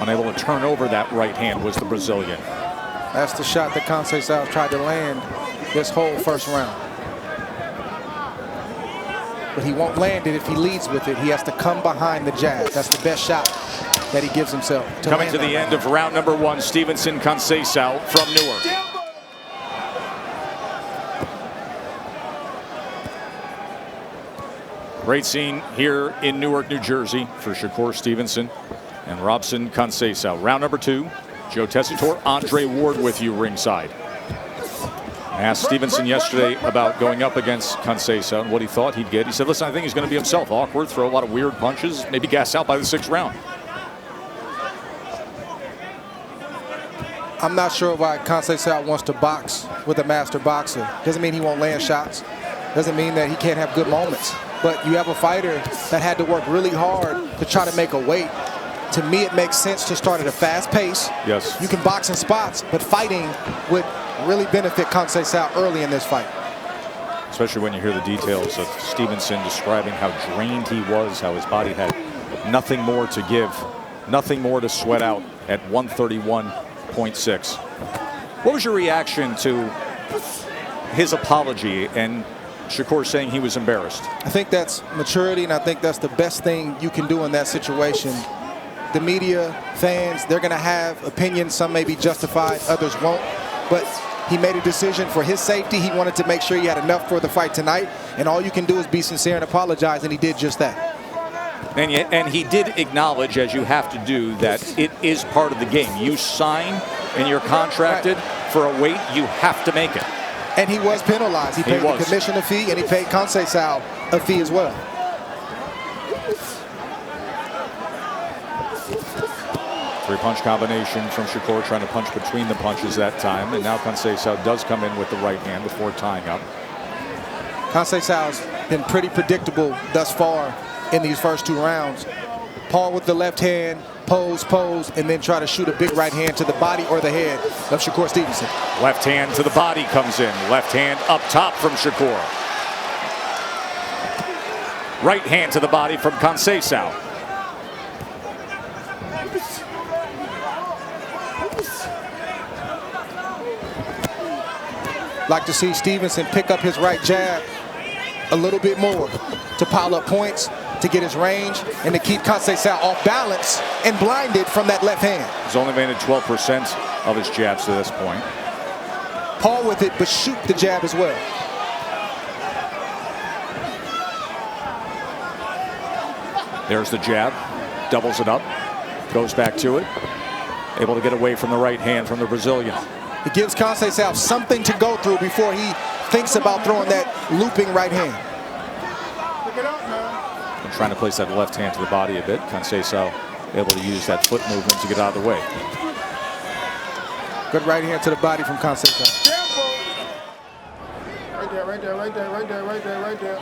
Speaker 2: Unable to turn over that right hand was the Brazilian.
Speaker 3: That's the shot that Conceição tried to land this whole first round. But he won't land it if he leads with it. He has to come behind the jab. That's the best shot that he gives himself.
Speaker 2: Coming to the end of round number 1, Stevenson-Conceição from Newark. Great scene here in Newark, New Jersey for Shakur Stevenson and Robson Conceição. Round number 2, Joe Tessitore, Andre Ward with you ringside. I asked Stevenson yesterday about going up against Conceição and what he thought he'd get. He said, listen, I think he's going to be himself. Awkward, throw a lot of weird punches, maybe gas out by the 6th round.
Speaker 3: I'm not sure why Conceição wants to box with a master boxer. Doesn't mean he won't land shots. Doesn't mean that he can't have good moments. But you have a fighter that had to work really hard to try to make a weight. To me, it makes sense to start at a fast pace.
Speaker 2: Yes.
Speaker 3: You can box in spots, but fighting would really benefit Conceição early in this fight.
Speaker 2: especially when you hear the details of Stevenson describing how drained he was, how his body had nothing more to give, nothing more to sweat out at 131.6. What was your reaction to his apology and Shakur saying he was embarrassed?
Speaker 3: I think that's maturity, and I think that's the best thing you can do in that situation. The media, fans, they're going to have opinions. Some may be justified, others won't. But he made a decision for his safety. He wanted to make sure he had enough for the fight tonight. And all you can do is be sincere and apologize, and he did just that.
Speaker 2: And he did acknowledge, as you have to do, that it is part of the game. You sign and you're contracted for a weight, you have to make it.
Speaker 3: And he was penalized. He paid the commissioner fee, and he paid Conceição a fee as well.
Speaker 2: Three-punch combination from Shakur, trying to punch between the punches that time. And now Conceição does come in with the right hand before tying up.
Speaker 3: Conceição's been pretty predictable thus far in these first 2 rounds. Paul with the left hand, pose, and then try to shoot a big right hand to the body or the head of Shakur Stevenson.
Speaker 2: Left hand to the body comes in. Left hand up top from Shakur. Right hand to the body from Conceição.
Speaker 3: Like to see Stevenson pick up his right jab a little bit more to pile up points, to get his range, and to keep Conceição off balance and blinded from that left hand.
Speaker 2: He's only made it 12% of his jabs to this point.
Speaker 3: Paul with it, but shoot the jab as well.
Speaker 2: There's the jab, doubles it up, goes back to it, able to get away from the right hand from the Brazilian.
Speaker 3: It gives Conceição something to go through before he thinks about throwing that looping right hand.
Speaker 2: And trying to place that left hand to the body a bit. Conceição able to use that foot movement to get out of the way.
Speaker 3: Good right hand to the body from Conceição.
Speaker 1: Right there.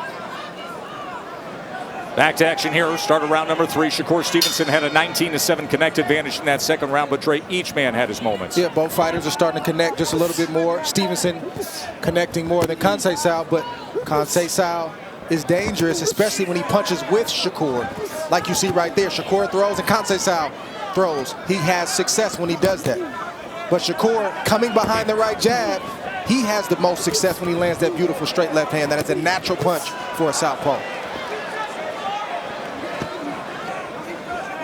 Speaker 2: Back to action here. Start of round number 3. Shakur Stevenson had a 19-7 connect advantage in that second round, but Dre, each man had his moments.
Speaker 3: Yeah, both fighters are starting to connect just a little bit more. Stevenson connecting more than Conceição, but Conceição is dangerous, especially when he punches with Shakur. Like you see right there, Shakur throws and Conceição throws. He has success when he does that. But Shakur coming behind the right jab, he has the most success when he lands that beautiful straight left hand. That is a natural punch for a southpaw.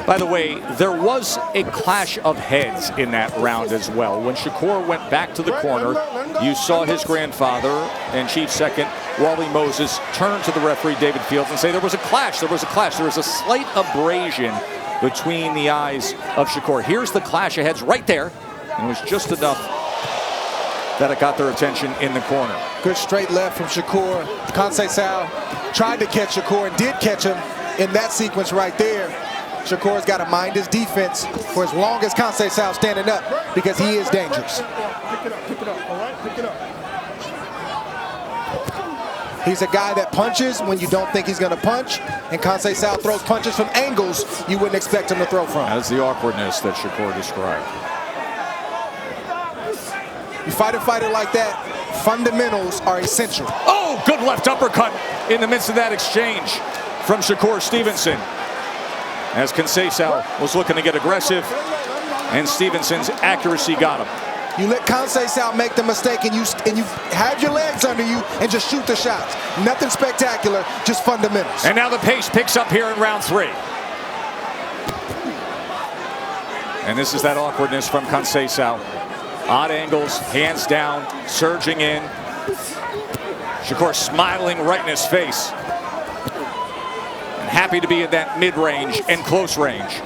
Speaker 2: By the way, there was a clash of heads in that round as well. When Shakur went back to the corner, you saw his grandfather and Chief Second, Wally Moses, turn to the referee, David Fields, and say there was a clash, there was a clash. There was a slight abrasion between the eyes of Shakur. Here's the clash of heads right there, and it was just enough that it got their attention in the corner.
Speaker 3: Good straight left from Shakur. Conceição tried to catch Shakur and did catch him in that sequence right there. Shakur's got to mind his defense for as long as Conceição standing up, because he is dangerous.
Speaker 1: Pick it up, all right? Pick it up.
Speaker 3: He's a guy that punches when you don't think he's going to punch, and Conceição throws punches from angles you wouldn't expect him to throw from.
Speaker 2: That's the awkwardness that Shakur described.
Speaker 3: You fight a fighter like that, fundamentals are essential.
Speaker 2: Oh, good left uppercut in the midst of that exchange from Shakur Stevenson. As Conceição was looking to get aggressive, and Stevenson's accuracy got him.
Speaker 3: You let Conceição make the mistake, and you have your legs under you and just shoot the shots. Nothing spectacular, just fundamentals.
Speaker 2: And now the pace picks up here in round 3. And this is that awkwardness from Conceição. Odd angles, hands down, surging in. Shakur smiling right in his face. Happy to be in that mid-range and close range.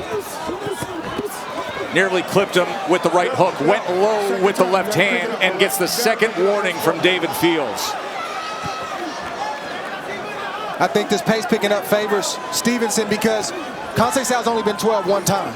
Speaker 2: Nearly clipped him with the right hook, went low with the left hand, and gets the second warning from David Fields.
Speaker 3: I think this pace picking up favors Stevenson, because Conceição's only been 12 one time.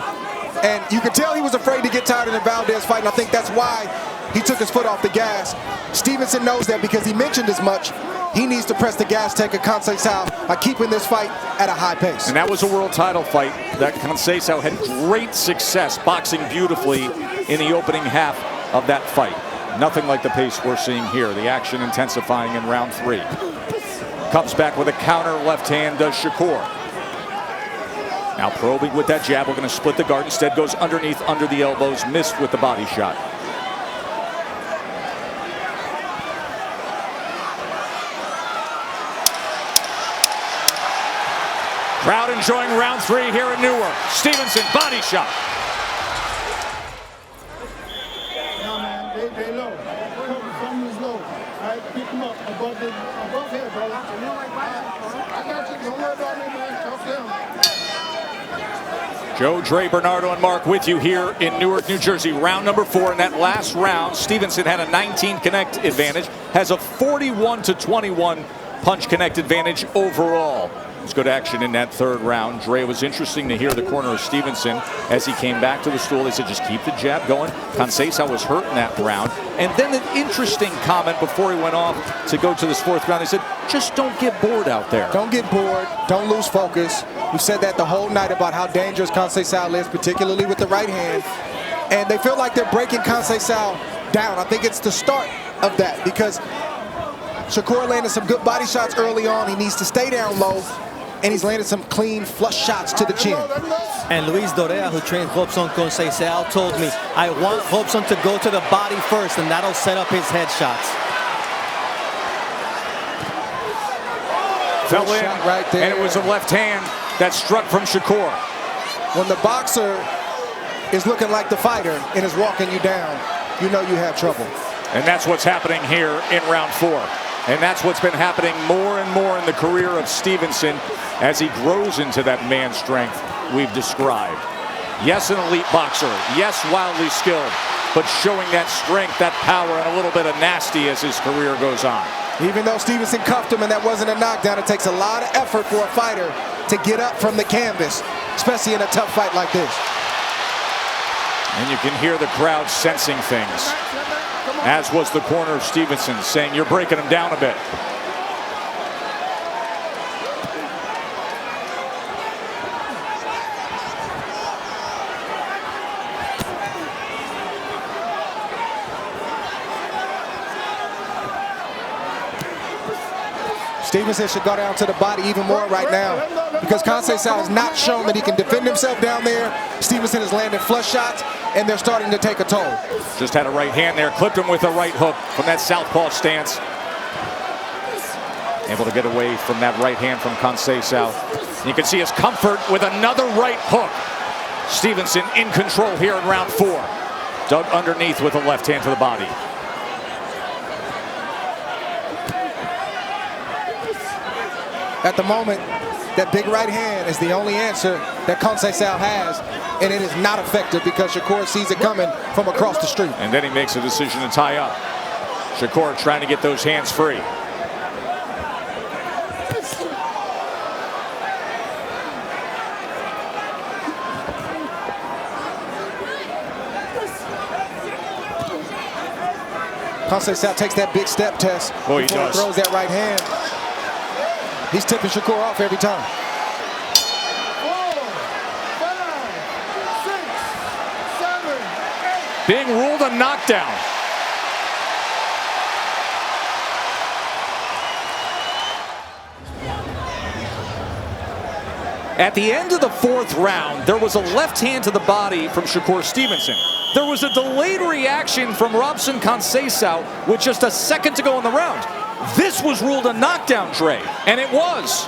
Speaker 3: And you could tell he was afraid to get tired in the Valdez fight, and I think that's why he took his foot off the gas. Stevenson knows that, because he mentioned as much. He needs to press the gas tank of Conceição by keeping this fight at a high pace.
Speaker 2: And that was a world title fight that Conceição had great success boxing beautifully in the opening half of that fight. Nothing like the pace we're seeing here. The action intensifying in round 3. Comes back with a counter left hand, does Shakur. Now probing with that jab. We're going to split the guard. Instead goes underneath, under the elbows. Missed with the body shot. Crowd enjoying round 3 here in Newark. Stevenson, body shot.
Speaker 1: No, man, they low. Some is low. All right, pick them up above here, bro. I got you. Don't worry about me, man. Talk to him.
Speaker 2: Joe, Dre, Bernardo, and Mark with you here in Newark, New Jersey. Round number 4. In that last round, Stevenson had a 19 connect advantage, has a 41-21 punch connect advantage overall. Let's go to action in that 3rd round. Dre, was interesting to hear the corner of Stevenson as he came back to the stool. They said, just keep the jab going. Conceição was hurt in that round. And then an interesting comment before he went off to go to this 4th round. They said, just don't get bored out there.
Speaker 3: Don't get bored. Don't lose focus. We've said that the whole night about how dangerous Conceição is, particularly with the right hand. And they feel like they're breaking Conceição down. I think it's the start of that because Shakur landed some good body shots early on. He needs to stay down low. And he's landed some clean flush shots to the chin.
Speaker 6: And Luis Dorea, who trained Robson Conceição, told me, I want Robson to go to the body first, and that'll set up his headshots.
Speaker 2: Fell in,
Speaker 3: right there.
Speaker 2: And it was a left hand that struck from Shakur.
Speaker 3: When the boxer is looking like the fighter and is walking you down, you know you have trouble.
Speaker 2: And that's what's happening here in round 4. And that's what's been happening more and more in the career of Stevenson as he grows into that man strength we've described. Yes, an elite boxer. Yes, wildly skilled. But showing that strength, that power, and a little bit of nasty as his career goes on.
Speaker 3: Even though Stevenson cuffed him and that wasn't a knockdown, it takes a lot of effort for a fighter to get up from the canvas, especially in a tough fight like this.
Speaker 2: And you can hear the crowd sensing things. As was the corner of Stevenson, saying you're breaking him down a bit.
Speaker 3: Stevenson should go down to the body even more right now because Conceição has not shown that he can defend himself down there. Stevenson has landed flush shots, and they're starting to take a toll.
Speaker 2: Just had a right hand there, clipped him with a right hook from that southpaw stance. Able to get away from that right hand from Conceição. You can see his comfort with another right hook. Stevenson in control here in round 4. Dug underneath with a left hand to the body.
Speaker 3: At the moment, that big right hand is the only answer that Conceição has, and it is not effective because Shakur sees it coming from across the street.
Speaker 2: And then he makes a decision to tie up. Shakur trying to get those hands free.
Speaker 3: Conceição takes that big step test
Speaker 2: before
Speaker 3: he throws that right hand. He's tipping Shakur off every time.
Speaker 1: 4, 5, 6, 7, 8.
Speaker 2: Being ruled a knockdown. At the end of the 4th round, there was a left hand to the body from Shakur Stevenson. There was a delayed reaction from Robson Conceição with just a second to go in the round. This was ruled a knockdown, Dre, and it was.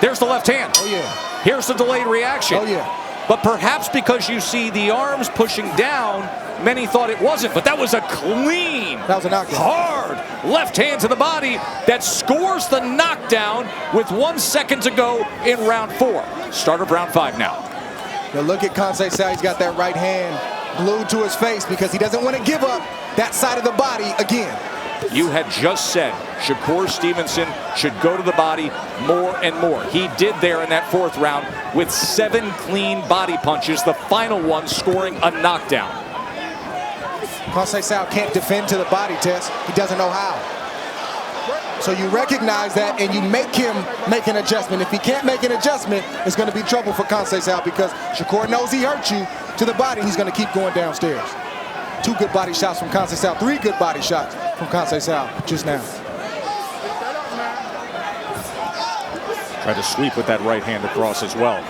Speaker 2: There's the left hand.
Speaker 3: Oh, yeah.
Speaker 2: Here's the delayed reaction.
Speaker 3: Oh, yeah.
Speaker 2: But perhaps because you see the arms pushing down, many thought it wasn't, but that was a clean,
Speaker 3: that was a knockdown,
Speaker 2: hard left hand to the body that scores the knockdown with 1 second to go in round 4. Start of round 5 now.
Speaker 3: Now look at Conceição. He's got that right hand glued to his face because he doesn't want to give up that side of the body again.
Speaker 2: You had just said Shakur Stevenson should go to the body more and more. He did there in that 4th round with 7 clean body punches, the final one scoring a knockdown.
Speaker 3: Conceição can't defend to the body, Tess. He doesn't know how. So you recognize that and you make him make an adjustment. If he can't make an adjustment, it's going to be trouble for Conceição because Shakur knows he hurt you to the body. He's going to keep going downstairs. 2 good body shots from Conceição. 3 good body shots from Conceição just now.
Speaker 2: Tried to sweep with that right hand across as well.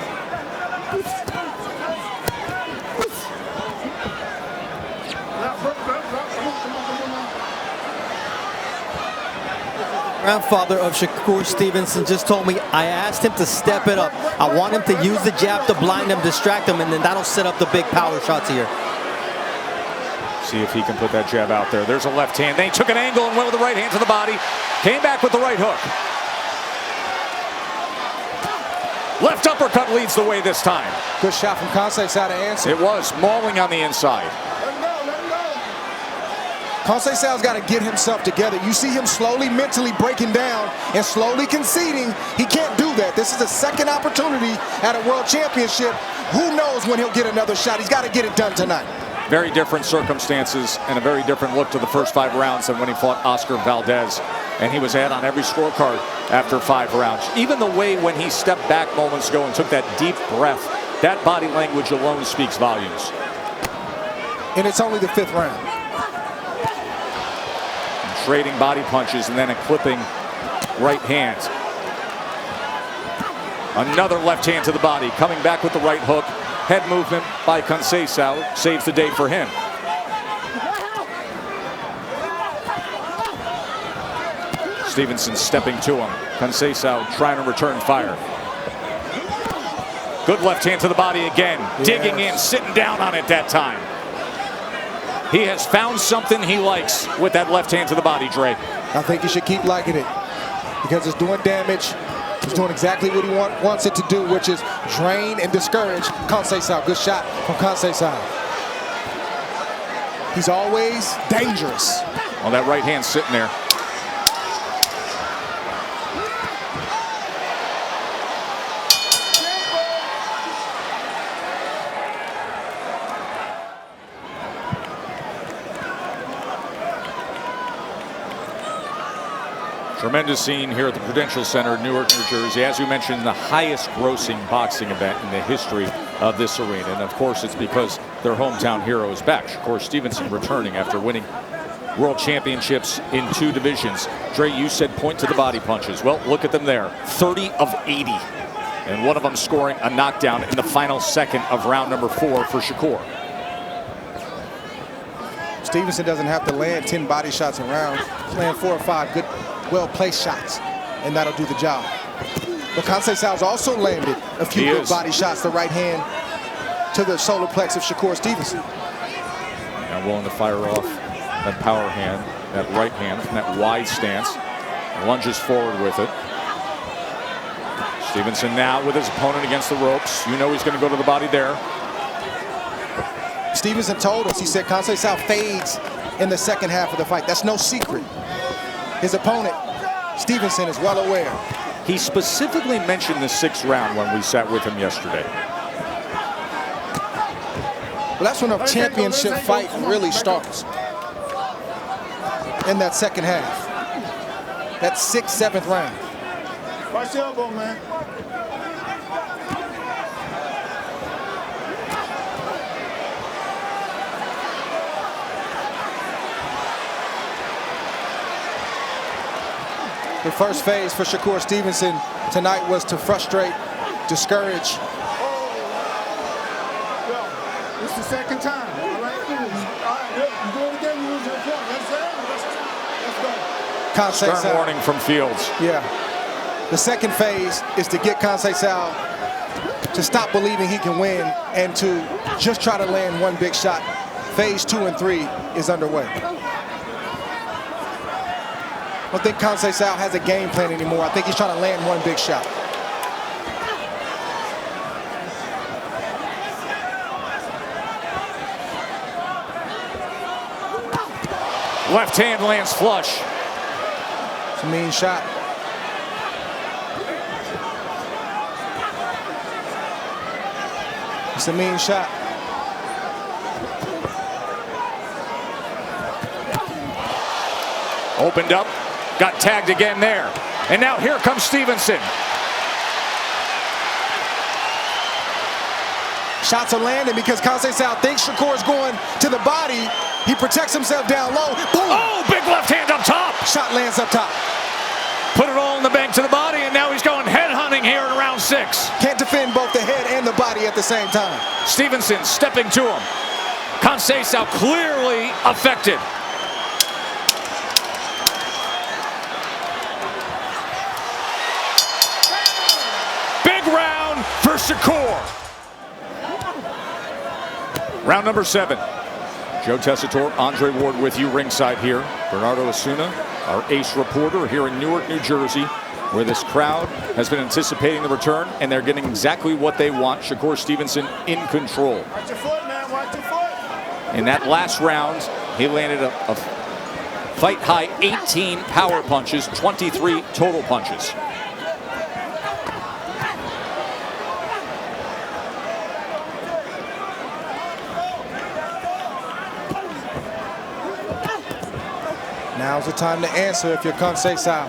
Speaker 6: Grandfather of Shakur Stevenson just told me I asked him to step it up. I want him to use the jab to blind him, distract him, and then that'll set up the big power shots here.
Speaker 2: See if he can put that jab out there. There's a left hand. Then he took an angle and went with the right hand to the body. Came back with the right hook. Left uppercut leads the way this time.
Speaker 3: Good shot from Conceição to answer.
Speaker 2: It was mauling on the inside.
Speaker 3: Conceição's got to get himself together. You see him slowly mentally breaking down and slowly conceding. He can't do that. This is a second opportunity at a world championship. Who knows when he'll get another shot? He's got to get it done tonight.
Speaker 2: Very different circumstances and a very different look to the first 5 rounds than when he fought Oscar Valdez. And he was ahead on every scorecard after 5 rounds. Even the way when he stepped back moments ago and took that deep breath, that body language alone speaks volumes.
Speaker 3: And it's only the 5th round.
Speaker 2: Trading body punches and then a clipping right hand. Another left hand to the body, coming back with the right hook. Head movement by Conceição saves the day for him. Stevenson stepping to him. Conceição trying to return fire. Good left hand to the body again. Yes. Digging in, sitting down on it that time. He has found something he likes with that left hand to the body, Dre.
Speaker 3: I think he should keep liking it because it's doing damage. It's doing exactly what he wants it to do, which is drain and discourage Conceição. Good shot from Conceição. He's always dangerous.
Speaker 2: Well, that right hand sitting there. Tremendous scene here at the Prudential Center, Newark, New Jersey. As you mentioned, the highest grossing boxing event in the history of this arena. And of course, it's because their hometown hero is back. Shakur Stevenson returning after winning world championships in 2 divisions. Dre, you said point to the body punches. Well, look at them there. 30 of 80. And one of them scoring a knockdown in the final second of round number 4 for Shakur.
Speaker 3: Stevenson doesn't have to land 10 body shots in rounds. He's landing 4 or 5 good, well-placed shots, and that'll do the job. But Conceição's also landed a few good body shots, the right hand to the solar plex of Shakur Stevenson.
Speaker 2: Now willing to fire off that power hand, that right hand from that wide stance. Lunges forward with it. Stevenson now with his opponent against the ropes. You know he's going to go to the body there.
Speaker 3: Stevenson told us, he said Conceição fades in the second half of the fight. That's no secret. His opponent, Stevenson, is well aware.
Speaker 2: He specifically mentioned the 6th round when we sat with him yesterday.
Speaker 3: Well, that's when a championship fight really starts. In that second half. That 6th, 7th round.
Speaker 1: Watch your elbow, man.
Speaker 3: The first phase for Shakur Stevenson tonight was to frustrate, discourage.
Speaker 1: This is the second time. All right, you do it again, you lose your point. Let's go.
Speaker 2: Stern warning from Fields.
Speaker 3: Yeah. The second phase is to get Conceição to stop believing he can win and to just try to land one big shot. Phase 2 and 3 is underway. I don't think Conceição has a game plan anymore. I think he's trying to land one big shot.
Speaker 2: Left hand lands flush.
Speaker 3: It's a mean shot. It's a mean shot.
Speaker 2: Opened up, got tagged again there. And now here comes Stevenson.
Speaker 3: Shots are landing because Conceição thinks Shakur is going to the body, He protects himself down low. Boom!
Speaker 2: Oh, big left hand up top.
Speaker 3: Shot lands up top.
Speaker 2: Put it all in the bank to the body, and now he's going head hunting here in round 6.
Speaker 3: Can't defend both the head and the body at the same time.
Speaker 2: Stevenson stepping to him. Conceição clearly affected. Big round for Shakur. Round number 7. Joe Tessitore, Andre Ward with you ringside here. Bernardo Osuna, our ace reporter here in Newark, New Jersey, where this crowd has been anticipating the return, and they're getting exactly what they want. Shakur Stevenson in control.
Speaker 1: Watch your foot, man. Watch your foot.
Speaker 2: In that last round, he landed a fight-high 18 power punches, 23 total punches.
Speaker 3: Now's the time to answer if you're Conceição.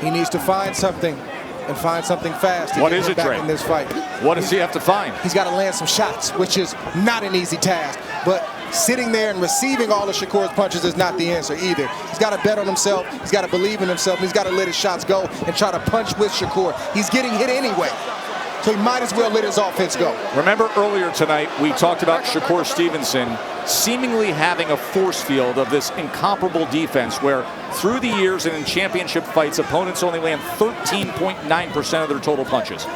Speaker 3: He needs to find something and find something fast to
Speaker 2: What
Speaker 3: get
Speaker 2: is
Speaker 3: him
Speaker 2: it,
Speaker 3: back
Speaker 2: Dre?
Speaker 3: in this fight.
Speaker 2: What does he have to find?
Speaker 3: He's got to land some shots, which is not an easy task. But sitting there and receiving all of Shakur's punches is not the answer either. He's got to bet on himself. He's got to believe in himself. And he's got to let his shots go and try to punch with Shakur. He's getting hit anyway, so he might as well let his offense go.
Speaker 2: Remember earlier tonight, we talked about Shakur Stevenson seemingly having a force field of this incomparable defense where through the years and in championship fights, opponents only land 13.9% of their total punches.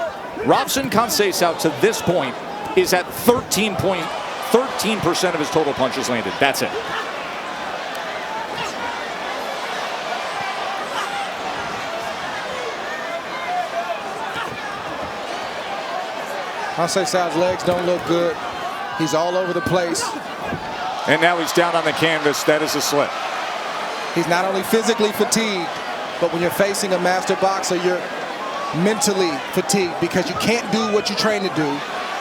Speaker 2: Robson Conceição to this point is at 13% of his total punches landed. That's it.
Speaker 3: Conceição's legs don't look good. He's all over the place.
Speaker 2: And now he's down on the canvas. That is a slip.
Speaker 3: He's not only physically fatigued, but when you're facing a master boxer, you're mentally fatigued because you can't do what you train to do.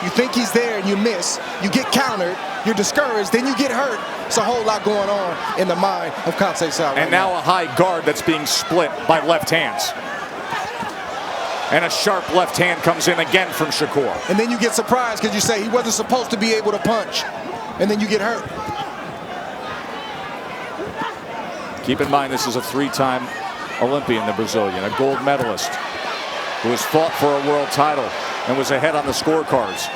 Speaker 3: You think he's there and you miss. You get countered, you're discouraged, then you get hurt. It's a whole lot going on in the mind of Conceição.
Speaker 2: And now a high guard that's being split by left hands. And a sharp left hand comes in again from Shakur.
Speaker 3: And then you get surprised because you say he wasn't supposed to be able to punch. And then you get hurt.
Speaker 2: Keep in mind, this is a 3-time Olympian, the Brazilian, a gold medalist who has fought for a world title and was ahead on the scorecards.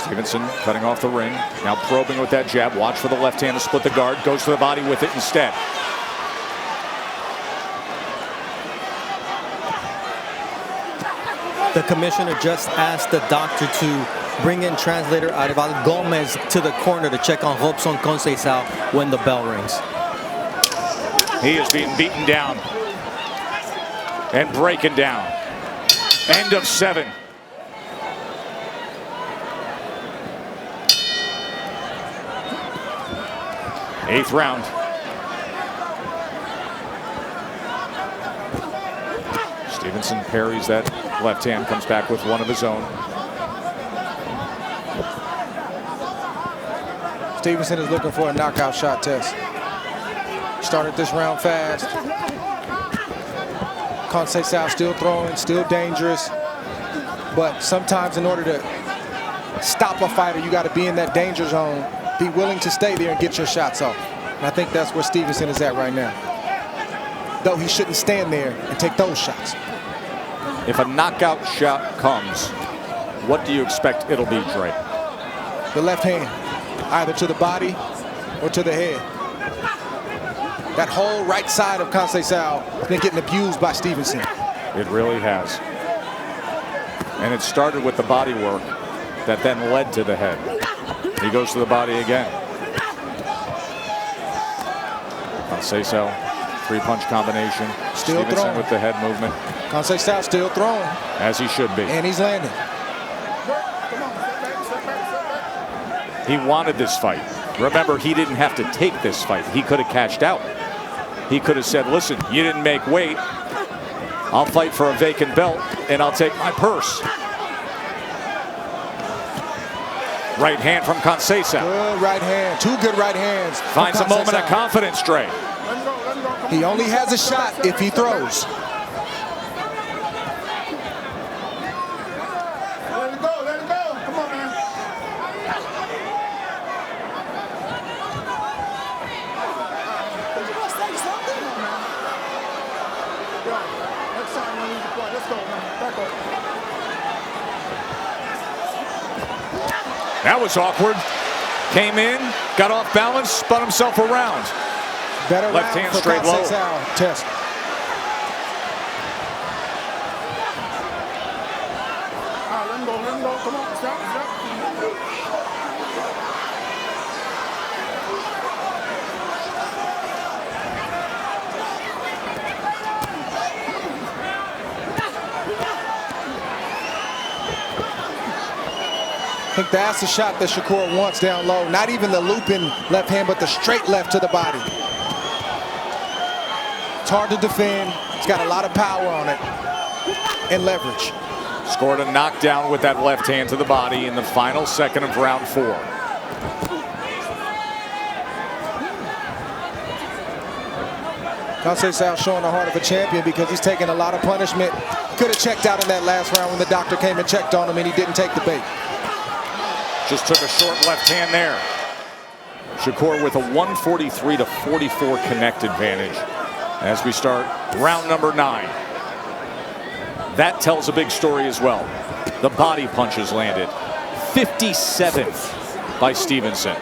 Speaker 2: Stevenson cutting off the ring, now probing with that jab. Watch for the left hand to split the guard, goes to the body with it instead.
Speaker 6: The commissioner just asked the doctor to bring in translator Arival Gomez to the corner to check on Robson Conceição when the bell rings.
Speaker 2: He is being beaten down and breaking down. End of 7. Eighth round. Stevenson parries that left hand, comes back with one of his own.
Speaker 3: Stevenson is looking for a knockout shot test. Started this round fast. Conceição still throwing, still dangerous. But sometimes in order to stop a fighter, you got to be in that danger zone. Be willing to stay there and get your shots off. And I think that's where Stevenson is at right now. Though he shouldn't stand there and take those shots.
Speaker 2: If a knockout shot comes, what do you expect it'll be, Dre?
Speaker 3: The left hand, either to the body or to the head. That whole right side of Conceição has been getting abused by Stevenson.
Speaker 2: It really has. And it started with the body work that then led to the head. He goes to the body again. Conceição, 3-punch combination.
Speaker 3: Still
Speaker 2: Stevenson
Speaker 3: throwing.
Speaker 2: with the head movement.
Speaker 3: Conceição still throwing.
Speaker 2: As he should be.
Speaker 3: And he's landing.
Speaker 2: He wanted this fight. Remember, he didn't have to take this fight. He could have cashed out. He could have said, listen, you didn't make weight. I'll fight for a vacant belt, and I'll take my purse. Right hand from Conceição.
Speaker 3: Good right hand. 2 good right hands.
Speaker 2: Finds a moment of confidence, Dre.
Speaker 1: Let him go, come
Speaker 3: He only has a shot if he throws.
Speaker 1: Let it go, let it go. Come on, man. Did you just say something? Come on, man. Yo, next time we need to play. Let's go, man. Back up.
Speaker 2: That was awkward. Came in, got off balance, spun himself around.
Speaker 3: Better
Speaker 2: left hand straight low.
Speaker 3: Test.
Speaker 1: All right, let him go, let him go. Come on, stop, stop.
Speaker 3: I think that's the shot that Shakur wants down low. Not even the looping left hand, but the straight left to the body. It's hard to defend. It's got a lot of power on it and leverage.
Speaker 2: Scored a knockdown with that left hand to the body in the final second of round 4.
Speaker 3: Conceição showing the heart of a champion because he's taking a lot of punishment. Could have checked out in that last round when the doctor came and checked on him and he didn't take the bait.
Speaker 2: Just took a short left hand there. Shakur with a 143 to 44 connect advantage as we start round number 9. That tells a big story as well. The body punches landed. 57th by Stevenson.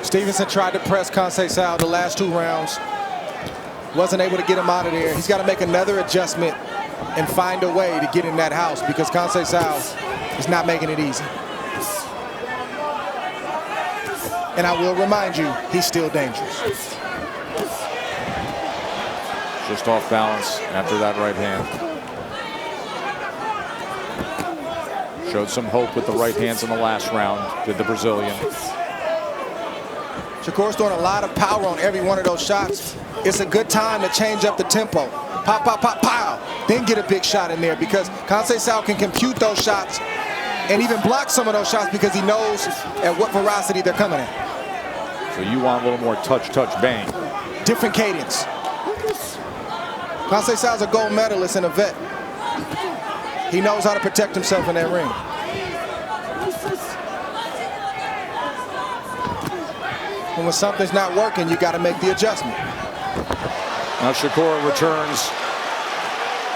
Speaker 3: Stevenson tried to press Conceição the last 2 rounds. Wasn't able to get him out of there. He's got to make another adjustment and find a way to get in that house because Conceição is not making it easy. And I will remind you, he's still dangerous.
Speaker 2: Just off balance after that right hand. Showed some hope with the right hands in the last round, did the Brazilian.
Speaker 3: Shakur's throwing a lot of power on every one of those shots. It's a good time to change up the tempo. Pop, pop, pop, pow. Then get a big shot in there because Conceição can compute those shots and even block some of those shots because he knows at what velocity they're coming at.
Speaker 2: So you want a little more touch, touch, bang.
Speaker 3: Different cadence. Conceição's a gold medalist and a vet. He knows how to protect himself in that ring. And when something's not working, you got to make the adjustment.
Speaker 2: Now Shakur returns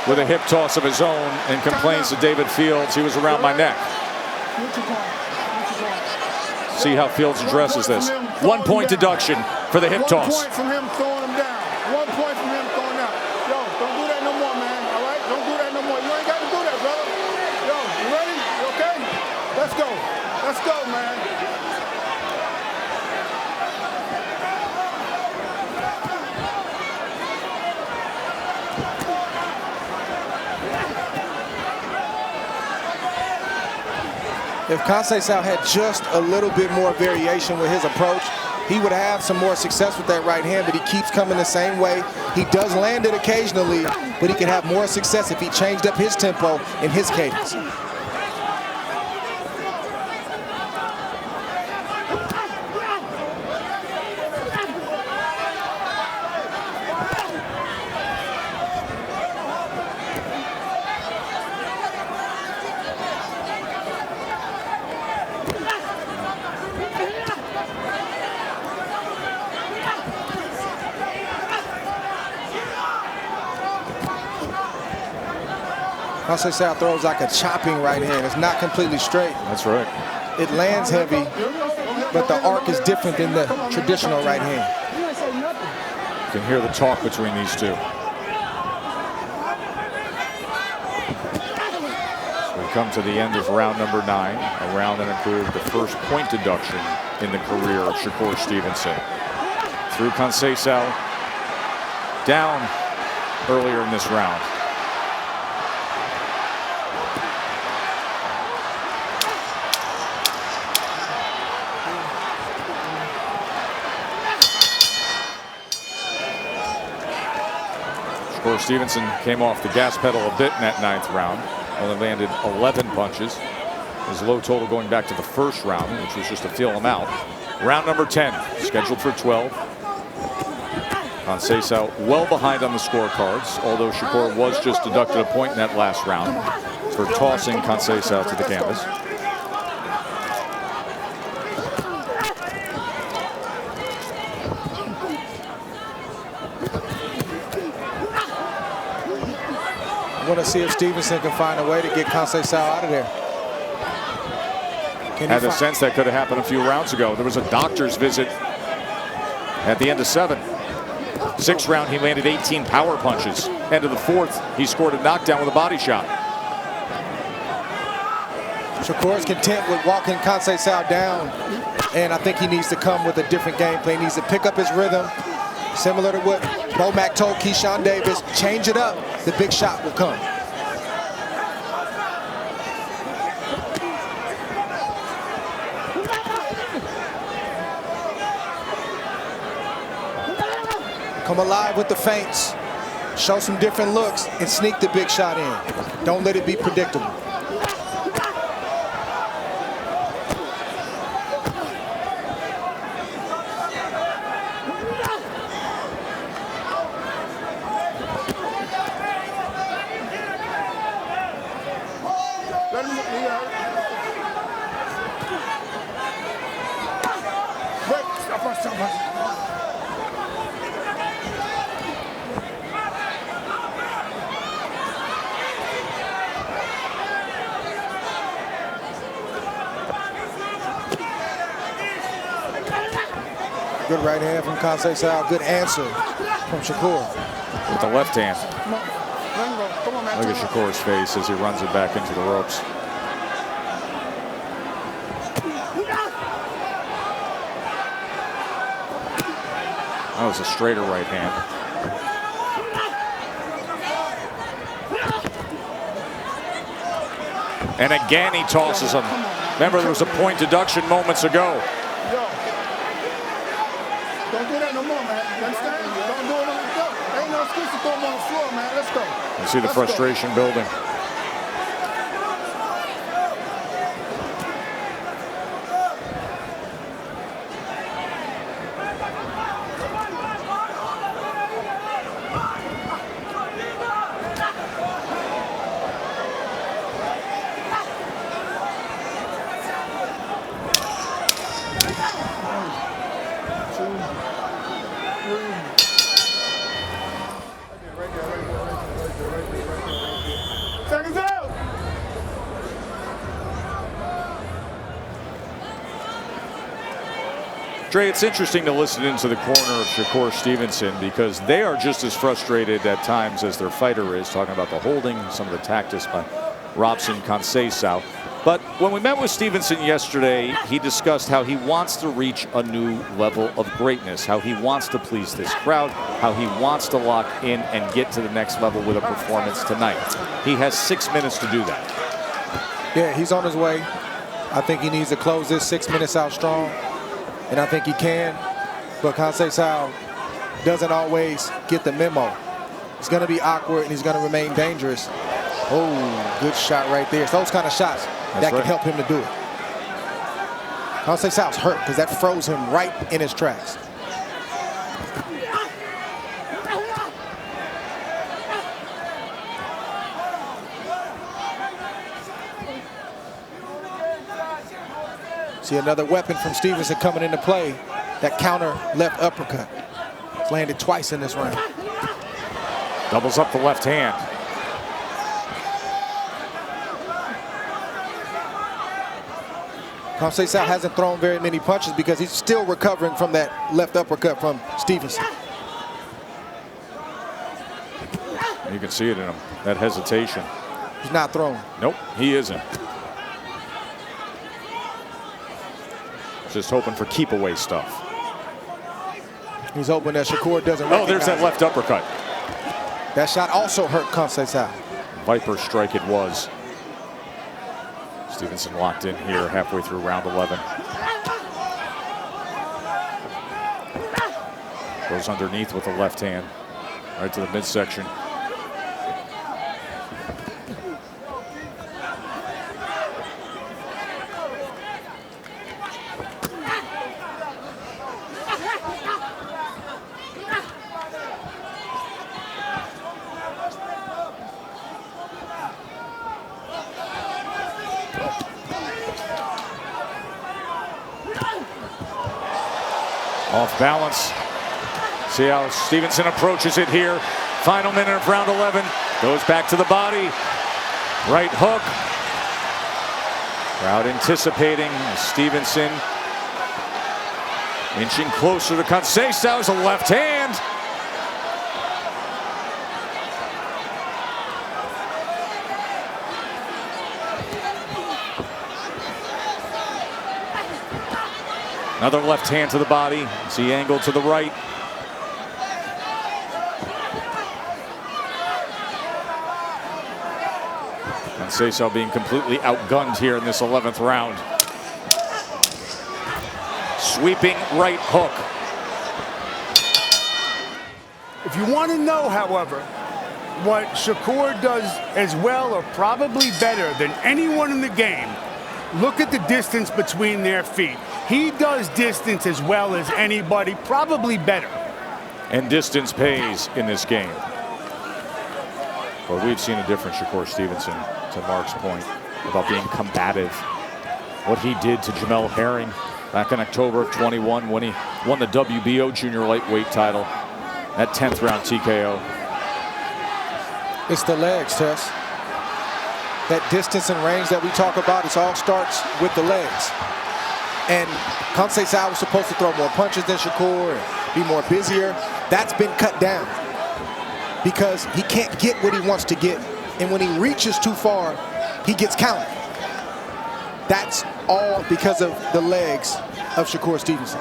Speaker 2: with a hip toss of his own and complains to David Fields, he was around my neck. See how Fields addresses this. 1 point deduction for the hip toss.
Speaker 1: 1 point from him throwing him down. 1 point from him throwing down. Yo, don't do that no more, man. All right? Don't do that no more. You ain't got to do that, brother. Yo, you ready? You okay? Let's go. Let's go, man.
Speaker 3: If Conceição had just a little bit more variation with his approach, he would have some more success with that right hand, but he keeps coming the same way. He does land it occasionally, but he could have more success if he changed up his tempo and his cadence. Conceição throws like a chopping right hand. It's not completely straight.
Speaker 2: That's right.
Speaker 3: It lands heavy, but the arc is different than the traditional right hand.
Speaker 2: You can hear the talk between these two. So we come to the end of round number 9, a round that included the first point deduction in the career of Shakur Stevenson. Through Conceição down earlier in this round. Shakur Stevenson came off the gas pedal a bit in that 9th round. Only landed 11 punches. His low total going back to the first round, which was just to feel him out. Round number 10, scheduled for 12. Conceição well behind on the scorecards, although Shakur was just deducted a point in that last round for tossing Conceição to the canvas.
Speaker 3: I want to see if Stevenson can find a way to get Conceição out of there.
Speaker 2: Had a sense that could have happened a few rounds ago. There was a doctor's visit at the end of 7. 6th round, he landed 18 power punches. End of the 4th, he scored a knockdown with a body shot.
Speaker 3: Shakur is content with walking Conceição down, and I think he needs to come with a different game plan. He needs to pick up his rhythm, similar to what Bo Mack told Keyshawn Davis. Change it up, the big shot will come. Come alive with the feints, show some different looks, and sneak the big shot in. Don't let it be predictable. Good right hand from Conceição. Good answer from Shakur.
Speaker 2: With the left hand. Look at Shakur's face as he runs it back into the ropes. That was a straighter right hand. And again he tosses him. Remember, there was a point deduction moments ago.
Speaker 1: Don't do that no more, man. You understand? Don't do it no more. Ain't no excuse to throw him on the floor, man. Let's go.
Speaker 2: You see the frustration building. Dre, it's interesting to listen into the corner of Shakur Stevenson because they are just as frustrated at times as their fighter is, talking about the holding, some of the tactics by Robson Conceição. But when we met with Stevenson yesterday, he discussed how he wants to reach a new level of greatness, how he wants to please this crowd, how he wants to lock in and get to the next level with a performance tonight. He has 6 minutes to do that.
Speaker 3: Yeah, he's on his way. I think he needs to close this 6 minutes out strong. And I think he can, but Conceição doesn't always get the memo. It's going to be awkward, and he's going to remain dangerous. Oh, good shot right there. It's those kind of shots that can help him to do it. Conceição's hurt because that froze him right in his tracks. See another weapon from Stevenson coming into play. That counter left uppercut. It's landed twice in this round.
Speaker 2: Doubles up the left hand.
Speaker 3: Conceição hasn't thrown very many punches because he's still recovering from that left uppercut from Stevenson.
Speaker 2: You can see it in him, that hesitation.
Speaker 3: He's not throwing.
Speaker 2: Nope, he isn't. Just hoping for keep away stuff.
Speaker 3: He's hoping that Shakur doesn't.
Speaker 2: Oh, there's that left uppercut.
Speaker 3: That shot also hurt Conceição.
Speaker 2: Viper strike it was. Stevenson locked in here halfway through round 11. Goes underneath with the left hand, right to the midsection. Off balance. See how Stevenson approaches it here. Final minute of round 11. Goes back to the body. Right hook. Crowd anticipating. Stevenson inching closer to Conceição's a left hand. Another left hand to the body. See angle to the right. Conceição being completely outgunned here in this 11th round. Sweeping right hook.
Speaker 5: If you want to know, however, what Shakur does as well or probably better than anyone in the game, look at the distance between their feet. He does distance as well as anybody, probably better.
Speaker 2: And distance pays in this game. But we've seen a different Shakur Stevenson, to Mark's point, about being combative. What he did to Jamel Herring back in October of 21 when he won the WBO junior lightweight title. That 10th round TKO.
Speaker 3: It's the legs, Tess. That distance and range that we talk about, it all starts with the legs. And Conceição was supposed to throw more punches than Shakur and be more busier. That's been cut down because he can't get what he wants to get. And when he reaches too far, he gets counted. That's all because of the legs of Shakur Stevenson.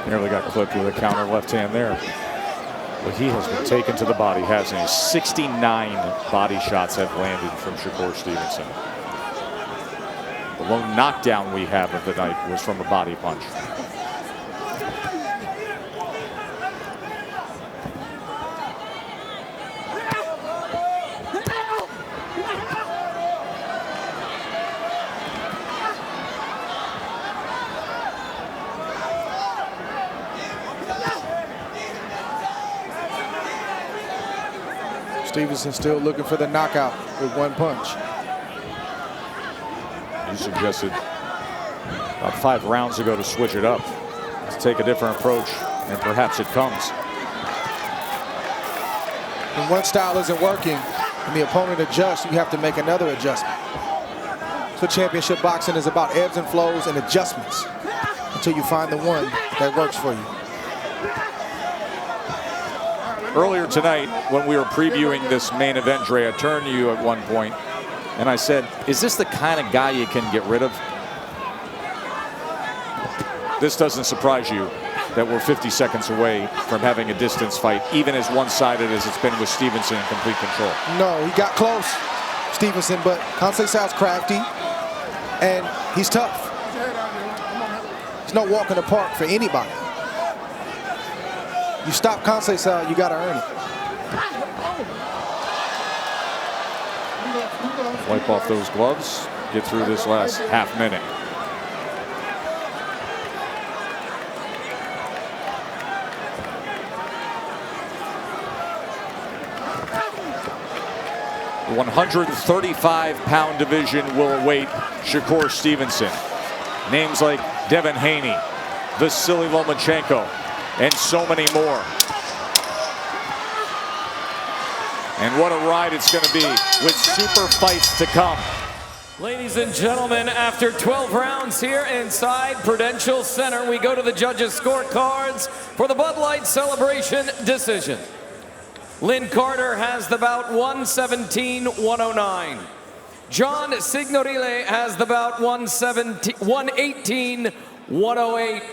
Speaker 2: Nearly got clipped with a counter left hand there. Well, he has been taken to the body, hasn't he? 69 body shots have landed from Shakur Stevenson. The lone knockdown we have of the night was from a body punch.
Speaker 3: Stevenson still looking for the knockout with one punch.
Speaker 2: You suggested about 5 rounds ago to switch it up, to take a different approach, and perhaps it comes.
Speaker 3: When one style isn't working and the opponent adjusts, you have to make another adjustment. So championship boxing is about ebbs and flows and adjustments until you find the one that works for you.
Speaker 2: Earlier tonight, when we were previewing this main event, Dre, I turned to you at one point and I said, is this the kind of guy you can get rid of? This doesn't surprise you that we're 50 seconds away from having a distance fight, even as one-sided as it's been with Stevenson in complete control.
Speaker 3: No, he got close, Stevenson, but Conceição's crafty and he's tough. He's no walk in the park for anybody. You stop Conceição, you got to earn it.
Speaker 2: Wipe off those gloves, get through this last half minute. The 135-pound division will await Shakur Stevenson. Names like Devin Haney, Vasily Lomachenko, and so many more. And what a ride it's going to be with super fights to come.
Speaker 12: Ladies and gentlemen, after 12 rounds here inside Prudential Center, we go to the judges' scorecards for the Bud Light Celebration decision. Lynn Carter has the bout 117-109. John Signorile has the bout 118-108.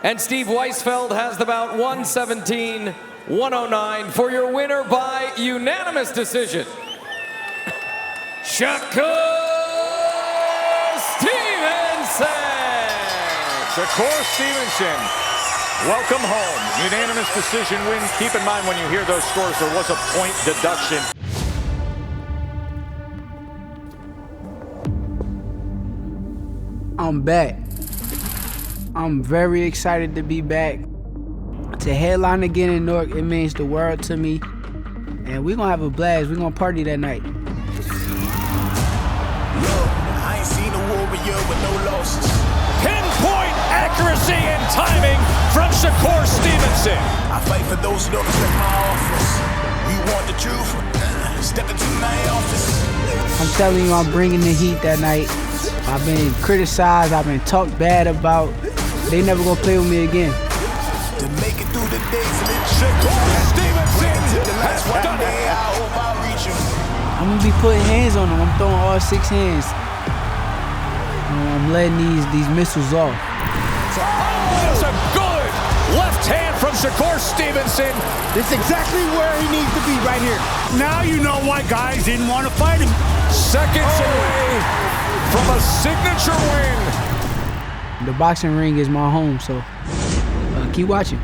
Speaker 12: And Steve Weisfeld has the bout 117-109 for your winner by unanimous decision, Shakur Stevenson.
Speaker 2: Shakur Stevenson, welcome home. Unanimous decision win. Keep in mind when you hear those scores, there was a point deduction.
Speaker 8: I'm back. I'm very excited to be back. To headline again in Newark, it means the world to me. And we're gonna have a blast. We're gonna party that night.
Speaker 9: Yo, I ain't seen a warrior with no losses.
Speaker 2: Pinpoint accuracy and timing from Shakur Stevenson.
Speaker 9: I fight for those who don't respect my office. You want the truth? Step into my office.
Speaker 8: I'm telling you, I'm bringing the heat that night. I've been criticized, I've been talked bad about. They never gonna play with me again.
Speaker 9: To make it through the days and it Shakur Stevenson has done it. I hope I reach him.
Speaker 8: I'm gonna be putting hands on them. I'm throwing all 6 hands. I'm letting these missiles off.
Speaker 2: That's a good left hand from Shakur Stevenson.
Speaker 4: This is exactly where he needs to be right here.
Speaker 5: Now you know why guys didn't want to fight him.
Speaker 2: Seconds away from a signature win.
Speaker 8: The boxing ring is my home, so keep watching.